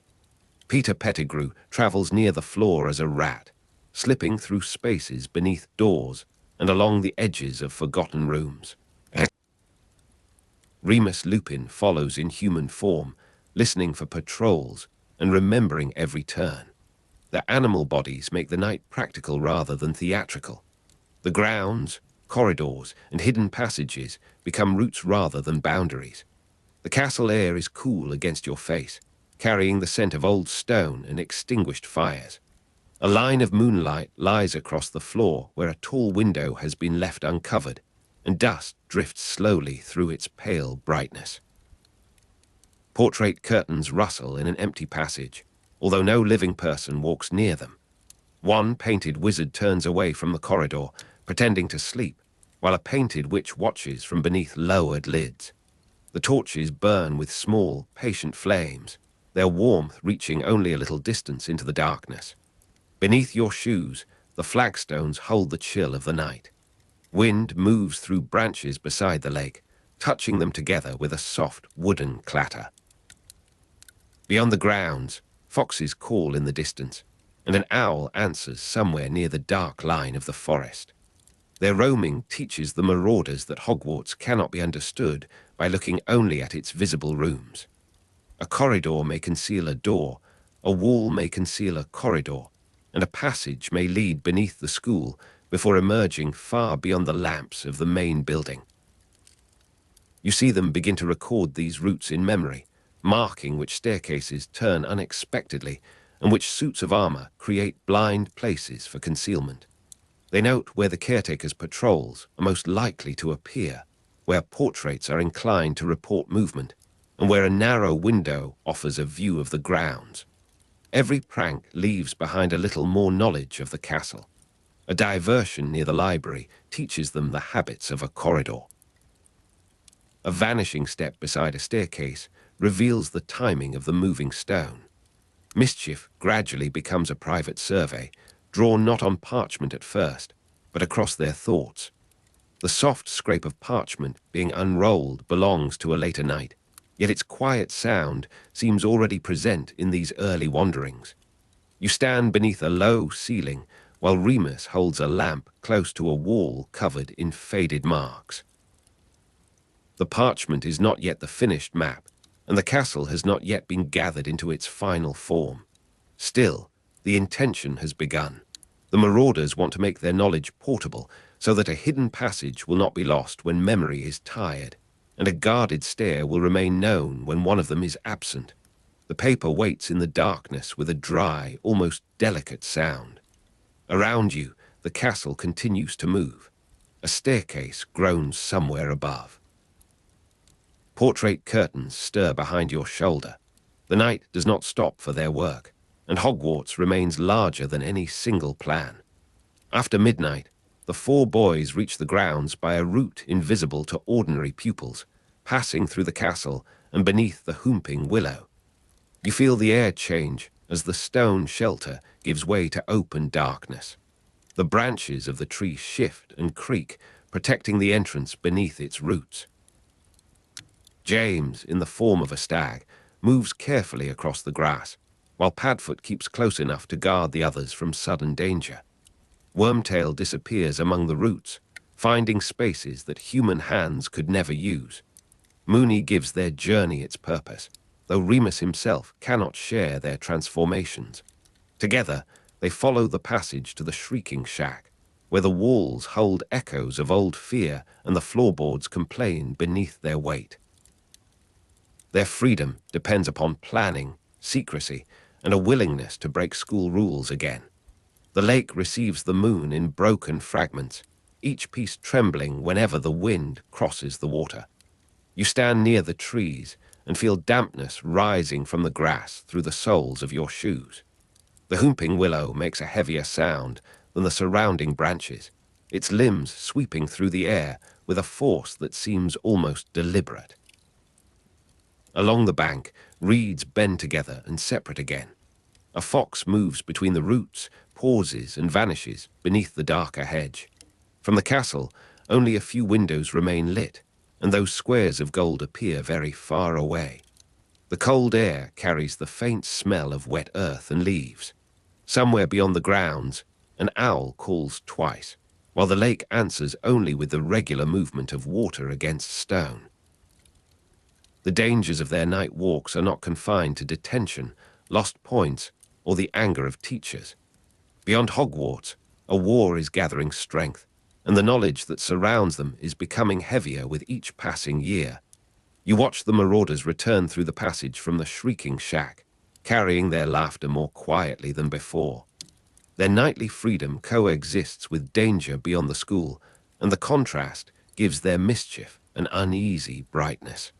Peter Pettigrew travels near the floor as a rat, slipping through spaces beneath doors and along the edges of forgotten rooms. Remus Lupin follows in human form, listening for patrols and remembering every turn. Their animal bodies make the night practical rather than theatrical. The grounds, corridors, and hidden passages become routes rather than boundaries. The castle air is cool against your face, carrying the scent of old stone and extinguished fires. A line of moonlight lies across the floor where a tall window has been left uncovered, and dust drifts slowly through its pale brightness. Portrait curtains rustle in an empty passage, although no living person walks near them. One painted wizard turns away from the corridor, pretending to sleep, while a painted witch watches from beneath lowered lids. The torches burn with small, patient flames, their warmth reaching only a little distance into the darkness. Beneath your shoes, the flagstones hold the chill of the night. Wind moves through branches beside the lake, touching them together with a soft wooden clatter. Beyond the grounds, foxes call in the distance, and an owl answers somewhere near the dark line of the forest. Their roaming teaches the Marauders that Hogwarts cannot be understood by looking only at its visible rooms. A corridor may conceal a door, a wall may conceal a corridor, and a passage may lead beneath the school before emerging far beyond the lamps of the main building. You see them begin to record these routes in memory, marking which staircases turn unexpectedly and which suits of armor create blind places for concealment. They note where the caretaker's patrols are most likely to appear, where portraits are inclined to report movement, and where a narrow window offers a view of the grounds. Every prank leaves behind a little more knowledge of the castle. A diversion near the library teaches them the habits of a corridor. A vanishing step beside a staircase reveals the timing of the moving stone. Mischief gradually becomes a private survey, drawn not on parchment at first, but across their thoughts. The soft scrape of parchment being unrolled belongs to a later night, yet its quiet sound seems already present in these early wanderings. You stand beneath a low ceiling, while Remus holds a lamp close to a wall covered in faded marks. The parchment is not yet the finished map, and the castle has not yet been gathered into its final form. Still, the intention has begun. The Marauders want to make their knowledge portable so that a hidden passage will not be lost when memory is tired, and a guarded stair will remain known when one of them is absent. The paper waits in the darkness with a dry, almost delicate sound. Around you, the castle continues to move. A staircase groans somewhere above. Portrait curtains stir behind your shoulder. The night does not stop for their work, and Hogwarts remains larger than any single plan. After midnight, the four boys reach the grounds by a route invisible to ordinary pupils, passing through the castle and beneath the whooping willow. You feel the air change as the stone shelter gives way to open darkness. The branches of the tree shift and creak, protecting the entrance beneath its roots. James, in the form of a stag, moves carefully across the grass, while Padfoot keeps close enough to guard the others from sudden danger. Wormtail disappears among the roots, finding spaces that human hands could never use. Moony gives their journey its purpose, though Remus himself cannot share their transformations. Together, they follow the passage to the Shrieking shack, where the walls hold echoes of old fear and the floorboards complain beneath their weight. Their freedom depends upon planning, secrecy, and a willingness to break school rules again. The lake receives the moon in broken fragments, each piece trembling whenever the wind crosses the water. You stand near the trees and feel dampness rising from the grass through the soles of your shoes. The whooping willow makes a heavier sound than the surrounding branches, its limbs sweeping through the air with a force that seems almost deliberate. Along the bank, reeds bend together and separate again. A fox moves between the roots, pauses and vanishes beneath the darker hedge. From the castle, only a few windows remain lit, and those squares of gold appear very far away. The cold air carries the faint smell of wet earth and leaves. Somewhere beyond the grounds, an owl calls twice, while the lake answers only with the regular movement of water against stone. The dangers of their night walks are not confined to detention, lost points, or the anger of teachers. Beyond Hogwarts, a war is gathering strength, and the knowledge that surrounds them is becoming heavier with each passing year. You watch the Marauders return through the passage from the Shrieking shack, carrying their laughter more quietly than before. Their nightly freedom coexists with danger beyond the school, and the contrast gives their mischief an uneasy brightness.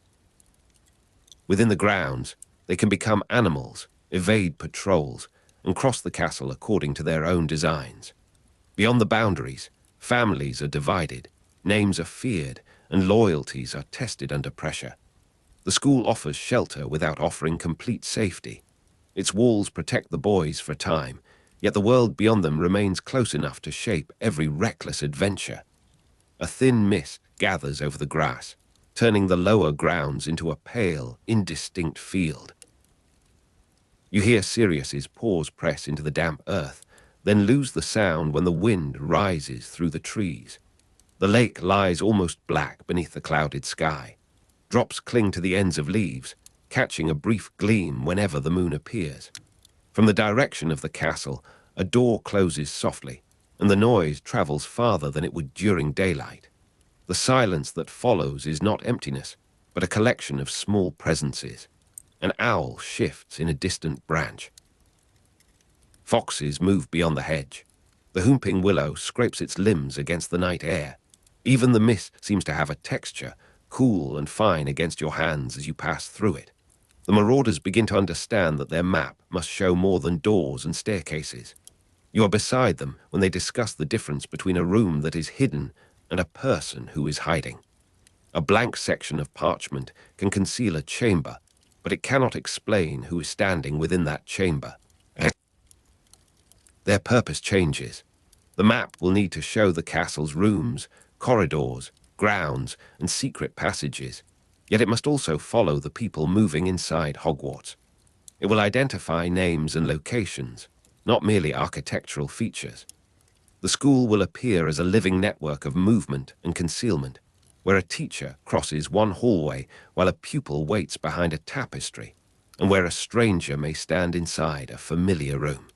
Within the grounds, they can become animals, evade patrols, and cross the castle according to their own designs. Beyond the boundaries, families are divided, names are feared, and loyalties are tested under pressure. The school offers shelter without offering complete safety. Its walls protect the boys for time, yet the world beyond them remains close enough to shape every reckless adventure. A thin mist gathers over the grass, turning the lower grounds into a pale, indistinct field. You hear Sirius's paws press into the damp earth, then lose the sound when the wind rises through the trees. The lake lies almost black beneath the clouded sky. Drops cling to the ends of leaves, catching a brief gleam whenever the moon appears. From the direction of the castle, a door closes softly, and the noise travels farther than it would during daylight. The silence that follows is not emptiness, but a collection of small presences. An owl shifts in a distant branch. Foxes move beyond the hedge. The whooping willow scrapes its limbs against the night air. Even the mist seems to have a texture, cool and fine against your hands as you pass through it. The Marauders begin to understand that their map must show more than doors and staircases. You are beside them when they discuss the difference between a room that is hidden and a person who is hiding. A blank section of parchment can conceal a chamber, but it cannot explain who is standing within that chamber. Their purpose changes. The map will need to show the castle's rooms, corridors, grounds, and secret passages, yet it must also follow the people moving inside Hogwarts. It will identify names and locations, not merely architectural features. The school will appear as a living network of movement and concealment, where a teacher crosses one hallway while a pupil waits behind a tapestry, and where a stranger may stand inside a familiar room.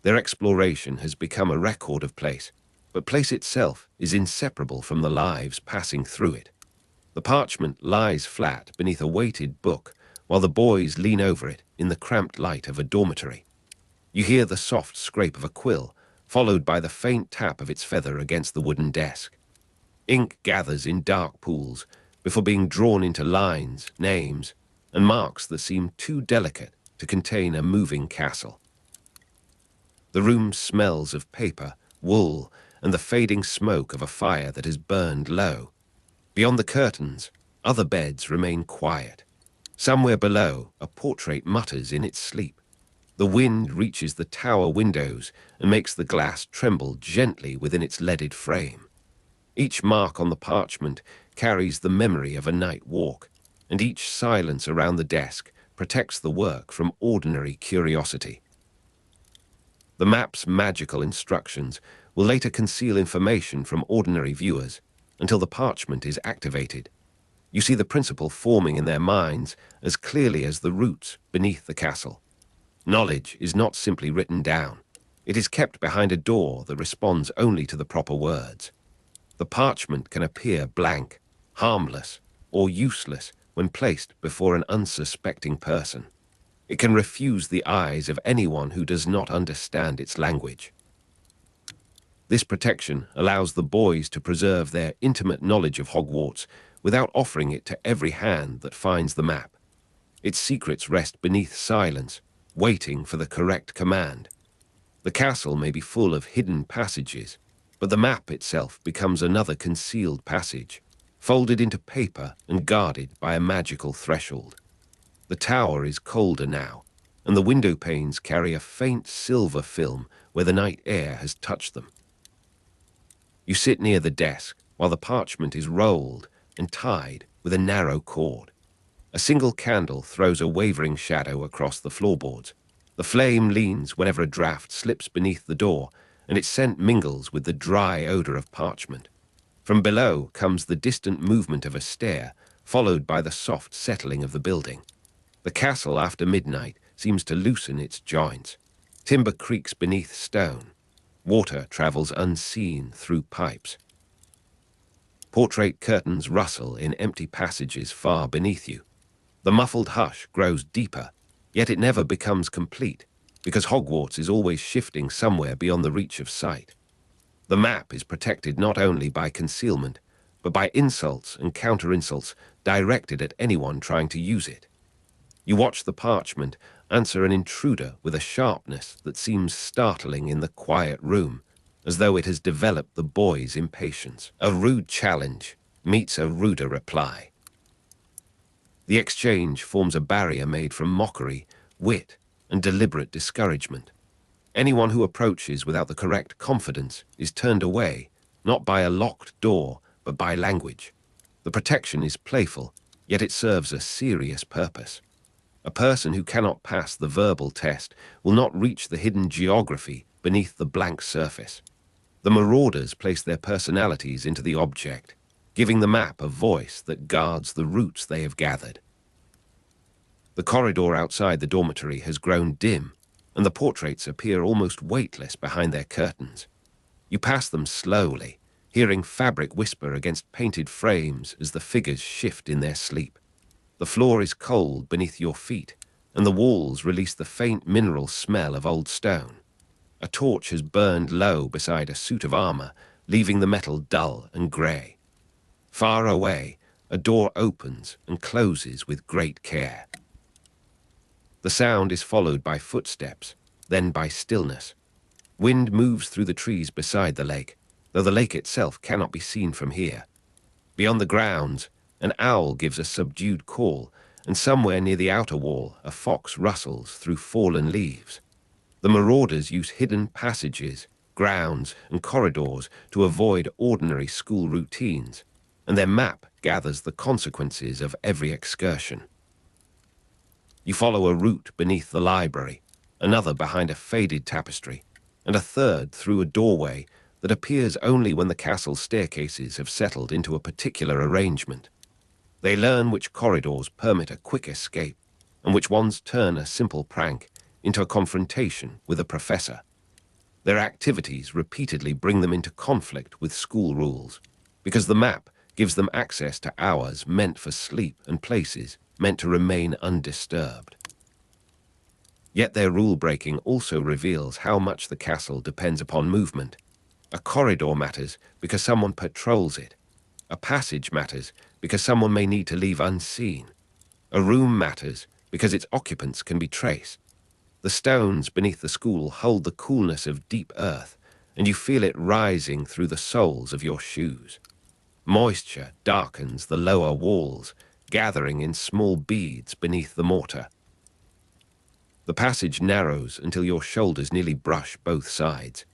Their exploration has become a record of place, but place itself is inseparable from the lives passing through it. The parchment lies flat beneath a weighted book, while the boys lean over it in the cramped light of a dormitory. You hear the soft scrape of a quill, followed by the faint tap of its feather against the wooden desk. Ink gathers in dark pools before being drawn into lines, names, and marks that seem too delicate to contain a moving castle. The room smells of paper, wool, and the fading smoke of a fire that has burned low. Beyond the curtains, other beds remain quiet. Somewhere below, a portrait mutters in its sleep. The wind reaches the tower windows and makes the glass tremble gently within its leaded frame. Each mark on the parchment carries the memory of a night walk, and each silence around the desk protects the work from ordinary curiosity. The map's magical instructions will later conceal information from ordinary viewers until the parchment is activated. You see the principle forming in their minds as clearly as the roots beneath the castle. Knowledge is not simply written down. It is kept behind a door that responds only to the proper words. The parchment can appear blank, harmless, or useless when placed before an unsuspecting person. It can refuse the eyes of anyone who does not understand its language. This protection allows the boys to preserve their intimate knowledge of Hogwarts without offering it to every hand that finds the map. Its secrets rest beneath silence, waiting for the correct command. The castle may be full of hidden passages, but the map itself becomes another concealed passage, folded into paper and guarded by a magical threshold. The tower is colder now, and the window panes carry a faint silver film where the night air has touched them. You sit near the desk while the parchment is rolled and tied with a narrow cord. A single candle throws a wavering shadow across the floorboards. The flame leans whenever a draft slips beneath the door, and its scent mingles with the dry odor of parchment. From below comes the distant movement of a stair, followed by the soft settling of the building. The castle after midnight seems to loosen its joints. Timber creaks beneath stone. Water travels unseen through pipes. Portrait curtains rustle in empty passages far beneath you. The muffled hush grows deeper, yet it never becomes complete, because Hogwarts is always shifting somewhere beyond the reach of sight. The map is protected not only by concealment, but by insults and counter-insults directed at anyone trying to use it. You watch the parchment answer an intruder with a sharpness that seems startling in the quiet room, as though it has developed the boy's impatience. A rude challenge meets a ruder reply. The exchange forms a barrier made from mockery, wit, and deliberate discouragement. Anyone who approaches without the correct confidence is turned away, not by a locked door, but by language. The protection is playful, yet it serves a serious purpose. A person who cannot pass the verbal test will not reach the hidden geography beneath the blank surface. The Marauders place their personalities into the object, giving the map a voice that guards the roots they have gathered. The corridor outside the dormitory has grown dim, and the portraits appear almost weightless behind their curtains. You pass them slowly, hearing fabric whisper against painted frames as the figures shift in their sleep. The floor is cold beneath your feet, and the walls release the faint mineral smell of old stone. A torch has burned low beside a suit of armor, leaving the metal dull and grey. Far away, a door opens and closes with great care. The sound is followed by footsteps, then by stillness. Wind moves through the trees beside the lake, though the lake itself cannot be seen from here. Beyond the grounds, an owl gives a subdued call, and somewhere near the outer wall, a fox rustles through fallen leaves. The Marauders use hidden passages, grounds, and corridors to avoid ordinary school routines, and their map gathers the consequences of every excursion. You follow a route beneath the library, another behind a faded tapestry, and a third through a doorway that appears only when the castle's staircases have settled into a particular arrangement. They learn which corridors permit a quick escape, and which ones turn a simple prank into a confrontation with a professor. Their activities repeatedly bring them into conflict with school rules, because the map gives them access to hours meant for sleep and places meant to remain undisturbed. Yet their rule-breaking also reveals how much the castle depends upon movement. A corridor matters because someone patrols it. A passage matters because someone may need to leave unseen. A room matters because its occupants can be traced. The stones beneath the school hold the coolness of deep earth, and you feel it rising through the soles of your shoes. Moisture darkens the lower walls, gathering in small beads beneath the mortar. The passage narrows until your shoulders nearly brush both sides.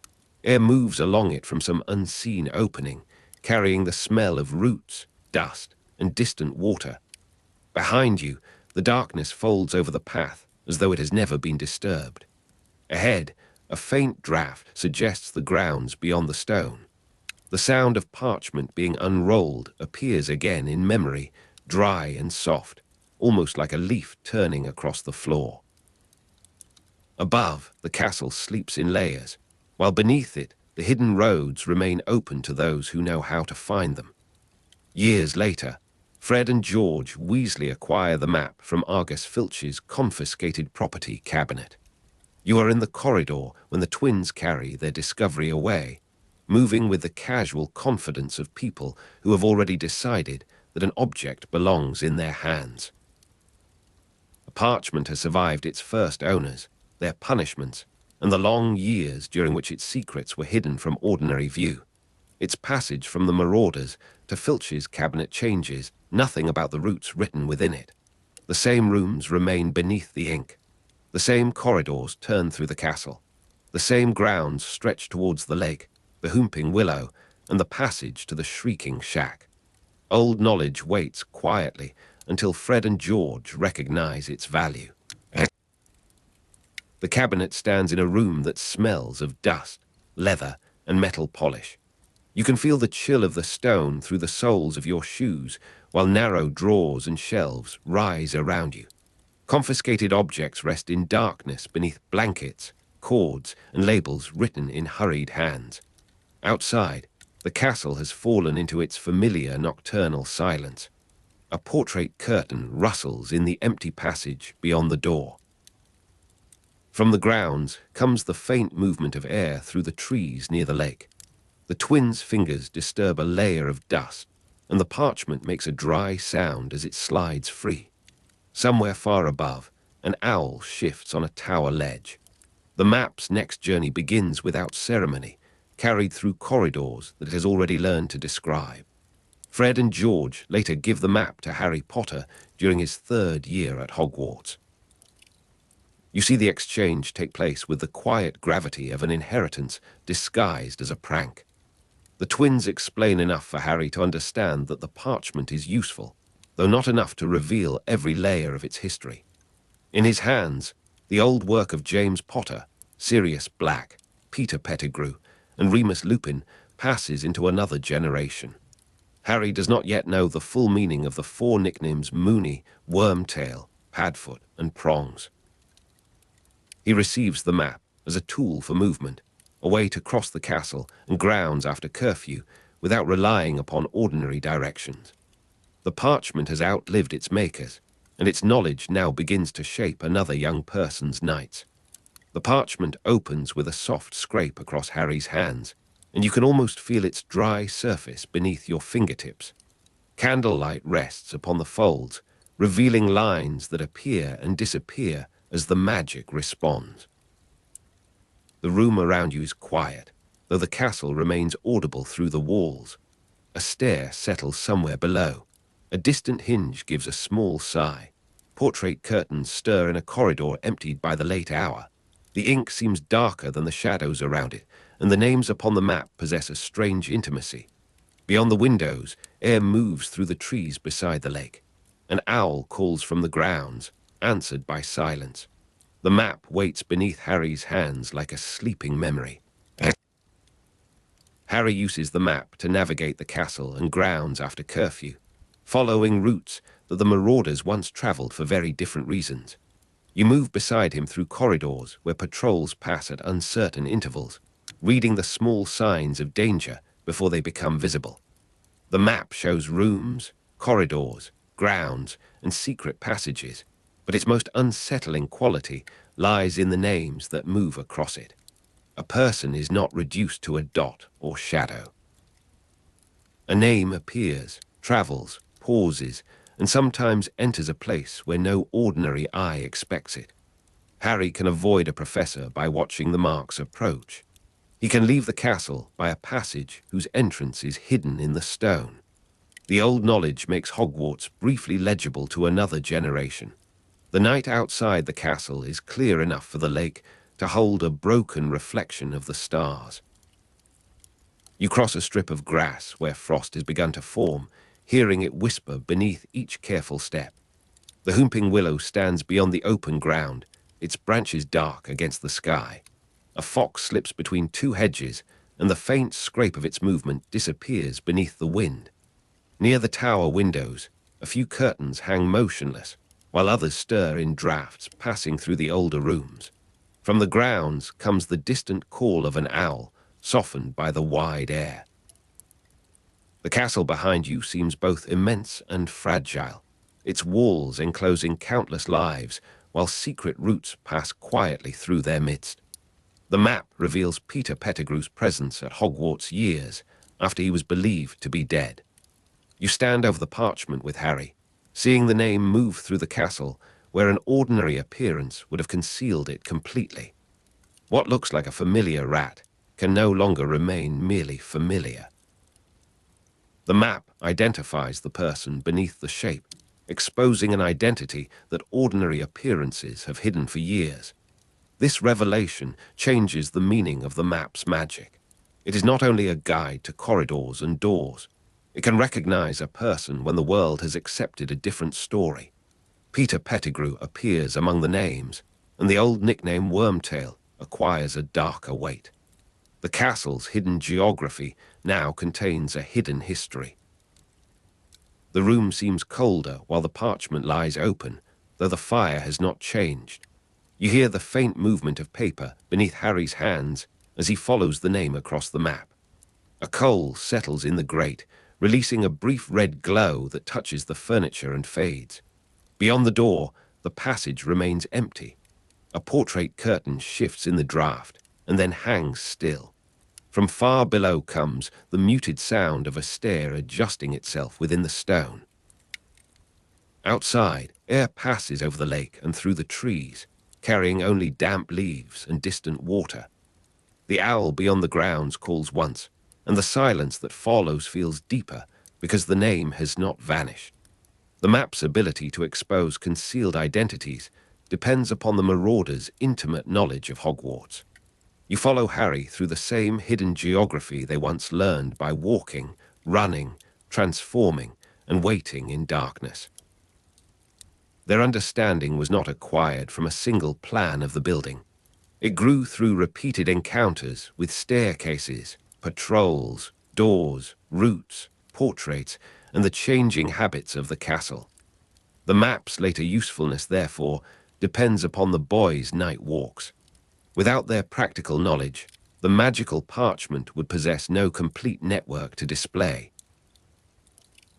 Air moves along it from some unseen opening, carrying the smell of roots, dust, and distant water. Behind you, the darkness folds over the path as though it has never been disturbed. Ahead, a faint draft suggests the grounds beyond the stone. The sound of parchment being unrolled appears again in memory, dry and soft, almost like a leaf turning across the floor. Above, the castle sleeps in layers, while beneath it, the hidden roads remain open to those who know how to find them. Years later, Fred and George Weasley acquire the map from Argus Filch's confiscated property cabinet. You are in the corridor when the twins carry their discovery away, moving with the casual confidence of people who have already decided that an object belongs in their hands. A parchment has survived its first owners, their punishments, and the long years during which its secrets were hidden from ordinary view. Its passage from the Marauders to Filch's cabinet changes nothing about the routes written within it. The same rooms remain beneath the ink. The same corridors turn through the castle. The same grounds stretch towards the lake, the Whomping Willow, and the passage to the Shrieking Shack. Old knowledge waits quietly until Fred and George recognize its value. The cabinet stands in a room that smells of dust, leather, and metal polish. You can feel the chill of the stone through the soles of your shoes, while narrow drawers and shelves rise around you. Confiscated objects rest in darkness beneath blankets, cords, and labels written in hurried hands. Outside, the castle has fallen into its familiar nocturnal silence. A portrait curtain rustles in the empty passage beyond the door. From the grounds comes the faint movement of air through the trees near the lake. The twins' fingers disturb a layer of dust, and the parchment makes a dry sound as it slides free. Somewhere far above, an owl shifts on a tower ledge. The map's next journey begins without ceremony, carried through corridors that it has already learned to describe. Fred and George later give the map to Harry Potter during his 3rd year at Hogwarts. You see the exchange take place with the quiet gravity of an inheritance disguised as a prank. The twins explain enough for Harry to understand that the parchment is useful, though not enough to reveal every layer of its history. In his hands, the old work of James Potter, Sirius Black, Peter Pettigrew, and Remus Lupin passes into another generation. Harry does not yet know the full meaning of the 4 nicknames Moony, Wormtail, Padfoot, and Prongs. He receives the map as a tool for movement, a way to cross the castle and grounds after curfew without relying upon ordinary directions. The parchment has outlived its makers, and its knowledge now begins to shape another young person's nights. The parchment opens with a soft scrape across Harry's hands, and you can almost feel its dry surface beneath your fingertips. Candlelight rests upon the folds, revealing lines that appear and disappear as the magic responds. The room around you is quiet, though the castle remains audible through the walls. A stair settles somewhere below. A distant hinge gives a small sigh. Portrait curtains stir in a corridor emptied by the late hour. The ink seems darker than the shadows around it, and the names upon the map possess a strange intimacy. Beyond the windows, air moves through the trees beside the lake. An owl calls from the grounds, answered by silence. The map waits beneath Harry's hands like a sleeping memory. Harry uses the map to navigate the castle and grounds after curfew, following routes that the Marauders once traveled for very different reasons. You move beside him through corridors where patrols pass at uncertain intervals, reading the small signs of danger before they become visible. The map shows rooms, corridors, grounds, and secret passages, but its most unsettling quality lies in the names that move across it. A person is not reduced to a dot or shadow. A name appears, travels, pauses, and sometimes enters a place where no ordinary eye expects it. Harry can avoid a professor by watching the marks approach. He can leave the castle by a passage whose entrance is hidden in the stone. The old knowledge makes Hogwarts briefly legible to another generation. The night outside the castle is clear enough for the lake to hold a broken reflection of the stars. You cross a strip of grass where frost has begun to form, hearing it whisper beneath each careful step. The whooping willow stands beyond the open ground, its branches dark against the sky. A fox slips between 2 hedges, and the faint scrape of its movement disappears beneath the wind. Near the tower windows, a few curtains hang motionless, while others stir in drafts passing through the older rooms. From the grounds comes the distant call of an owl, softened by the wide air. The castle behind you seems both immense and fragile, its walls enclosing countless lives, while secret routes pass quietly through their midst. The map reveals Peter Pettigrew's presence at Hogwarts years after he was believed to be dead. You stand over the parchment with Harry, seeing the name move through the castle where an ordinary appearance would have concealed it completely. What looks like a familiar rat can no longer remain merely familiar. The map identifies the person beneath the shape, exposing an identity that ordinary appearances have hidden for years. This revelation changes the meaning of the map's magic. It is not only a guide to corridors and doors. It can recognize a person when the world has accepted a different story. Peter Pettigrew appears among the names, and the old nickname Wormtail acquires a darker weight. The castle's hidden geography now contains a hidden history. The room seems colder while the parchment lies open, though the fire has not changed. You hear the faint movement of paper beneath Harry's hands as he follows the name across the map. A coal settles in the grate, releasing a brief red glow that touches the furniture and fades. Beyond the door, the passage remains empty. A portrait curtain shifts in the draught and then hangs still. From far below comes the muted sound of a stair adjusting itself within the stone. Outside, air passes over the lake and through the trees, carrying only damp leaves and distant water. The owl beyond the grounds calls once, and the silence that follows feels deeper because the name has not vanished. The map's ability to expose concealed identities depends upon the Marauders' intimate knowledge of Hogwarts. You follow Harry through the same hidden geography they once learned by walking, running, transforming, and waiting in darkness. Their understanding was not acquired from a single plan of the building. It grew through repeated encounters with staircases, patrols, doors, routes, portraits, and the changing habits of the castle. The map's later usefulness, therefore, depends upon the boys' night walks. Without their practical knowledge, the magical parchment would possess no complete network to display.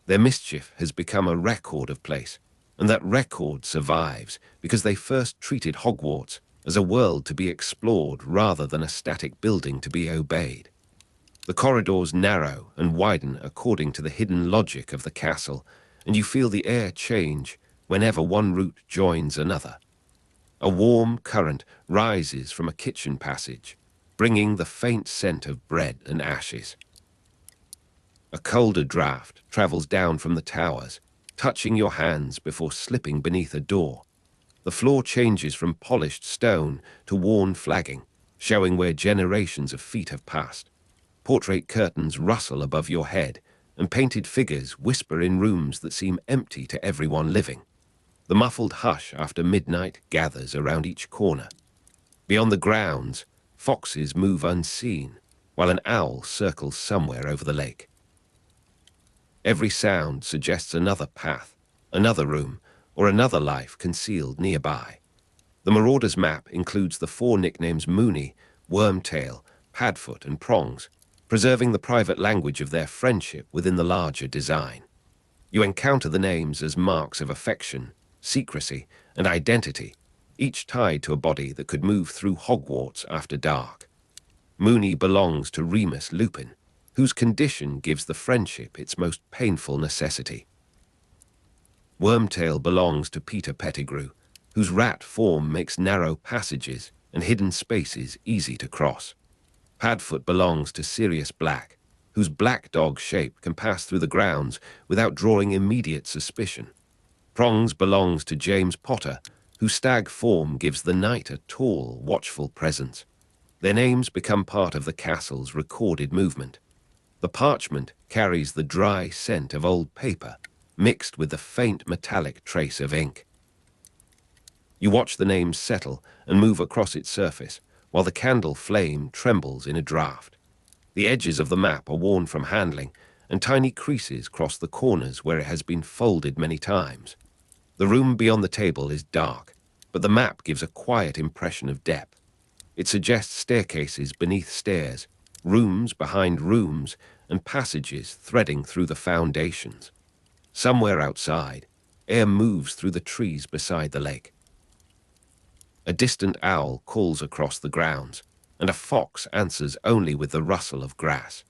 Their mischief has become a record of place, and that record survives because they first treated Hogwarts as a world to be explored rather than a static building to be obeyed. The corridors narrow and widen according to the hidden logic of the castle, and you feel the air change whenever one route joins another. A warm current rises from a kitchen passage, bringing the faint scent of bread and ashes. A colder draught travels down from the towers, touching your hands before slipping beneath a door. The floor changes from polished stone to worn flagging, showing where generations of feet have passed. Portrait curtains rustle above your head, and painted figures whisper in rooms that seem empty to everyone living. The muffled hush after midnight gathers around each corner. Beyond the grounds, foxes move unseen, while an owl circles somewhere over the lake. Every sound suggests another path, another room, or another life concealed nearby. The Marauders' map includes the 4 nicknames Moony, Wormtail, Padfoot, and Prongs, preserving the private language of their friendship within the larger design. You encounter the names as marks of affection, secrecy, and identity, each tied to a body that could move through Hogwarts after dark. Moony belongs to Remus Lupin, whose condition gives the friendship its most painful necessity. Wormtail belongs to Peter Pettigrew, whose rat form makes narrow passages and hidden spaces easy to cross. Padfoot belongs to Sirius Black, whose black dog shape can pass through the grounds without drawing immediate suspicion. Prongs belongs to James Potter, whose stag form gives the night a tall, watchful presence. Their names become part of the castle's recorded movement. The parchment carries the dry scent of old paper, mixed with the faint metallic trace of ink. You watch the names settle and move across its surface, while the candle flame trembles in a draught. The edges of the map are worn from handling, and tiny creases cross the corners where it has been folded many times. The room beyond the table is dark, but the map gives a quiet impression of depth. It suggests staircases beneath stairs, rooms behind rooms, and passages threading through the foundations. Somewhere outside, air moves through the trees beside the lake. A distant owl calls across the grounds, and a fox answers only with the rustle of grass.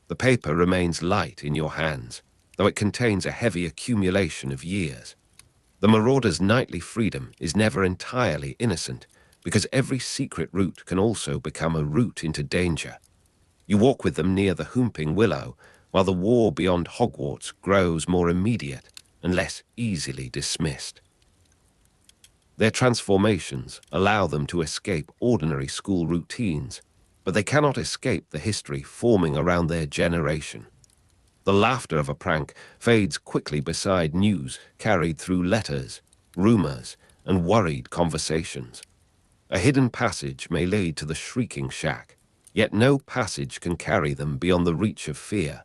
The paper remains light in your hands, though it contains a heavy accumulation of years. The Marauder's nightly freedom is never entirely innocent, because every secret route can also become a route into danger. You walk with them near the Whomping Willow, while the war beyond Hogwarts grows more immediate and less easily dismissed. Their transformations allow them to escape ordinary school routines, but they cannot escape the history forming around their generation. The laughter of a prank fades quickly beside news carried through letters, rumors, and worried conversations. A hidden passage may lead to the Shrieking Shack, yet no passage can carry them beyond the reach of fear.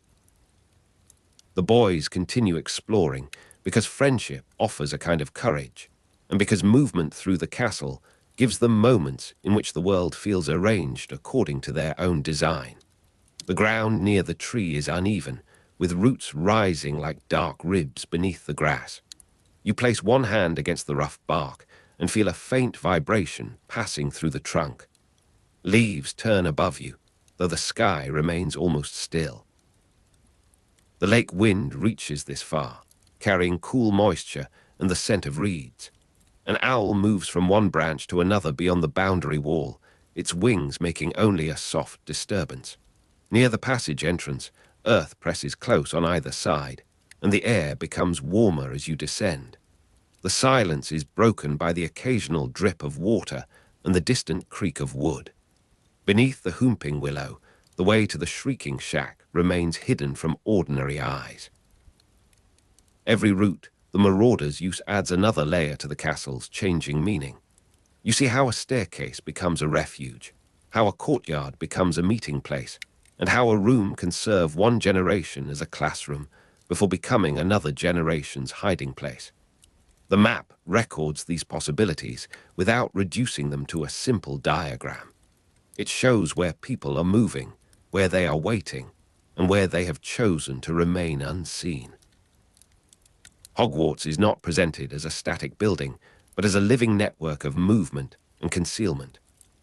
The boys continue exploring because friendship offers a kind of courage, and because movement through the castle gives them moments in which the world feels arranged according to their own design. The ground near the tree is uneven, with roots rising like dark ribs beneath the grass. You place one hand against the rough bark and feel a faint vibration passing through the trunk. Leaves turn above you, though the sky remains almost still. The lake wind reaches this far, carrying cool moisture and the scent of reeds. An owl moves from one branch to another beyond the boundary wall, its wings making only a soft disturbance. Near the passage entrance, earth presses close on either side, and the air becomes warmer as you descend. The silence is broken by the occasional drip of water and the distant creak of wood. Beneath the whooping willow, the way to the Shrieking shack remains hidden from ordinary eyes. Every route the Marauders use adds another layer to the castle's changing meaning. You see how a staircase becomes a refuge, how a courtyard becomes a meeting place, and how a room can serve one generation as a classroom before becoming another generation's hiding place. The map records these possibilities without reducing them to a simple diagram. It shows where people are moving, where they are waiting, and where they have chosen to remain unseen. Hogwarts is not presented as a static building, but as a living network of movement and concealment.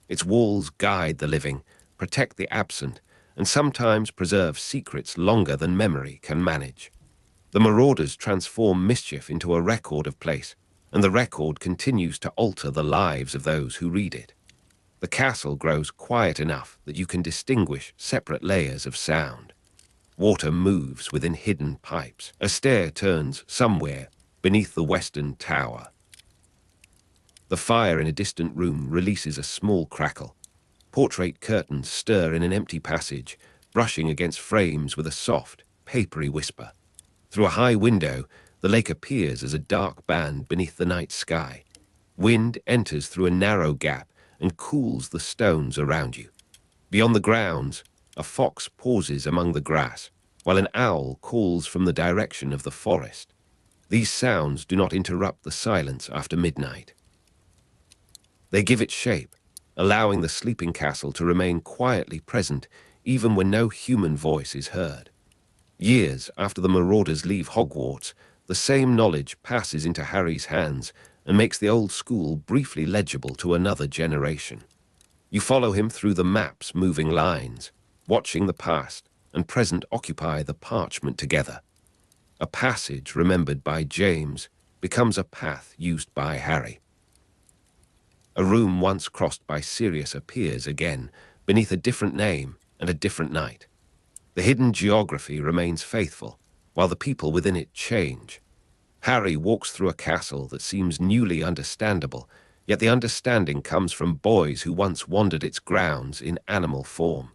Its walls guide the living, protect the absent, and sometimes preserve secrets longer than memory can manage. The Marauders transform mischief into a record of place, and the record continues to alter the lives of those who read it. The castle grows quiet enough that you can distinguish separate layers of sound. Water moves within hidden pipes. A stair turns somewhere beneath the western tower. The fire in a distant room releases a small crackle. Portrait curtains stir in an empty passage, brushing against frames with a soft, papery whisper. Through a high window, the lake appears as a dark band beneath the night sky. Wind enters through a narrow gap and cools the stones around you. Beyond the grounds, a fox pauses among the grass, while an owl calls from the direction of the forest. These sounds do not interrupt the silence after midnight. They give it shape, allowing the sleeping castle to remain quietly present even when no human voice is heard. Years after the Marauders leave Hogwarts, the same knowledge passes into Harry's hands and makes the old school briefly legible to another generation. You follow him through the map's moving lines, watching the past and present occupy the parchment together. A passage remembered by James becomes a path used by Harry. A room once crossed by Sirius appears again, beneath a different name and a different night. The hidden geography remains faithful, while the people within it change. Harry walks through a castle that seems newly understandable, yet the understanding comes from boys who once wandered its grounds in animal form.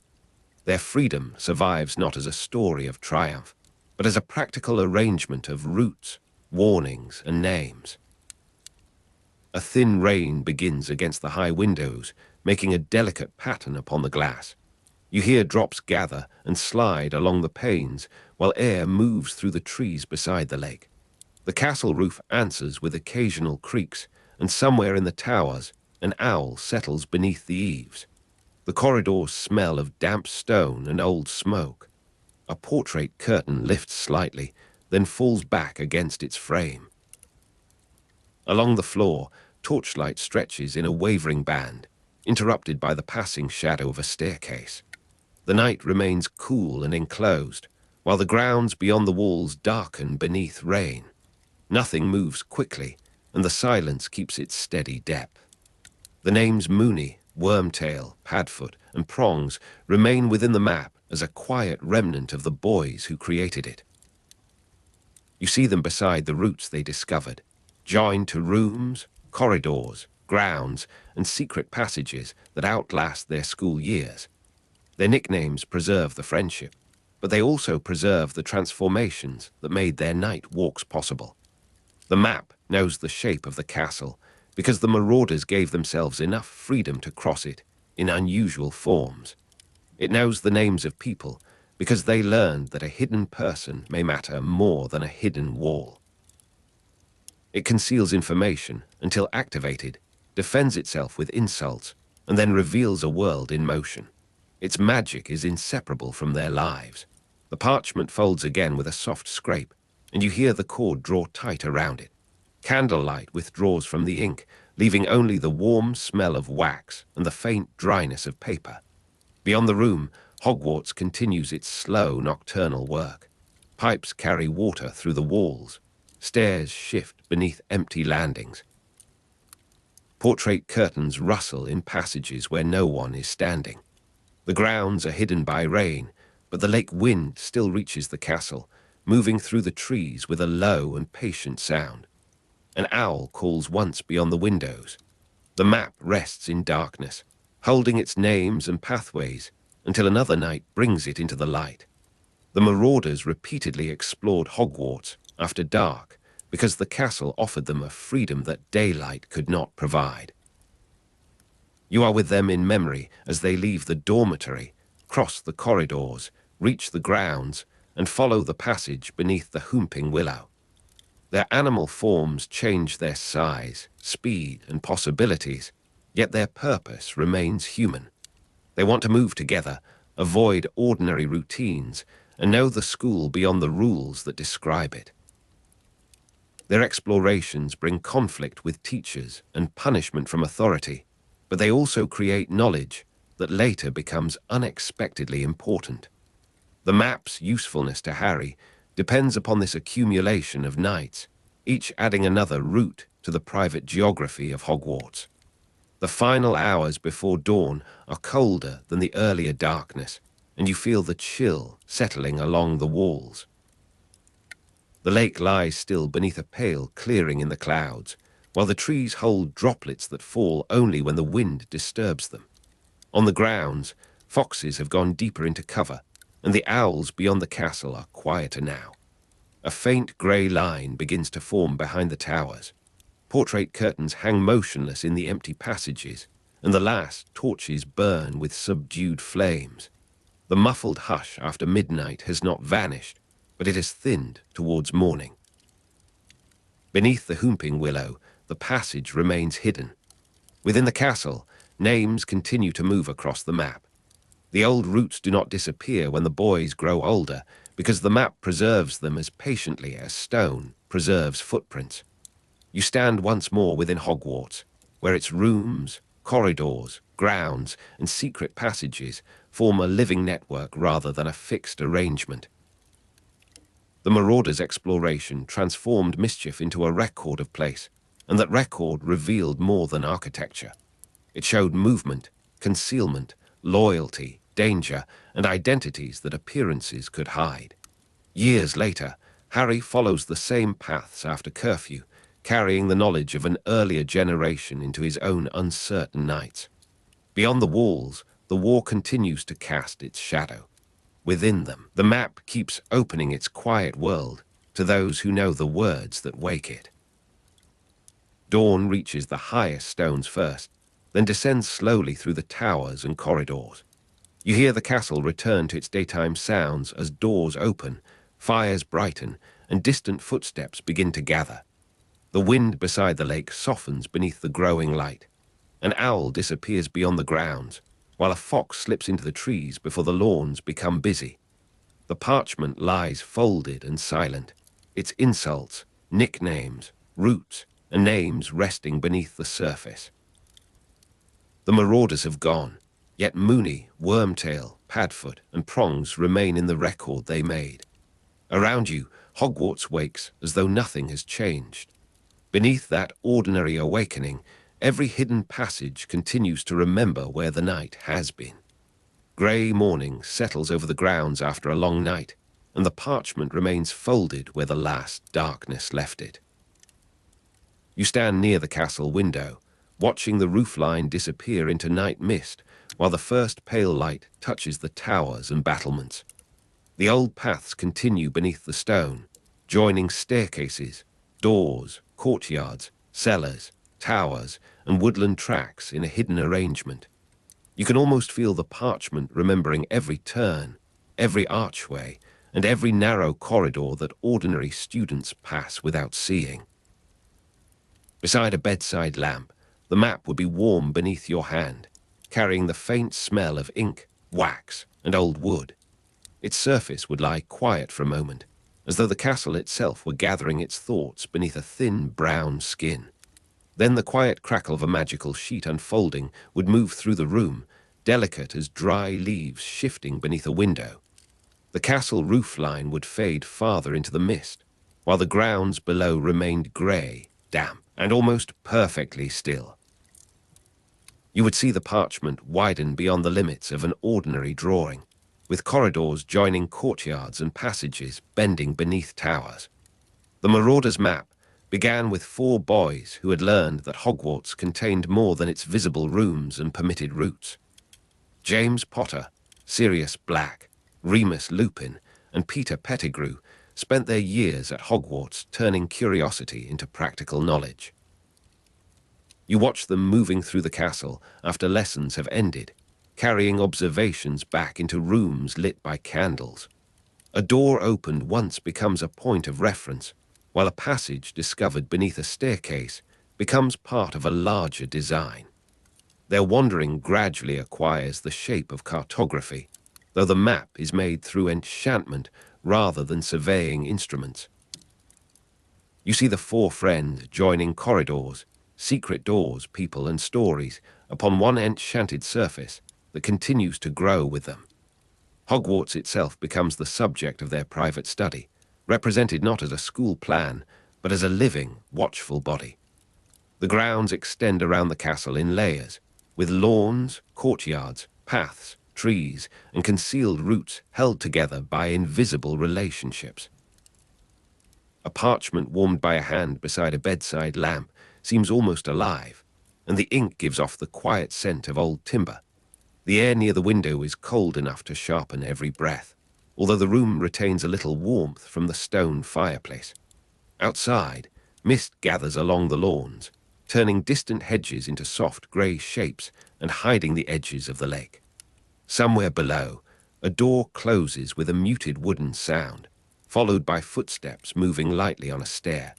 Their freedom survives not as a story of triumph, but as a practical arrangement of routes, warnings, and names. A thin rain begins against the high windows, making a delicate pattern upon the glass. You hear drops gather and slide along the panes, while air moves through the trees beside the lake. The castle roof answers with occasional creaks, and somewhere in the towers, an owl settles beneath the eaves. The corridors smell of damp stone and old smoke. A portrait curtain lifts slightly, then falls back against its frame. Along the floor, torchlight stretches in a wavering band, interrupted by the passing shadow of a staircase. The night remains cool and enclosed, while the grounds beyond the walls darken beneath rain. Nothing moves quickly, and the silence keeps its steady depth. The names Moony, Wormtail, Padfoot, and Prongs remain within the map as a quiet remnant of the boys who created it. You see them beside the routes they discovered, joined to rooms, corridors, grounds, and secret passages that outlast their school years. Their nicknames preserve the friendship, but they also preserve the transformations that made their night walks possible. The map knows the shape of the castle because the Marauders gave themselves enough freedom to cross it in unusual forms. It knows the names of people because they learned that a hidden person may matter more than a hidden wall. It conceals information until activated, defends itself with insults, and then reveals a world in motion. Its magic is inseparable from their lives. The parchment folds again with a soft scrape, and you hear the cord draw tight around it. Candlelight withdraws from the ink, leaving only the warm smell of wax and the faint dryness of paper. Beyond the room, Hogwarts continues its slow nocturnal work. Pipes carry water through the walls. Stairs shift beneath empty landings. Portrait curtains rustle in passages where no one is standing. The grounds are hidden by rain, but the lake wind still reaches the castle, moving through the trees with a low and patient sound. An owl calls once beyond the windows. The map rests in darkness, holding its names and pathways until another night brings it into the light. The Marauders repeatedly explored Hogwarts after dark because the castle offered them a freedom that daylight could not provide. You are with them in memory as they leave the dormitory, cross the corridors, reach the grounds, and follow the passage beneath the Whomping Willow. Their animal forms change their size, speed, and possibilities, yet their purpose remains human. They want to move together, avoid ordinary routines, and know the school beyond the rules that describe it. Their explorations bring conflict with teachers and punishment from authority, but they also create knowledge that later becomes unexpectedly important. The map's usefulness to Harry depends upon this accumulation of nights, each adding another route to the private geography of Hogwarts. The final hours before dawn are colder than the earlier darkness, and you feel the chill settling along the walls. The lake lies still beneath a pale clearing in the clouds, while the trees hold droplets that fall only when the wind disturbs them. On the grounds, foxes have gone deeper into cover, and the owls beyond the castle are quieter now. A faint grey line begins to form behind the towers. Portrait curtains hang motionless in the empty passages, and the last torches burn with subdued flames. The muffled hush after midnight has not vanished, but it has thinned towards morning. Beneath the Whomping Willow, the passage remains hidden. Within the castle, names continue to move across the map. The old routes do not disappear when the boys grow older, because the map preserves them as patiently as stone preserves footprints. You stand once more within Hogwarts, where its rooms, corridors, grounds, and secret passages form a living network rather than a fixed arrangement. The Marauders' exploration transformed mischief into a record of place, and that record revealed more than architecture. It showed movement, concealment, loyalty, danger, and identities that appearances could hide. Years later, Harry follows the same paths after curfew, carrying the knowledge of an earlier generation into his own uncertain nights. Beyond the walls, the war continues to cast its shadow. Within them, the map keeps opening its quiet world to those who know the words that wake it. Dawn reaches the highest stones first, then descends slowly through the towers and corridors. You hear the castle return to its daytime sounds as doors open, fires brighten, and distant footsteps begin to gather. The wind beside the lake softens beneath the growing light. An owl disappears beyond the grounds, while a fox slips into the trees before the lawns become busy. The parchment lies folded and silent, its insults, nicknames, roots, and names resting beneath the surface. The Marauders have gone, yet Moony, Wormtail, Padfoot, and Prongs remain in the record they made. Around you, Hogwarts wakes as though nothing has changed. Beneath that ordinary awakening, every hidden passage continues to remember where the night has been. Grey morning settles over the grounds after a long night, and the parchment remains folded where the last darkness left it. You stand near the castle window, watching the roofline disappear into night mist, while the first pale light touches the towers and battlements. The old paths continue beneath the stone, joining staircases, doors, courtyards, cellars, towers, and woodland tracks in a hidden arrangement. You can almost feel the parchment remembering every turn, every archway, and every narrow corridor that ordinary students pass without seeing. Beside a bedside lamp, the map would be warm beneath your hand, carrying the faint smell of ink, wax, and old wood. Its surface would lie quiet for a moment, as though the castle itself were gathering its thoughts beneath a thin brown skin. Then the quiet crackle of a magical sheet unfolding would move through the room, delicate as dry leaves shifting beneath a window. The castle roofline would fade farther into the mist, while the grounds below remained grey, damp, and almost perfectly still. You would see the parchment widen beyond the limits of an ordinary drawing, with corridors joining courtyards and passages bending beneath towers. The Marauders' map began with 4 boys who had learned that Hogwarts contained more than its visible rooms and permitted routes. James Potter, Sirius Black, Remus Lupin, and Peter Pettigrew spent their years at Hogwarts turning curiosity into practical knowledge. You watch them moving through the castle after lessons have ended, carrying observations back into rooms lit by candles. A door opened once becomes a point of reference, while a passage discovered beneath a staircase becomes part of a larger design. Their wandering gradually acquires the shape of cartography, though the map is made through enchantment rather than surveying instruments. You see the 4 friends joining corridors, secret doors, people, and stories upon one enchanted surface that continues to grow with them. Hogwarts itself becomes the subject of their private study, represented not as a school plan, but as a living, watchful body. The grounds extend around the castle in layers, with lawns, courtyards, paths, trees, and concealed routes held together by invisible relationships. A parchment warmed by a hand beside a bedside lamp seems almost alive, and the ink gives off the quiet scent of old timber. The air near the window is cold enough to sharpen every breath, although the room retains a little warmth from the stone fireplace. Outside, mist gathers along the lawns, turning distant hedges into soft grey shapes and hiding the edges of the lake. Somewhere below, a door closes with a muted wooden sound, followed by footsteps moving lightly on a stair.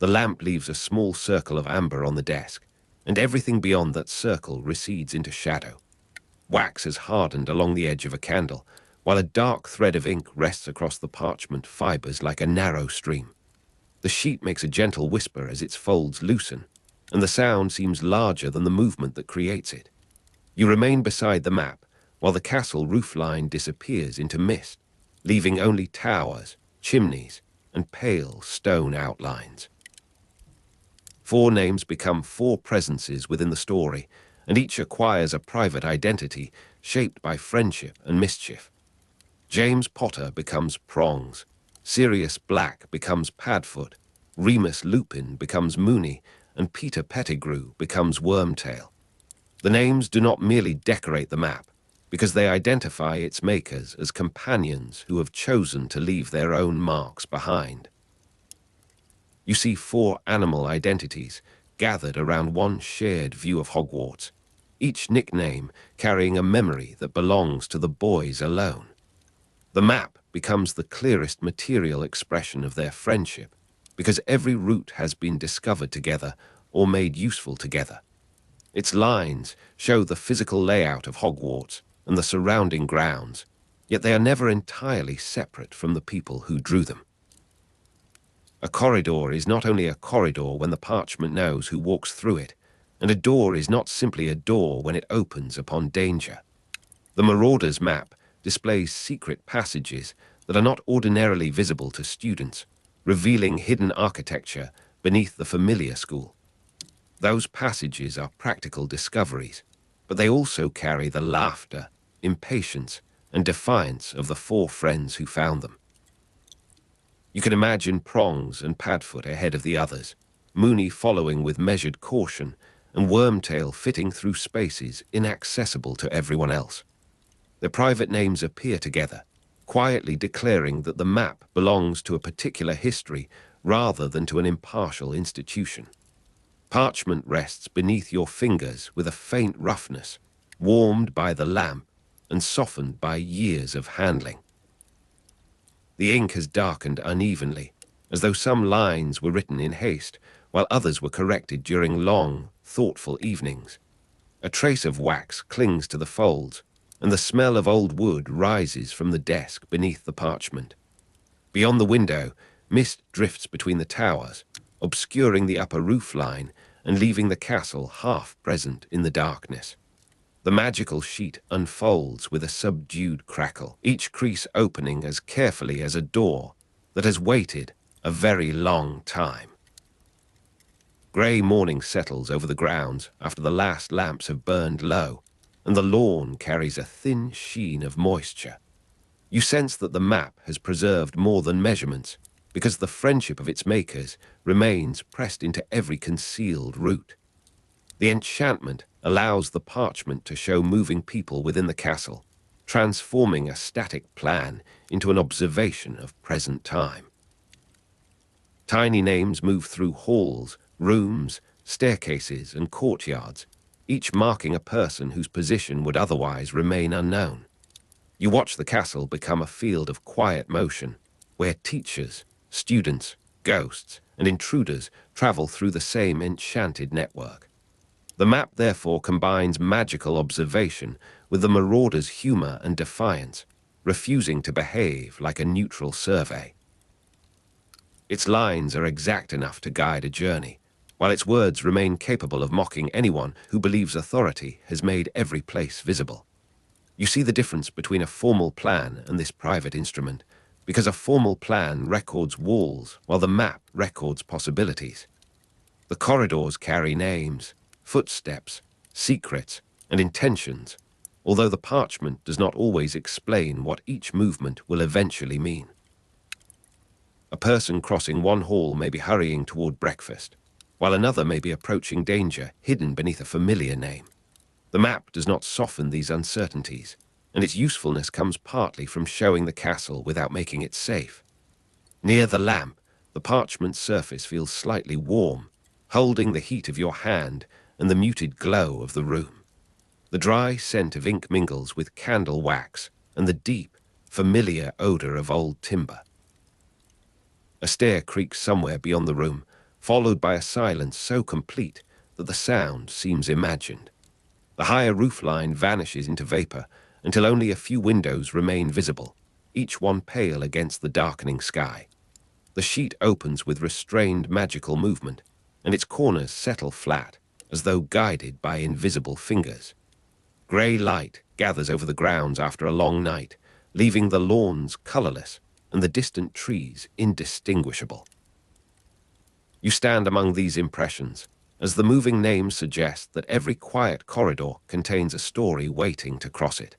The lamp leaves a small circle of amber on the desk, and everything beyond that circle recedes into shadow. Wax has hardened along the edge of a candle, while a dark thread of ink rests across the parchment fibers like a narrow stream. The sheet makes a gentle whisper as its folds loosen, and the sound seems larger than the movement that creates it. You remain beside the map, while the castle roofline disappears into mist, leaving only towers, chimneys, and pale stone outlines. 4 names become 4 presences within the story, and each acquires a private identity shaped by friendship and mischief. James Potter becomes Prongs, Sirius Black becomes Padfoot, Remus Lupin becomes Moony, and Peter Pettigrew becomes Wormtail. The names do not merely decorate the map, because they identify its makers as companions who have chosen to leave their own marks behind. You see 4 animal identities gathered around one shared view of Hogwarts, each nickname carrying a memory that belongs to the boys alone. The map becomes the clearest material expression of their friendship, because every route has been discovered together or made useful together. Its lines show the physical layout of Hogwarts and the surrounding grounds, yet they are never entirely separate from the people who drew them. A corridor is not only a corridor when the parchment knows who walks through it, and a door is not simply a door when it opens upon danger. The Marauders' map displays secret passages that are not ordinarily visible to students, revealing hidden architecture beneath the familiar school. Those passages are practical discoveries, but they also carry the laughter, impatience, and defiance of the 4 friends who found them. You can imagine Prongs and Padfoot ahead of the others, Moony following with measured caution, and Wormtail fitting through spaces inaccessible to everyone else. Their private names appear together, quietly declaring that the map belongs to a particular history rather than to an impartial institution. Parchment rests beneath your fingers with a faint roughness, warmed by the lamp and softened by years of handling. The ink has darkened unevenly, as though some lines were written in haste, while others were corrected during long, thoughtful evenings. A trace of wax clings to the folds, and the smell of old wood rises from the desk beneath the parchment. Beyond the window, mist drifts between the towers, obscuring the upper roof line and leaving the castle half present in the darkness. The magical sheet unfolds with a subdued crackle, each crease opening as carefully as a door, that has waited a very long time. Grey morning settles over the grounds after the last lamps have burned low, and the lawn carries a thin sheen of moisture. You sense that the map has preserved more than measurements, because the friendship of its makers remains pressed into every concealed root. The enchantment allows the parchment to show moving people within the castle, transforming a static plan into an observation of present time. Tiny names move through halls, rooms, staircases, and courtyards, each marking a person whose position would otherwise remain unknown. You watch the castle become a field of quiet motion, where teachers, students, ghosts, and intruders travel through the same enchanted network. The map therefore combines magical observation with the Marauders' humor and defiance, refusing to behave like a neutral survey. Its lines are exact enough to guide a journey, while its words remain capable of mocking anyone who believes authority has made every place visible. You see the difference between a formal plan and this private instrument, because a formal plan records walls while the map records possibilities. The corridors carry names, footsteps, secrets, and intentions, although the parchment does not always explain what each movement will eventually mean. A person crossing one hall may be hurrying toward breakfast, while another may be approaching danger hidden beneath a familiar name. The map does not soften these uncertainties, and its usefulness comes partly from showing the castle without making it safe. Near the lamp, the parchment surface feels slightly warm, holding the heat of your hand and the muted glow of the room. The dry scent of ink mingles with candle wax and the deep, familiar odor of old timber. A stair creaks somewhere beyond the room, followed by a silence so complete that the sound seems imagined. The higher roofline vanishes into vapor until only a few windows remain visible, each one pale against the darkening sky. The sheet opens with restrained magical movement, and its corners settle flat, as though guided by invisible fingers. Grey light gathers over the grounds after a long night, leaving the lawns colorless and the distant trees indistinguishable. You stand among these impressions, as the moving names suggest that every quiet corridor contains a story waiting to cross it.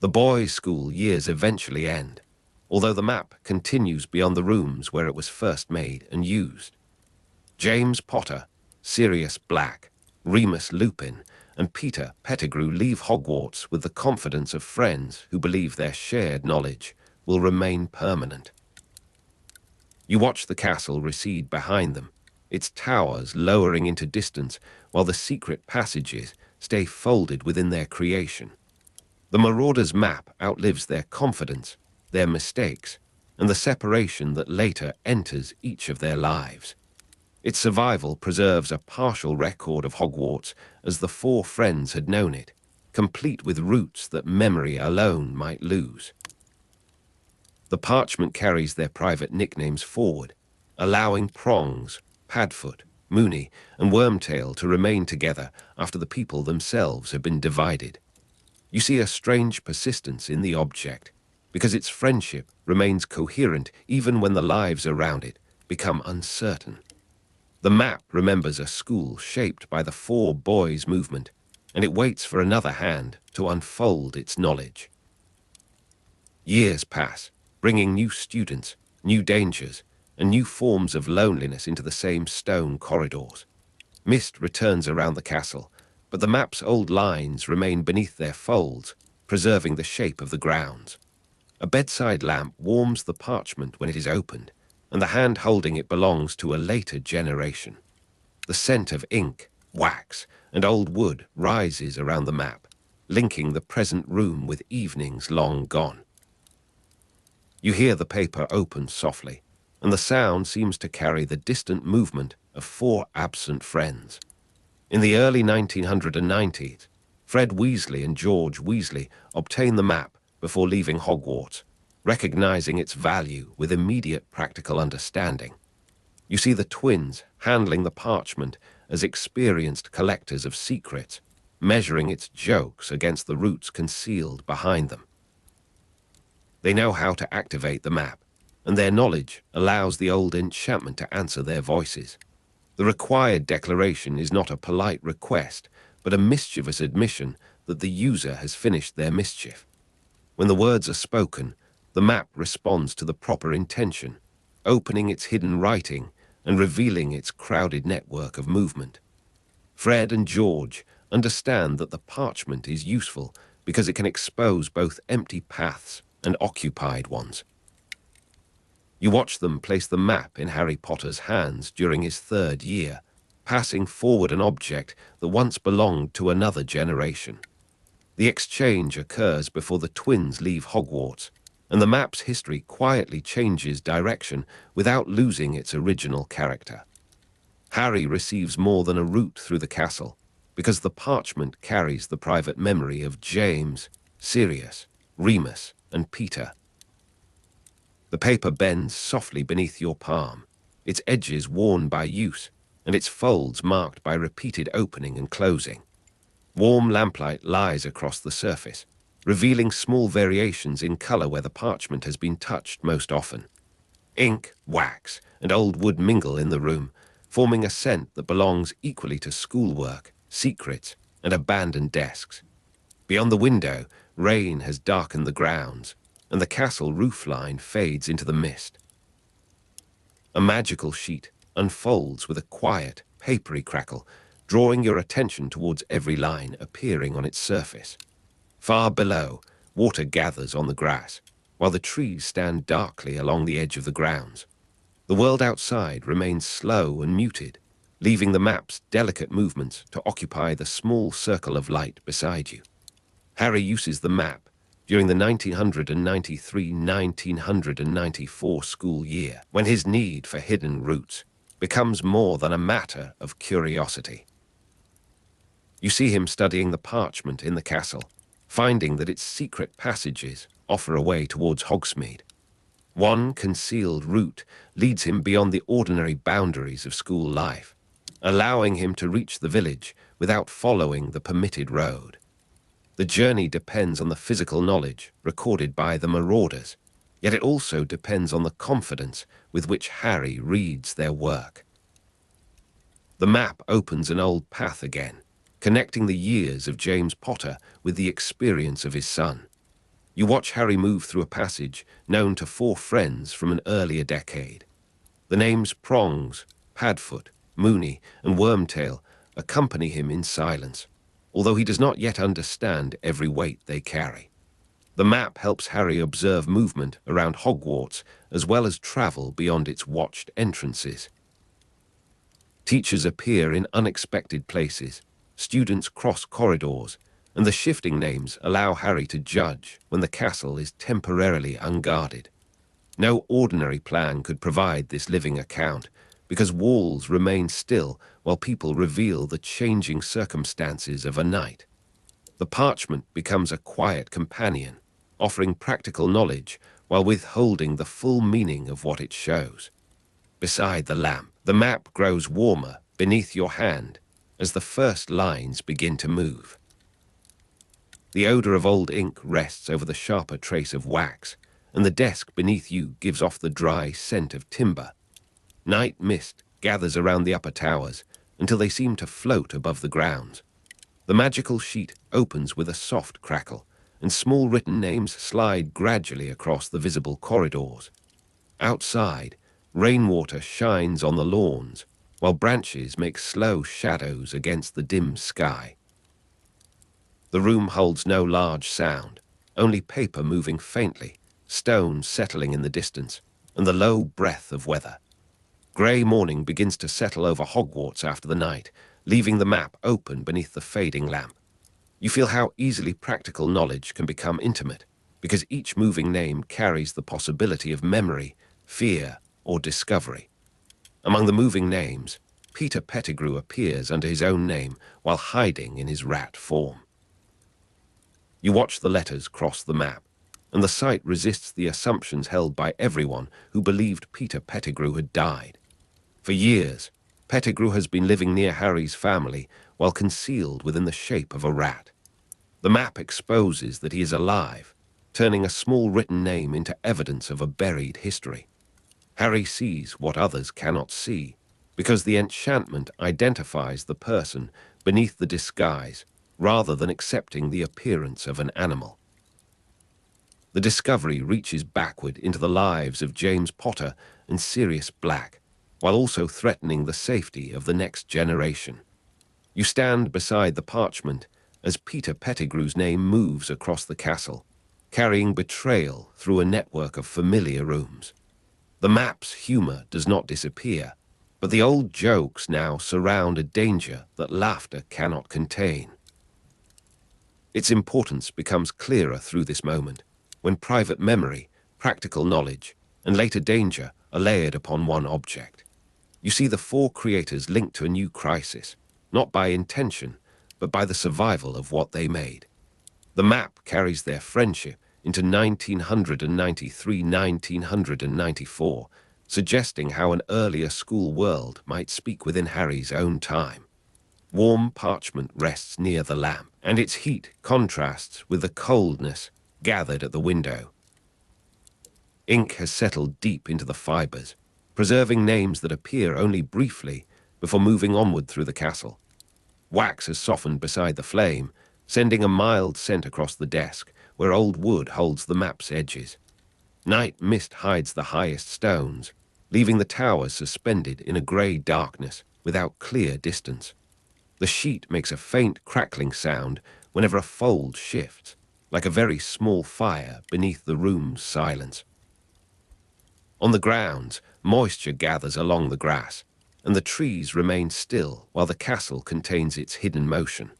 The boys' school years eventually end, although the map continues beyond the rooms where it was first made and used. James Potter, Sirius Black, Remus Lupin, and Peter Pettigrew leave Hogwarts with the confidence of friends who believe their shared knowledge will remain permanent. You watch the castle recede behind them, its towers lowering into distance while the secret passages stay folded within their creation. The Marauders' map outlives their confidence, their mistakes, and the separation that later enters each of their lives. Its survival preserves a partial record of Hogwarts as the four friends had known it, complete with roots that memory alone might lose. The parchment carries their private nicknames forward, allowing Prongs, Padfoot, Moony, and Wormtail to remain together after the people themselves have been divided. You see a strange persistence in the object, because its friendship remains coherent even when the lives around it become uncertain. The map remembers a school shaped by the four boys movement, and it waits for another hand to unfold its knowledge. Years pass, bringing new students, new dangers, and new forms of loneliness into the same stone corridors. Mist returns around the castle, but the map's old lines remain beneath their folds, preserving the shape of the grounds. A bedside lamp warms the parchment when it is opened, and the hand holding it belongs to a later generation. The scent of ink, wax, and old wood rises around the map, linking the present room with evenings long gone. You hear the paper open softly, and the sound seems to carry the distant movement of four absent friends. In the early 1990s, Fred Weasley and George Weasley obtain the map before leaving Hogwarts, recognizing its value with immediate practical understanding. You see the twins handling the parchment as experienced collectors of secrets, measuring its jokes against the roots concealed behind them. They know how to activate the map, and their knowledge allows the old enchantment to answer their voices. The required declaration is not a polite request, but a mischievous admission that the user has finished their mischief. When the words are spoken, the map responds to the proper intention, opening its hidden writing and revealing its crowded network of movement. Fred and George understand that the parchment is useful because it can expose both empty paths and occupied ones. You watch them place the map in Harry Potter's hands during his 3rd year, passing forward an object that once belonged to another generation. The exchange occurs before the twins leave Hogwarts, and the map's history quietly changes direction without losing its original character. Harry receives more than a route through the castle, because the parchment carries the private memory of James, Sirius, Remus, and Peter. The paper bends softly beneath your palm, its edges worn by use, and its folds marked by repeated opening and closing. Warm lamplight lies across the surface, revealing small variations in color where the parchment has been touched most often. Ink, wax, and old wood mingle in the room, forming a scent that belongs equally to schoolwork, secrets, and abandoned desks. Beyond the window, rain has darkened the grounds, and the castle roofline fades into the mist. A magical sheet unfolds with a quiet, papery crackle, drawing your attention towards every line appearing on its surface. Far below, water gathers on the grass, while the trees stand darkly along the edge of the grounds. The world outside remains slow and muted, leaving the map's delicate movements to occupy the small circle of light beside you. Harry uses the map during the 1993-1994 school year, when his need for hidden routes becomes more than a matter of curiosity. You see him studying the parchment in the castle, finding that its secret passages offer a way towards Hogsmeade. One concealed route leads him beyond the ordinary boundaries of school life, allowing him to reach the village without following the permitted road. The journey depends on the physical knowledge recorded by the Marauders, yet it also depends on the confidence with which Harry reads their work. The map opens an old path again, connecting the years of James Potter with the experience of his son. You watch Harry move through a passage known to 4 friends from an earlier decade. The names Prongs, Padfoot, Moony, and Wormtail accompany him in silence, although he does not yet understand every weight they carry. The map helps Harry observe movement around Hogwarts as well as travel beyond its watched entrances. Teachers appear in unexpected places, students cross corridors, and the shifting names allow Harry to judge when the castle is temporarily unguarded. No ordinary plan could provide this living account, because walls remain still while people reveal the changing circumstances of a night. The parchment becomes a quiet companion, offering practical knowledge while withholding the full meaning of what it shows. Beside the lamp, the map grows warmer beneath your hand as the first lines begin to move. The odor of old ink rests over the sharper trace of wax, and the desk beneath you gives off the dry scent of timber. Night mist gathers around the upper towers until they seem to float above the grounds. The magical sheet opens with a soft crackle, and small written names slide gradually across the visible corridors. Outside, rainwater shines on the lawns, while branches make slow shadows against the dim sky. The room holds no large sound, only paper moving faintly, stones settling in the distance, and the low breath of weather. Grey morning begins to settle over Hogwarts after the night, leaving the map open beneath the fading lamp. You feel how easily practical knowledge can become intimate, because each moving name carries the possibility of memory, fear, or discovery. Among the moving names, Peter Pettigrew appears under his own name while hiding in his rat form. You watch the letters cross the map, and the sight resists the assumptions held by everyone who believed Peter Pettigrew had died. For years, Pettigrew has been living near Harry's family while concealed within the shape of a rat. The map exposes that he is alive, turning a small written name into evidence of a buried history. Harry sees what others cannot see, because the enchantment identifies the person beneath the disguise rather than accepting the appearance of an animal. The discovery reaches backward into the lives of James Potter and Sirius Black, while also threatening the safety of the next generation. You stand beside the parchment as Peter Pettigrew's name moves across the castle, carrying betrayal through a network of familiar rooms. The map's humor does not disappear, but the old jokes now surround a danger that laughter cannot contain. Its importance becomes clearer through this moment, when private memory, practical knowledge, and later danger are layered upon one object. You see the four creators linked to a new crisis, not by intention, but by the survival of what they made. The map carries their friendship into 1993-1994, suggesting how an earlier school world might speak within Harry's own time. Warm parchment rests near the lamp, and its heat contrasts with the coldness gathered at the window. Ink has settled deep into the fibers, preserving names that appear only briefly before moving onward through the castle. Wax has softened beside the flame, sending a mild scent across the desk, where old wood holds the map's edges. Night mist hides the highest stones, leaving the towers suspended in a grey darkness without clear distance. The sheet makes a faint crackling sound whenever a fold shifts, like a very small fire beneath the room's silence. On the grounds, moisture gathers along the grass, and the trees remain still while the castle contains its hidden motion.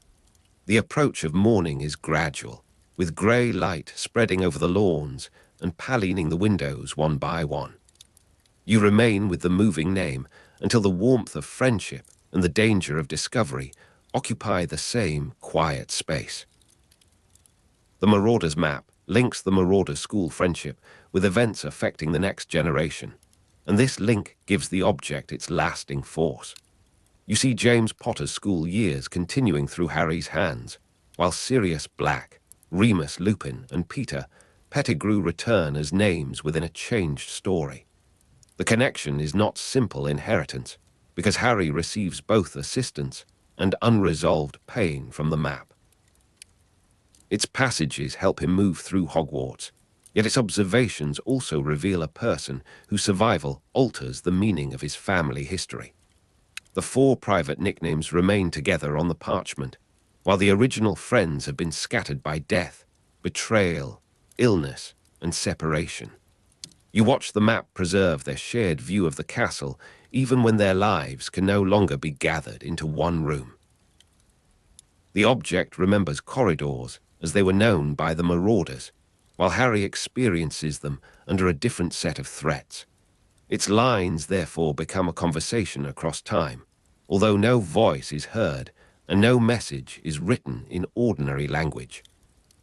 The approach of morning is gradual, with grey light spreading over the lawns and pallining the windows one by one. You remain with the moving name until the warmth of friendship and the danger of discovery occupy the same quiet space. The Marauders map links the Marauders school friendship with events affecting the next generation, and this link gives the object its lasting force. You see James Potter's school years continuing through Harry's hands, while Sirius Black, Remus Lupin, and Peter Pettigrew return as names within a changed story. The connection is not simple inheritance, because Harry receives both assistance and unresolved pain from the map. Its passages help him move through Hogwarts, yet its observations also reveal a person whose survival alters the meaning of his family history. The four private nicknames remain together on the parchment, while the original friends have been scattered by death, betrayal, illness, and separation. You watch the map preserve their shared view of the castle, even when their lives can no longer be gathered into one room. The object remembers corridors as they were known by the Marauders, while Harry experiences them under a different set of threats. Its lines therefore become a conversation across time, although no voice is heard and no message is written in ordinary language.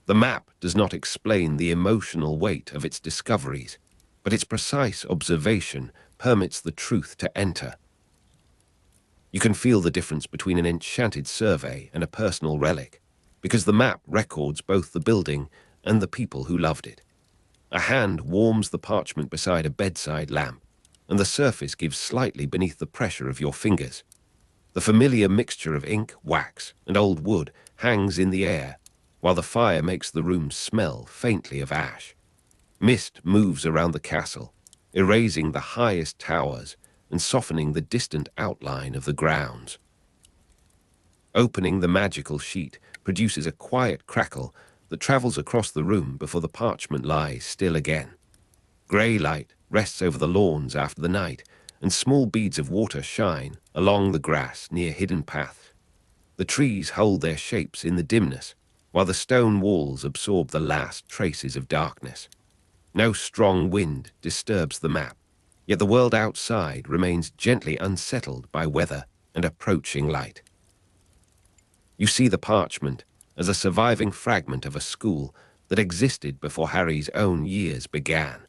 The map does not explain the emotional weight of its discoveries, but its precise observation permits the truth to enter. You can feel the difference between an enchanted survey and a personal relic, because the map records both the building and the people who loved it. A hand warms the parchment beside a bedside lamp, and the surface gives slightly beneath the pressure of your fingers. The familiar mixture of ink, wax, and old wood hangs in the air, while the fire makes the room smell faintly of ash. Mist moves around the castle, erasing the highest towers and softening the distant outline of the grounds. Opening the magical sheet produces a quiet crackle that travels across the room before the parchment lies still again. Grey light rests over the lawns after the night, and small beads of water shine along the grass near hidden paths. The trees hold their shapes in the dimness, while the stone walls absorb the last traces of darkness. No strong wind disturbs the map, yet the world outside remains gently unsettled by weather and approaching light. You see the parchment as a surviving fragment of a school that existed before Harry's own years began.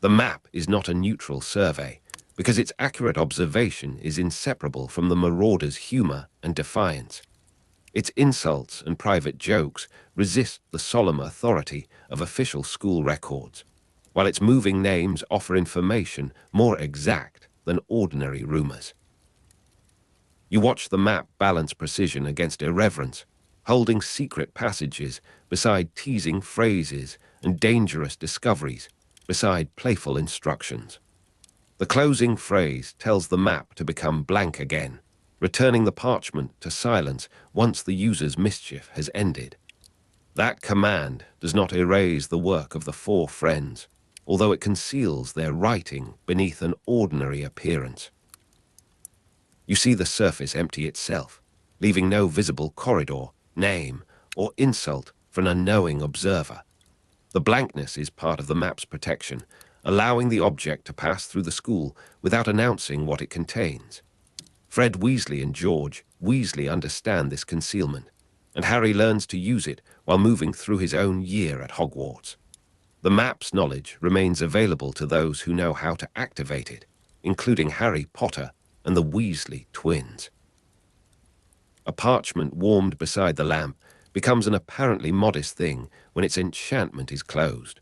The map is not a neutral survey, because its accurate observation is inseparable from the Marauders' humor and defiance. Its insults and private jokes resist the solemn authority of official school records, while its moving names offer information more exact than ordinary rumors. You watch the map balance precision against irreverence, holding secret passages beside teasing phrases and dangerous discoveries beside playful instructions. The closing phrase tells the map to become blank again, returning the parchment to silence once the user's mischief has ended. That command does not erase the work of the four friends, although it conceals their writing beneath an ordinary appearance. You see the surface empty itself, leaving no visible corridor, name, or insult for an unknowing observer. The blankness is part of the map's protection, allowing the object to pass through the school without announcing what it contains. Fred Weasley and George Weasley understand this concealment, and Harry learns to use it while moving through his own year at Hogwarts. The map's knowledge remains available to those who know how to activate it, including Harry Potter and the Weasley twins. A parchment warmed beside the lamp becomes an apparently modest thing when its enchantment is closed.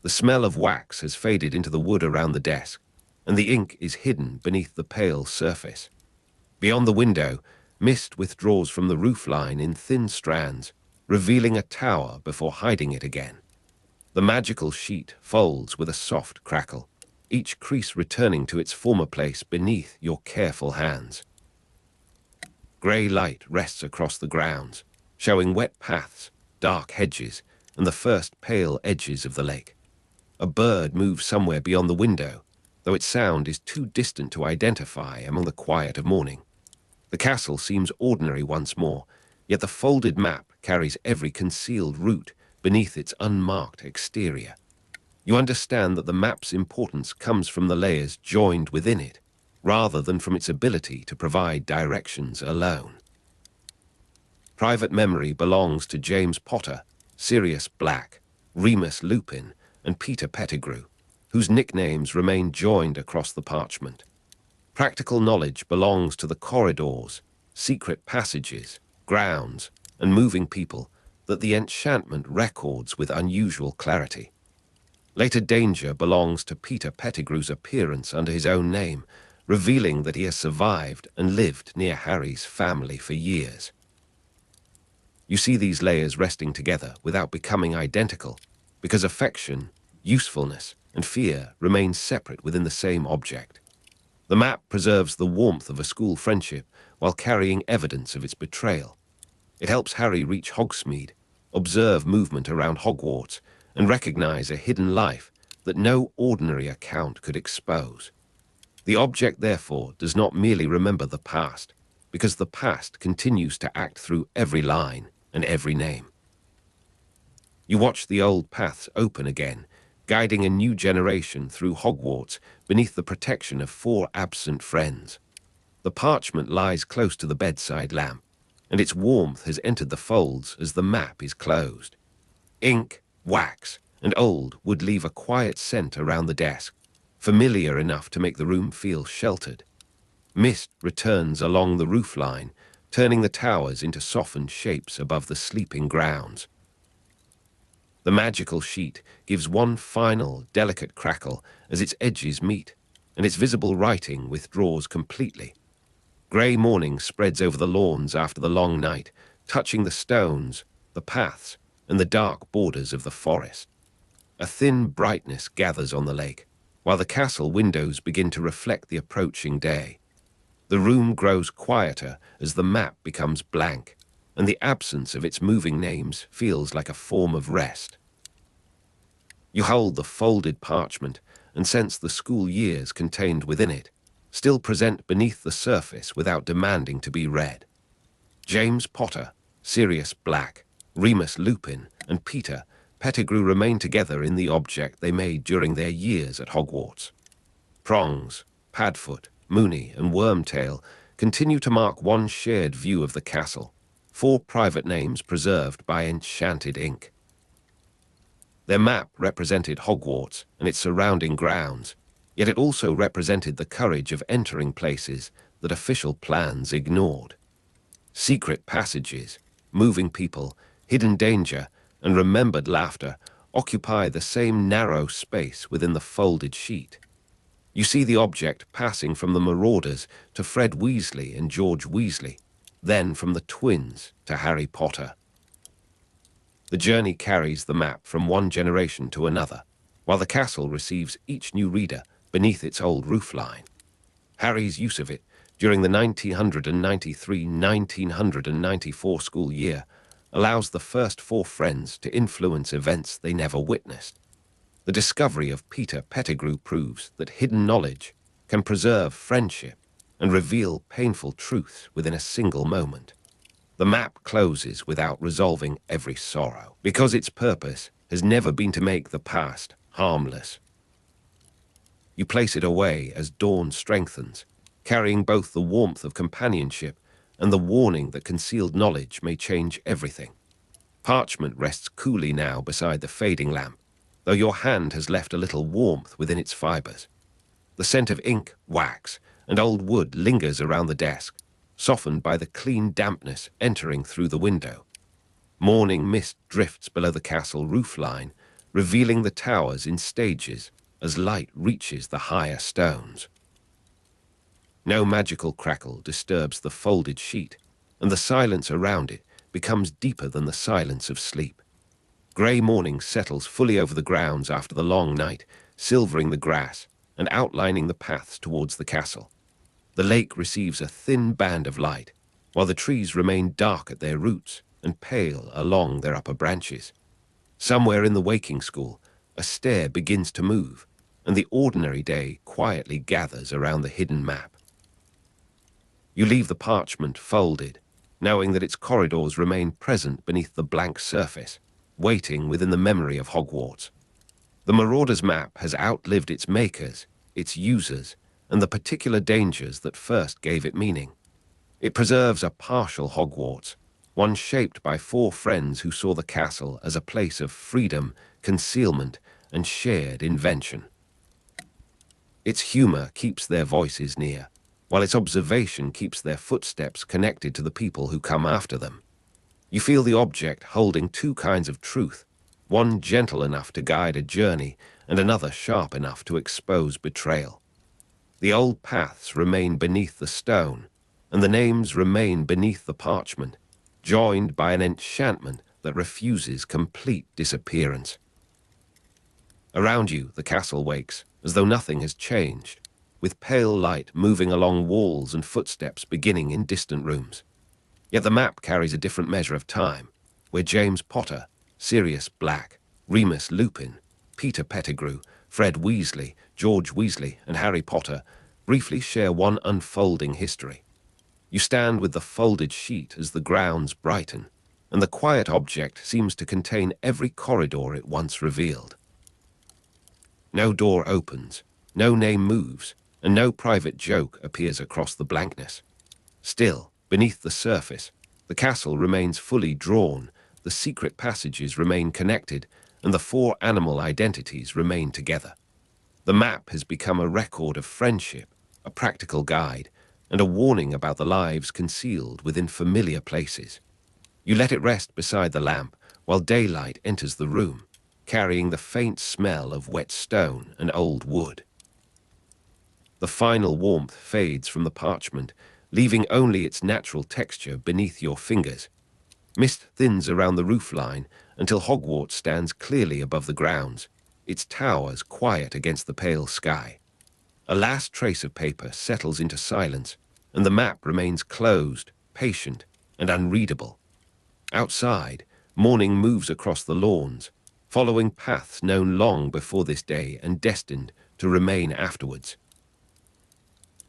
The smell of wax has faded into the wood around the desk, and the ink is hidden beneath the pale surface. Beyond the window, mist withdraws from the roofline in thin strands, revealing a tower before hiding it again. The magical sheet folds with a soft crackle, each crease returning to its former place beneath your careful hands. Grey light rests across the grounds, showing wet paths, dark hedges, and the first pale edges of the lake. A bird moves somewhere beyond the window, though its sound is too distant to identify among the quiet of morning. The castle seems ordinary once more, yet the folded map carries every concealed route beneath its unmarked exterior. You understand that the map's importance comes from the layers joined within it, rather than from its ability to provide directions alone. Private memory belongs to James Potter, Sirius Black, Remus Lupin, and Peter Pettigrew, whose nicknames remain joined across the parchment. Practical knowledge belongs to the corridors, secret passages, grounds, and moving people that the enchantment records with unusual clarity. Later danger belongs to Peter Pettigrew's appearance under his own name, revealing that he has survived and lived near Harry's family for years. You see these layers resting together without becoming identical, because affection, usefulness, and fear remain separate within the same object. The map preserves the warmth of a school friendship while carrying evidence of its betrayal. It helps Harry reach Hogsmeade, observe movement around Hogwarts, and recognize a hidden life that no ordinary account could expose. The object, therefore, does not merely remember the past, because the past continues to act through every line and every name. You watch the old paths open again, guiding a new generation through Hogwarts beneath the protection of four absent friends. The parchment lies close to the bedside lamp, and its warmth has entered the folds as the map is closed. Ink, wax, and old would leave a quiet scent around the desk, familiar enough to make the room feel sheltered. Mist returns along the roofline, turning the towers into softened shapes above the sleeping grounds. The magical sheet gives one final, delicate crackle as its edges meet, and its visible writing withdraws completely. Grey morning spreads over the lawns after the long night, touching the stones, the paths, and the dark borders of the forest. A thin brightness gathers on the lake, while the castle windows begin to reflect the approaching day. The room grows quieter as the map becomes blank, and the absence of its moving names feels like a form of rest. You hold the folded parchment and sense the school years contained within it, still present beneath the surface without demanding to be read. James Potter, Sirius Black, Remus Lupin, and Peter Pettigrew remain together in the object they made during their years at Hogwarts. Prongs, Padfoot, Moony, and Wormtail continue to mark one shared view of the castle, four private names preserved by enchanted ink. Their map represented Hogwarts and its surrounding grounds, yet it also represented the courage of entering places that official plans ignored. Secret passages, moving people, hidden danger, and remembered laughter occupy the same narrow space within the folded sheet. You see the object passing from the Marauders to Fred Weasley and George Weasley, then from the twins to Harry Potter. The journey carries the map from one generation to another, while the castle receives each new reader beneath its old roofline. Harry's use of it during the 1993-1994 school year allows the first four friends to influence events they never witnessed. The discovery of Peter Pettigrew proves that hidden knowledge can preserve friendship and reveal painful truths within a single moment. The map closes without resolving every sorrow, because its purpose has never been to make the past harmless. You place it away as dawn strengthens, carrying both the warmth of companionship and the warning that concealed knowledge may change everything. Parchment rests coolly now beside the fading lamp, though your hand has left a little warmth within its fibers. The scent of ink, wax, and old wood lingers around the desk, softened by the clean dampness entering through the window. Morning mist drifts below the castle roofline, revealing the towers in stages as light reaches the higher stones. No magical crackle disturbs the folded sheet, and the silence around it becomes deeper than the silence of sleep. Grey morning settles fully over the grounds after the long night, silvering the grass and outlining the paths towards the castle. The lake receives a thin band of light, while the trees remain dark at their roots and pale along their upper branches. Somewhere in the waking school, a stair begins to move, and the ordinary day quietly gathers around the hidden map. You leave the parchment folded, knowing that its corridors remain present beneath the blank surface, waiting within the memory of Hogwarts. The Marauders map has outlived its makers, its users, and the particular dangers that first gave it meaning. It preserves a partial Hogwarts, one shaped by four friends who saw the castle as a place of freedom, concealment, and shared invention. Its humor keeps their voices near, while its observation keeps their footsteps connected to the people who come after them. You feel the object holding two kinds of truth, one gentle enough to guide a journey and another sharp enough to expose betrayal. The old paths remain beneath the stone, and the names remain beneath the parchment, joined by an enchantment that refuses complete disappearance. Around you, the castle wakes, as though nothing has changed, with pale light moving along walls and footsteps beginning in distant rooms. Yet the map carries a different measure of time, where James Potter, Sirius Black, Remus Lupin, Peter Pettigrew, Fred Weasley, George Weasley, and Harry Potter briefly share one unfolding history. You stand with the folded sheet as the grounds brighten, and the quiet object seems to contain every corridor it once revealed. No door opens, no name moves, and no private joke appears across the blankness. Still, beneath the surface, the castle remains fully drawn, the secret passages remain connected, and the four animal identities remain together. The map has become a record of friendship, a practical guide, and a warning about the lives concealed within familiar places. You let it rest beside the lamp while daylight enters the room, carrying the faint smell of wet stone and old wood. The final warmth fades from the parchment, leaving only its natural texture beneath your fingers. Mist thins around the roofline until Hogwarts stands clearly above the grounds, its towers quiet against the pale sky. A last trace of paper settles into silence, and the map remains closed, patient, and unreadable. Outside, morning moves across the lawns, following paths known long before this day and destined to remain afterwards.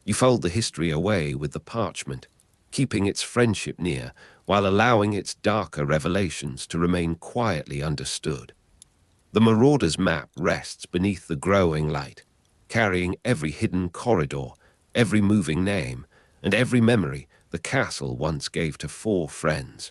You fold the history away with the parchment, keeping its friendship near while allowing its darker revelations to remain quietly understood. The Marauders map rests beneath the growing light, carrying every hidden corridor, every moving name, and every memory the castle once gave to four friends.